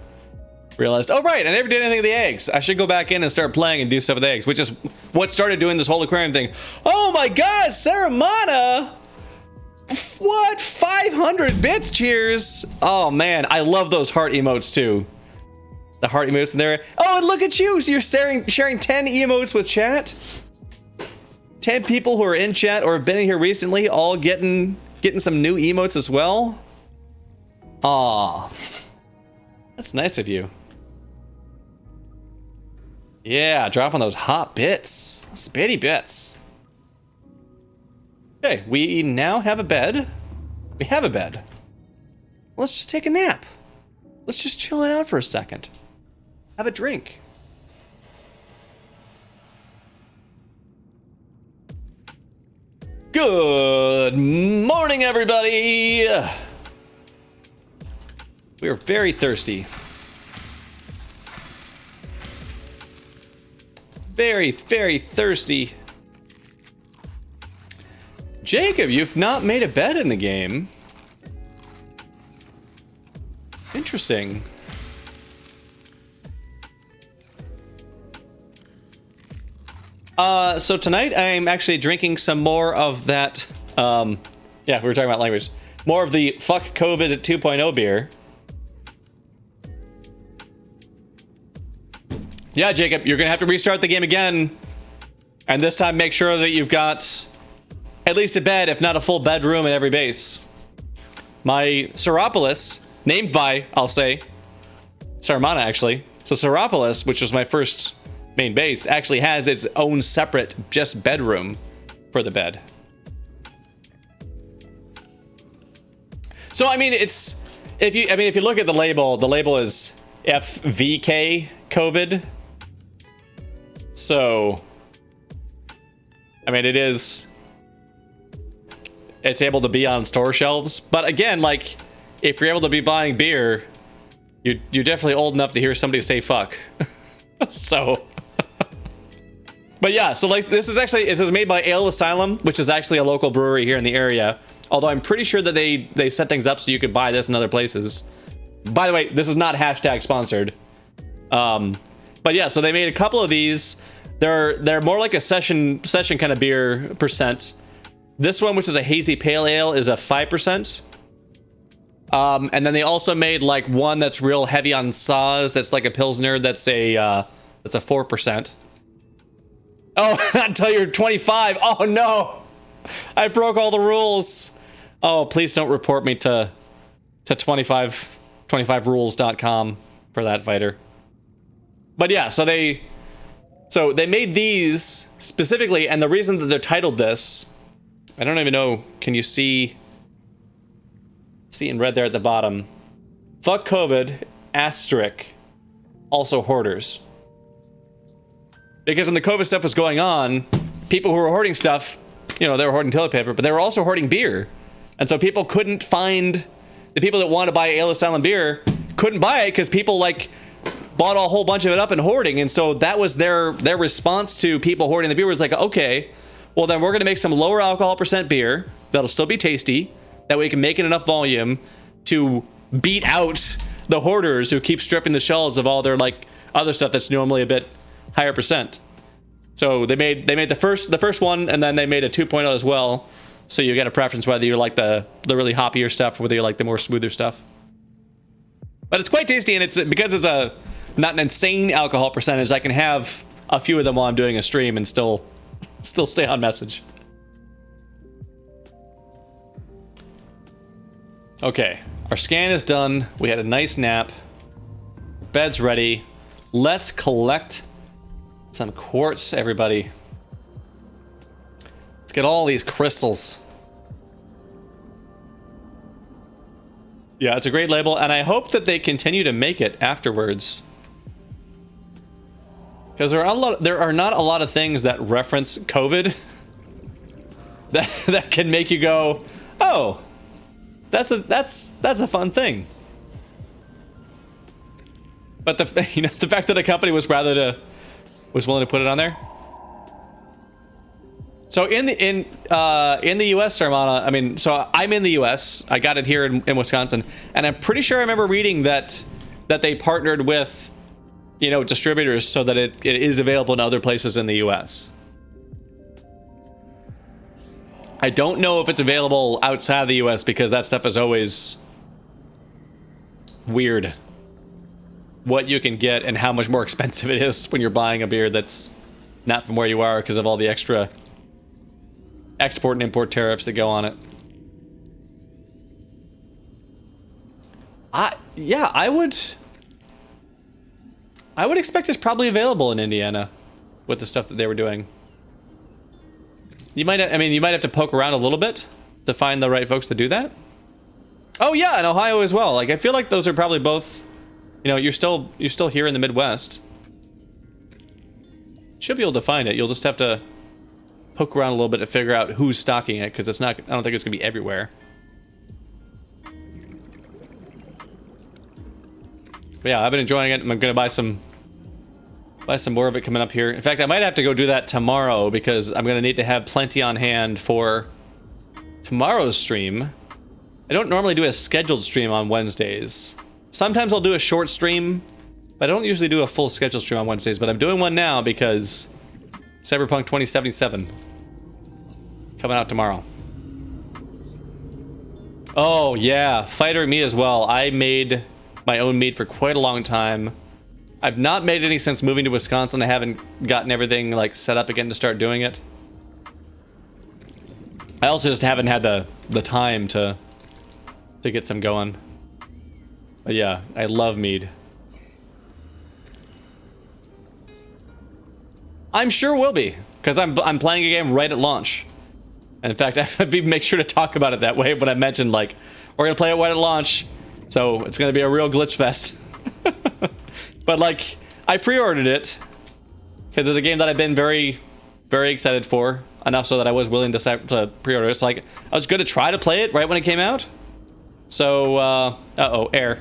S1: realized, oh right, I never did anything with the eggs. I should go back in and start playing and do stuff with the eggs, which is what started doing this whole aquarium thing. Oh my god, Saramana! What? 500 bits, cheers! Oh man, I love those heart emotes too. The heart emotes in there. Oh, and look at you! So you're sharing 10 emotes with chat? 10 people who are in chat or have been in here recently, all getting some new emotes as well? Aw. That's nice of you. Yeah, dropping those hot bits. Spitty bits. Okay, we now have a bed. We have a bed. Let's just take a nap. Let's just chill it out for a second. Have a drink. Good morning, everybody. We are very thirsty. Very, very thirsty. Jacob, you've not made a bed in the game. Interesting. So tonight I'm actually drinking some more of that, yeah, we were talking about language. More of the Fuck COVID 2.0 beer. Yeah, Jacob, you're gonna have to restart the game again. And this time make sure that you've got at least a bed, if not a full bedroom in every base. My Seropolis, named by, I'll say, Saramana actually. So Seropolis, which was my first main base, actually has its own separate just bedroom for the bed. So I mean, it's if you look at the label is FVK COVID. So I mean, it's able to be on store shelves, but again, like if you're able to be buying beer, you're definitely old enough to hear somebody say fuck. So but yeah, so like this is actually, it says made by Ale Asylum, which is actually a local brewery here in the area. Although I'm pretty sure that they set things up so you could buy this in other places. By the way, this is not hashtag sponsored. But yeah, so they made a couple of these. They're more like a session kind of beer percent. This one, which is a hazy pale ale, is a 5%. And then they also made like one that's real heavy on saws. That's like a Pilsner. That's a 4%. Oh, not until you're 25. Oh no, I broke all the rules. Oh, please don't report me to 25rules.com for that, fighter. But yeah, so they made these specifically, and the reason that they're titled this, I don't even know. Can you see in red there at the bottom? Fuck COVID, asterisk, also hoarders. Because when the COVID stuff was going on, people who were hoarding stuff, you know, they were hoarding toilet paper, but they were also hoarding beer. And so people couldn't find, the people that wanted to buy Ale Asylum beer couldn't buy it because people like bought a whole bunch of it up and hoarding. And so that was their response to people hoarding the beer was like, okay, well then we're going to make some lower alcohol percent beer that'll still be tasty. That way we can make it enough volume to beat out the hoarders who keep stripping the shelves of all their like other stuff that's normally a bit higher percent. So they made the first one, and then they made a 2.0 as well. So you get a preference whether you like the really hoppier stuff or whether you like the more smoother stuff. But it's quite tasty, and it's because it's not an insane alcohol percentage. I can have a few of them while I'm doing a stream and still stay on message. Okay, our scan is done. We had a nice nap. Bed's ready. Let's collect some quartz, everybody. Let's get all these crystals. Yeah, it's a great label, and I hope that they continue to make it afterwards. Because there are not a lot of things that reference COVID that can make you go, oh, that's a fun thing. But the fact that a company was willing to put it on there. So in the U.S., Sarmana, I mean, so I'm in the U.S. I got it here in Wisconsin, and I'm pretty sure I remember reading that they partnered with, distributors so that it is available in other places in the U.S. I don't know if it's available outside of the U.S. because that stuff is always weird. What you can get and how much more expensive it is when you're buying a beer that's not from where you are because of all the extra export and import tariffs that go on it. I would expect it's probably available in Indiana with the stuff that they were doing. You might have to poke around a little bit to find the right folks to do that. Oh yeah, in Ohio as well. Like I feel like those are probably both, you're still here in the Midwest. Should be able to find it. You'll just have to poke around a little bit to figure out who's stocking it, because I don't think it's gonna be everywhere. But yeah, I've been enjoying it. I'm gonna buy some more of it coming up here. In fact, I might have to go do that tomorrow because I'm gonna need to have plenty on hand for tomorrow's stream. I don't normally do a scheduled stream on Wednesdays. Sometimes I'll do a short stream, but I don't usually do a full scheduled stream on Wednesdays. But I'm doing one now because Cyberpunk 2077 coming out tomorrow. Oh yeah, Fighter me as well. I made my own mead for quite a long time. I've not made any since moving to Wisconsin. I haven't gotten everything like set up again to start doing it. I also just haven't had the time to get some going. But yeah, I love mead. I'm sure will be, because I'm playing a game right at launch. And in fact, I make sure to talk about it that way when I mentioned, like, we're gonna play it right at launch, so it's gonna be a real glitch fest. But like, I pre-ordered it because it's a game that I've been very, very excited for, enough so that I was willing to pre-order it. So like, I was gonna try to play it right when it came out. So, uh-oh, air.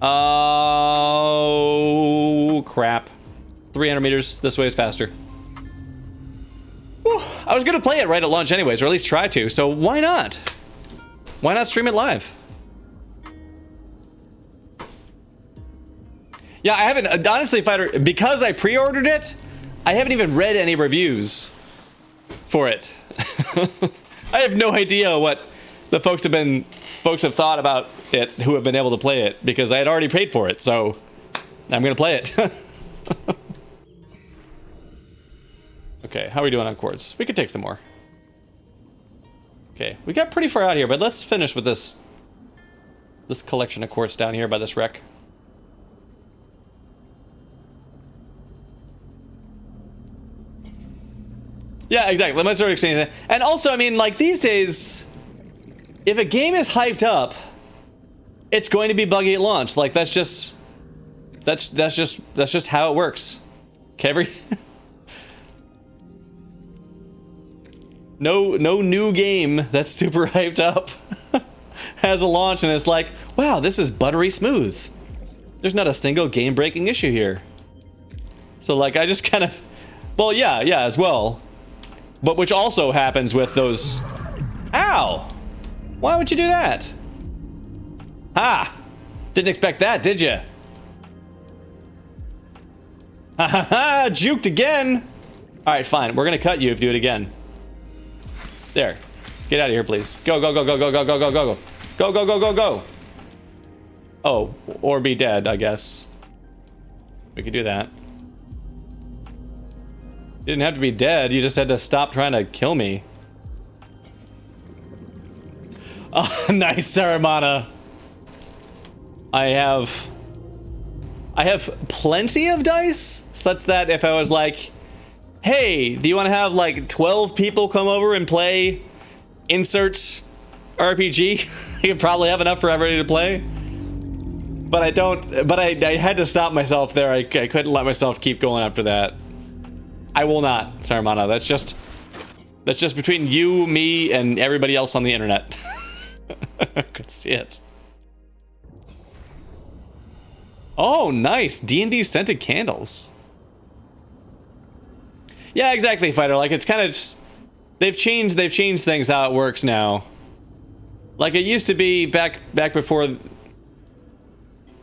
S1: Oh, crap. 300 meters this way is faster. Whew, I was gonna play it right at launch anyways, or at least try to, so why not? Why not stream it live? Yeah, I haven't, honestly, Fighter, because I pre-ordered it, I haven't even read any reviews for it. I have no idea what the folks have thought about it who have been able to play it, because I had already paid for it, so I'm gonna play it. Okay, how are we doing on quartz? We could take some more. Okay, we got pretty far out here, but let's finish with this collection of quartz down here by this wreck. Yeah, exactly. Let's start exchanging that. And also, I mean, like these days, if a game is hyped up, it's going to be buggy at launch. Like that's just how it works. Okay, no new game that's super hyped up has a launch and it's like, wow, this is buttery smooth. There's not a single game-breaking issue here. So like, I just kind of, well, yeah, as well. But which also happens with those, ow! Why would you do that? Ah! Didn't expect that, did you? Ha ha ha! Juked again! Alright, fine. We're gonna cut you if you do it again. There. Get out of here, please. Go, go, go, go, go, go, go, go, go, go. Go, go, go, go, go. Oh, or be dead, I guess. We could do that. You didn't have to be dead, you just had to stop trying to kill me. Oh, nice, Saramana. I have plenty of dice, such that if I was like, hey, do you want to have like 12 people come over and play insert RPG? I could probably have enough for everybody to play. But I don't, but I had to stop myself there. I couldn't let myself keep going after that. I will not, Saramana. That's just between you, me, and everybody else on the internet. Could see it. Oh, nice. D&D scented candles. Yeah, exactly, Fighter. Like, it's kind of just, they've changed things how it works now. Like, it used to be back before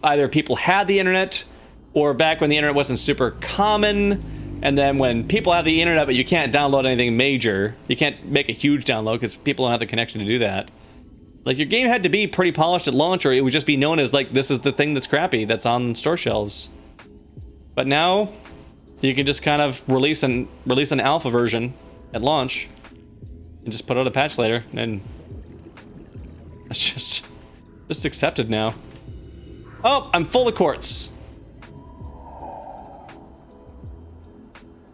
S1: either people had the internet or back when the internet wasn't super common. And then when people have the internet but you can't download anything major, you can't make a huge download because people don't have the connection to do that. Like, your game had to be pretty polished at launch, or it would just be known as, like, this is the thing that's crappy that's on store shelves. But now you can just kind of release an alpha version at launch and just put out a patch later, and it's just accepted now. Oh, I'm full of quartz.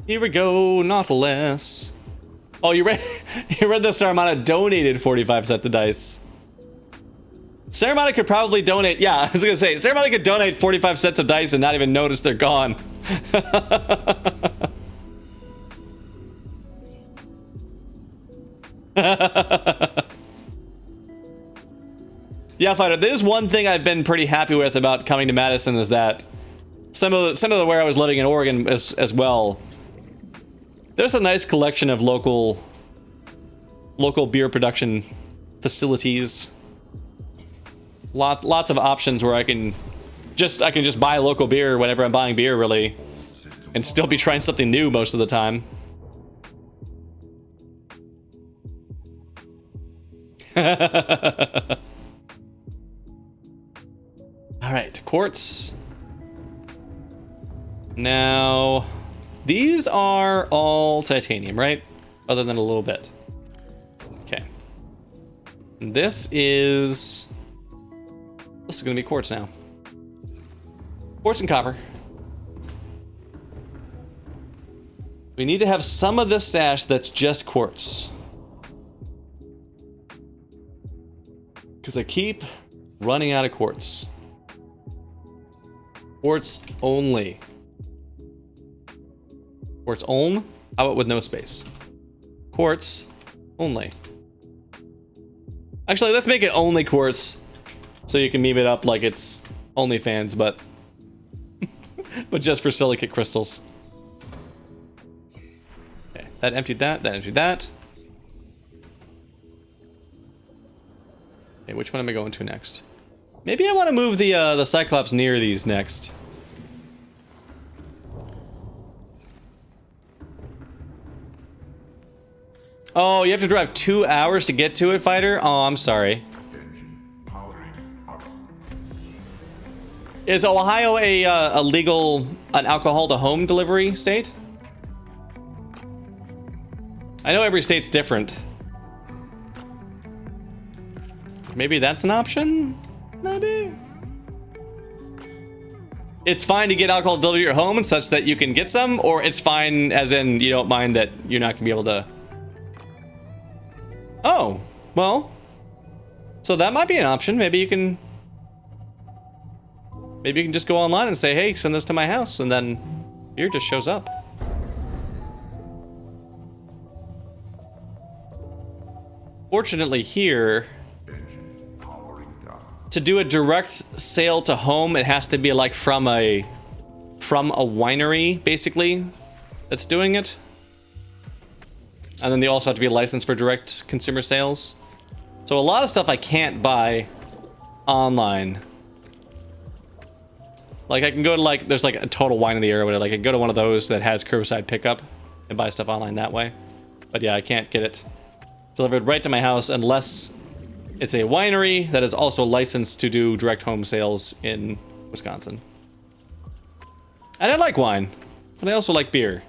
S1: Here we go, Nautilus. Oh, you read this? Saramana donated 45 sets of dice. Saramana could probably donate. Yeah, I was gonna say Saramana could donate 45 sets of dice and not even notice they're gone. Yeah, Fighter. There's one thing I've been pretty happy with about coming to Madison is that some of the where I was living in Oregon as well. There's a nice collection of local beer production facilities. Lots of options where I can just buy local beer whenever I'm buying beer, really, and still be trying something new most of the time. All right, quartz. Now, these are all titanium, right? Other than a little bit. Okay. And this is gonna be quartz now. Quartz and copper. We need to have some of this stash that's just quartz. Because I keep running out of quartz. Quartz only. Quartz only? How about with no space? Quartz only. Actually, let's make it only quartz so you can meme it up like it's OnlyFans, but but just for silicate crystals. Okay, that emptied that emptied that. Okay, which one am I going to next? Maybe I want to move the Cyclops near these next. Oh, you have to drive 2 hours to get to it, Fighter? Oh, I'm sorry. Is Ohio a legal alcohol to home delivery state? I know every state's different. Maybe that's an option? Maybe. It's fine to get alcohol delivered to your home and such that you can get some, or it's fine as in you don't mind that you're not gonna be able to. Oh, well, so that might be an option. Maybe you can just go online and say, hey, send this to my house, and then beer just shows up. Fortunately here, to do a direct sale to home, it has to be like from a winery, basically, that's doing it. And then they also have to be licensed for direct consumer sales. So a lot of stuff I can't buy online. Like I can go to like, there's like a Total Wine in the area, or whatever. Like I can go to one of those that has curbside pickup and buy stuff online that way. But yeah, I can't get it delivered right to my house unless it's a winery that is also licensed to do direct home sales in Wisconsin. And I like wine, but I also like beer.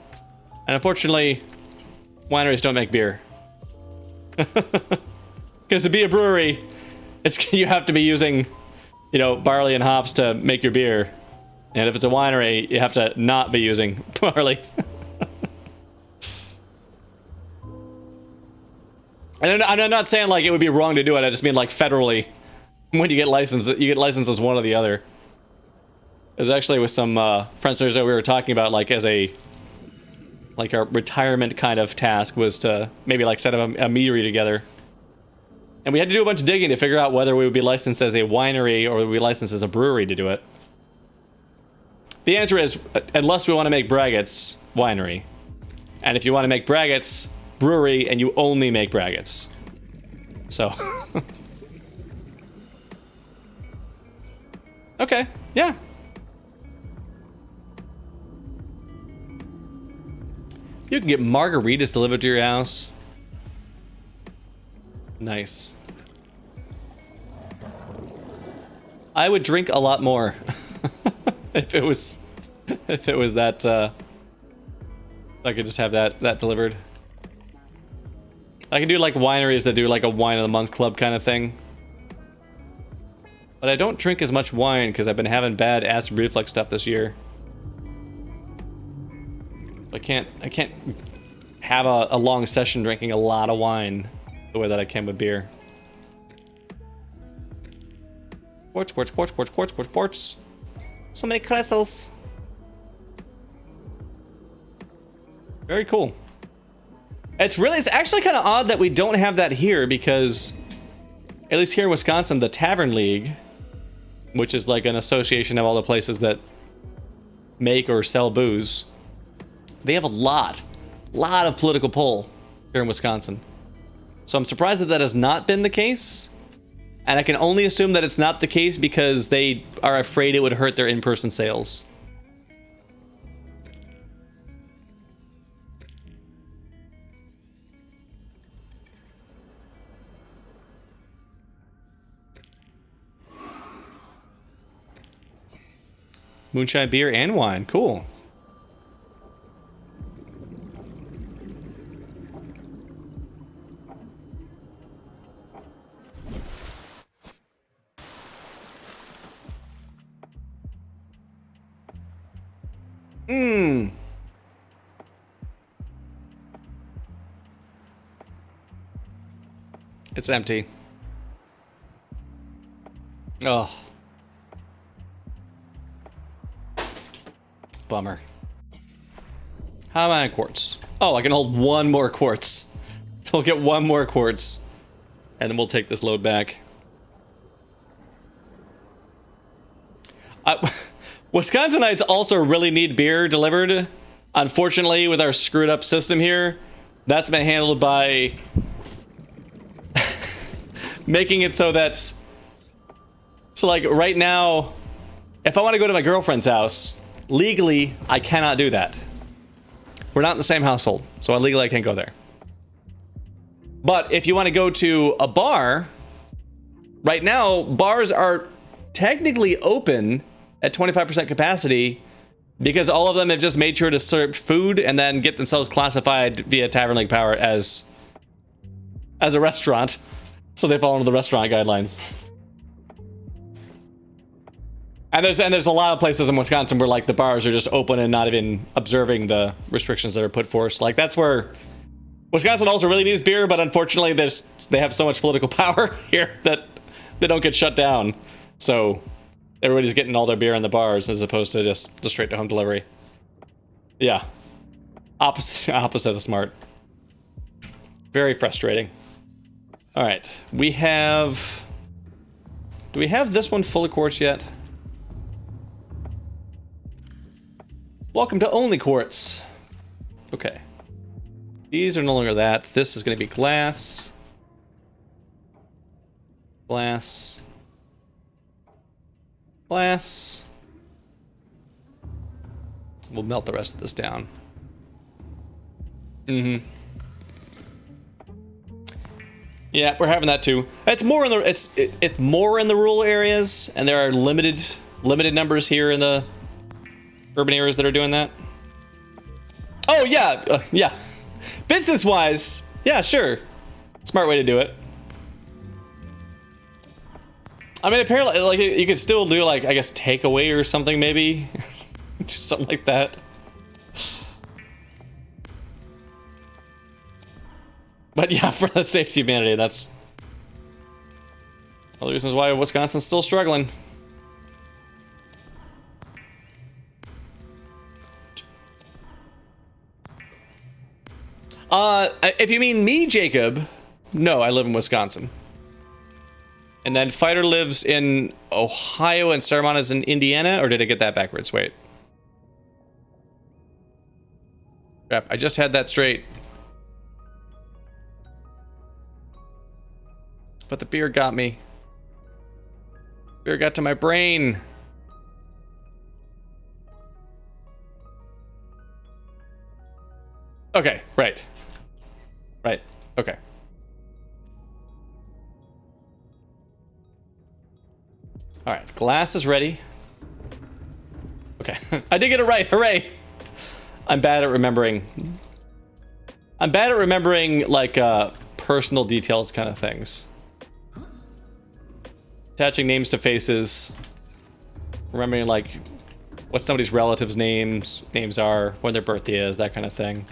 S1: And unfortunately, wineries don't make beer. Because to be a brewery, you have to be using, you know, barley and hops to make your beer. And if it's a winery, you have to not be using barley. And I'm not saying like it would be wrong to do it. I just mean like federally, when you get licensed as one or the other. It was actually with some friends that we were talking about, like as a retirement kind of task was to maybe like set up a meadery together. And we had to do a bunch of digging to figure out whether we would be licensed as a winery or would we be licensed as a brewery to do it. The answer is, unless we want to make braggots, winery. And if you want to make braggots, brewery, and you only make braggots. So. Okay, yeah. You can get margaritas delivered to your house. Nice. I would drink a lot more if it was that I could just have that delivered. I can do like wineries that do like a wine of the month club kind of thing. But I don't drink as much wine because I've been having bad acid reflux stuff this year. I can't have a long session drinking a lot of wine the way that I can with beer. Quartz. So many crystals. Very cool. It's actually kind of odd that we don't have that here because, at least here in Wisconsin, the Tavern League, which is like an association of all the places that make or sell booze, they have a lot of political pull here in Wisconsin. So I'm surprised that has not been the case. And I can only assume that it's not the case because they are afraid it would hurt their in-person sales. Moonshine beer and wine. Cool. It's empty. Oh. Bummer. How am I on quartz? Oh, I can hold one more quartz. We'll get one more quartz. And then we'll take this load back. Wisconsinites also really need beer delivered. Unfortunately, with our screwed up system here, that's been handled by making it so that, so like right now, if I want to go to my girlfriend's house, legally, I cannot do that. We're not in the same household, so legally I can't go there. But if you want to go to a bar, right now, bars are technically open at 25% capacity because all of them have just made sure to serve food and then get themselves classified via Tavern League Power as a restaurant. So they fall under the restaurant guidelines. And there's a lot of places in Wisconsin where like the bars are just open and not even observing the restrictions that are put forth. Like that's where Wisconsin also really needs beer, but unfortunately they have so much political power here that they don't get shut down. So everybody's getting all their beer in the bars as opposed to just the straight to home delivery. Yeah. Opposite of smart. Very frustrating. All right, do we have this one full of quartz yet? Welcome to only quartz. Okay. These are no longer that. This is going to be glass. Glass. Glass. We'll melt the rest of this down. Yeah, we're having that too. It's more in the it's more in the rural areas, and there are limited numbers here in the urban areas that are doing that. Oh yeah, yeah. Business wise, yeah, sure. Smart way to do it. I mean, apparently, like you could still do like I guess takeaway or something maybe, just something like that. But yeah, for the safety of humanity, that's All the reasons why Wisconsin's still struggling. If you mean me, Jacob, no, I live in Wisconsin. And then Fighter lives in Ohio and Saruman is in Indiana, or did I get that backwards? Wait. Crap, I just had that straight. But the beer got me. Beer got to my brain. Okay, right. Right, okay. Alright, glass is ready. Okay, I did get it right, hooray! I'm bad at remembering. I'm bad at remembering, like, personal details kind of things. Attaching names to faces. Remembering, like, what somebody's relatives' names are, when their birthday is, that kind of thing.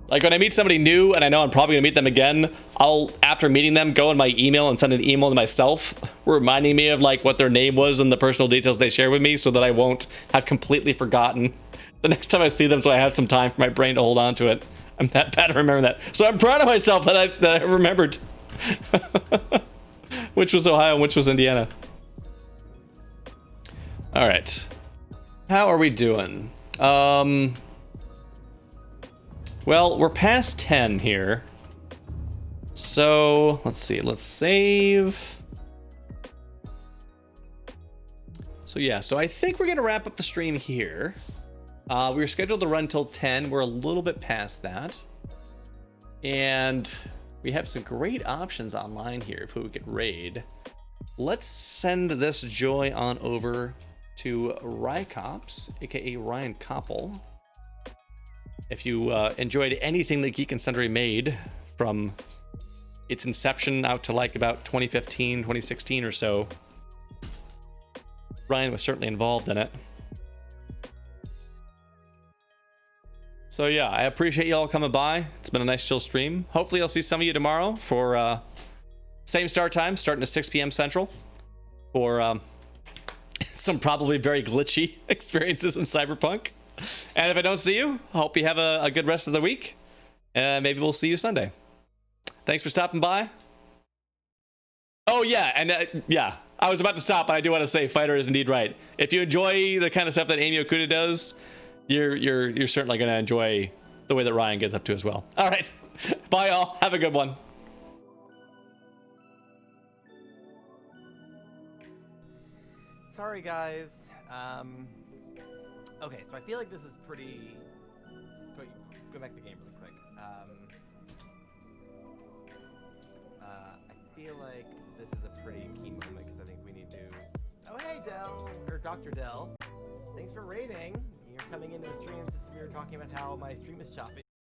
S1: Like, when I meet somebody new and I know I'm probably gonna meet them again, I'll, after meeting them, go in my email and send an email to myself reminding me of, like, what their name was and the personal details they share with me so that I won't have completely forgotten the next time I see them, so I have some time for my brain to hold on to it. I'm that bad at remembering that. So I'm proud of myself that I remembered which was Ohio and which was Indiana. All right. How are we doing? Well, we're past 10 here. So, let's see. Let's save. So yeah, so I think we're going to wrap up the stream here. We were scheduled to run till 10. We're a little bit past that. And we have some great options online here if we could raid. Let's send this joy on over to Rycops, aka Ryan Koppel. If you enjoyed anything that Geek and Sundry made from its inception out to like about 2015, 2016 or so, Ryan was certainly involved in it. So yeah, I appreciate you all coming by. It's been a nice chill stream. Hopefully I'll see some of you tomorrow for same start time, starting at 6 p.m. Central for some probably very glitchy experiences in Cyberpunk. And if I don't see you, I hope you have a good rest of the week. And maybe we'll see you Sunday. Thanks for stopping by. Oh yeah, and yeah, I was about to stop, but I do want to say Fighter is indeed right. If you enjoy the kind of stuff that Amy Okuda does, you're certainly going to enjoy the way that Ryan gets up to as well. All right, bye all. Have a good one.
S7: Sorry guys. Okay, so I feel like this is pretty. Go back to the game really quick. I feel like this is a pretty key moment because I think we need to. Oh hey Dell or Dr. Dell, thanks for raiding. You're coming into a stream just we were talking about how my stream is choppy.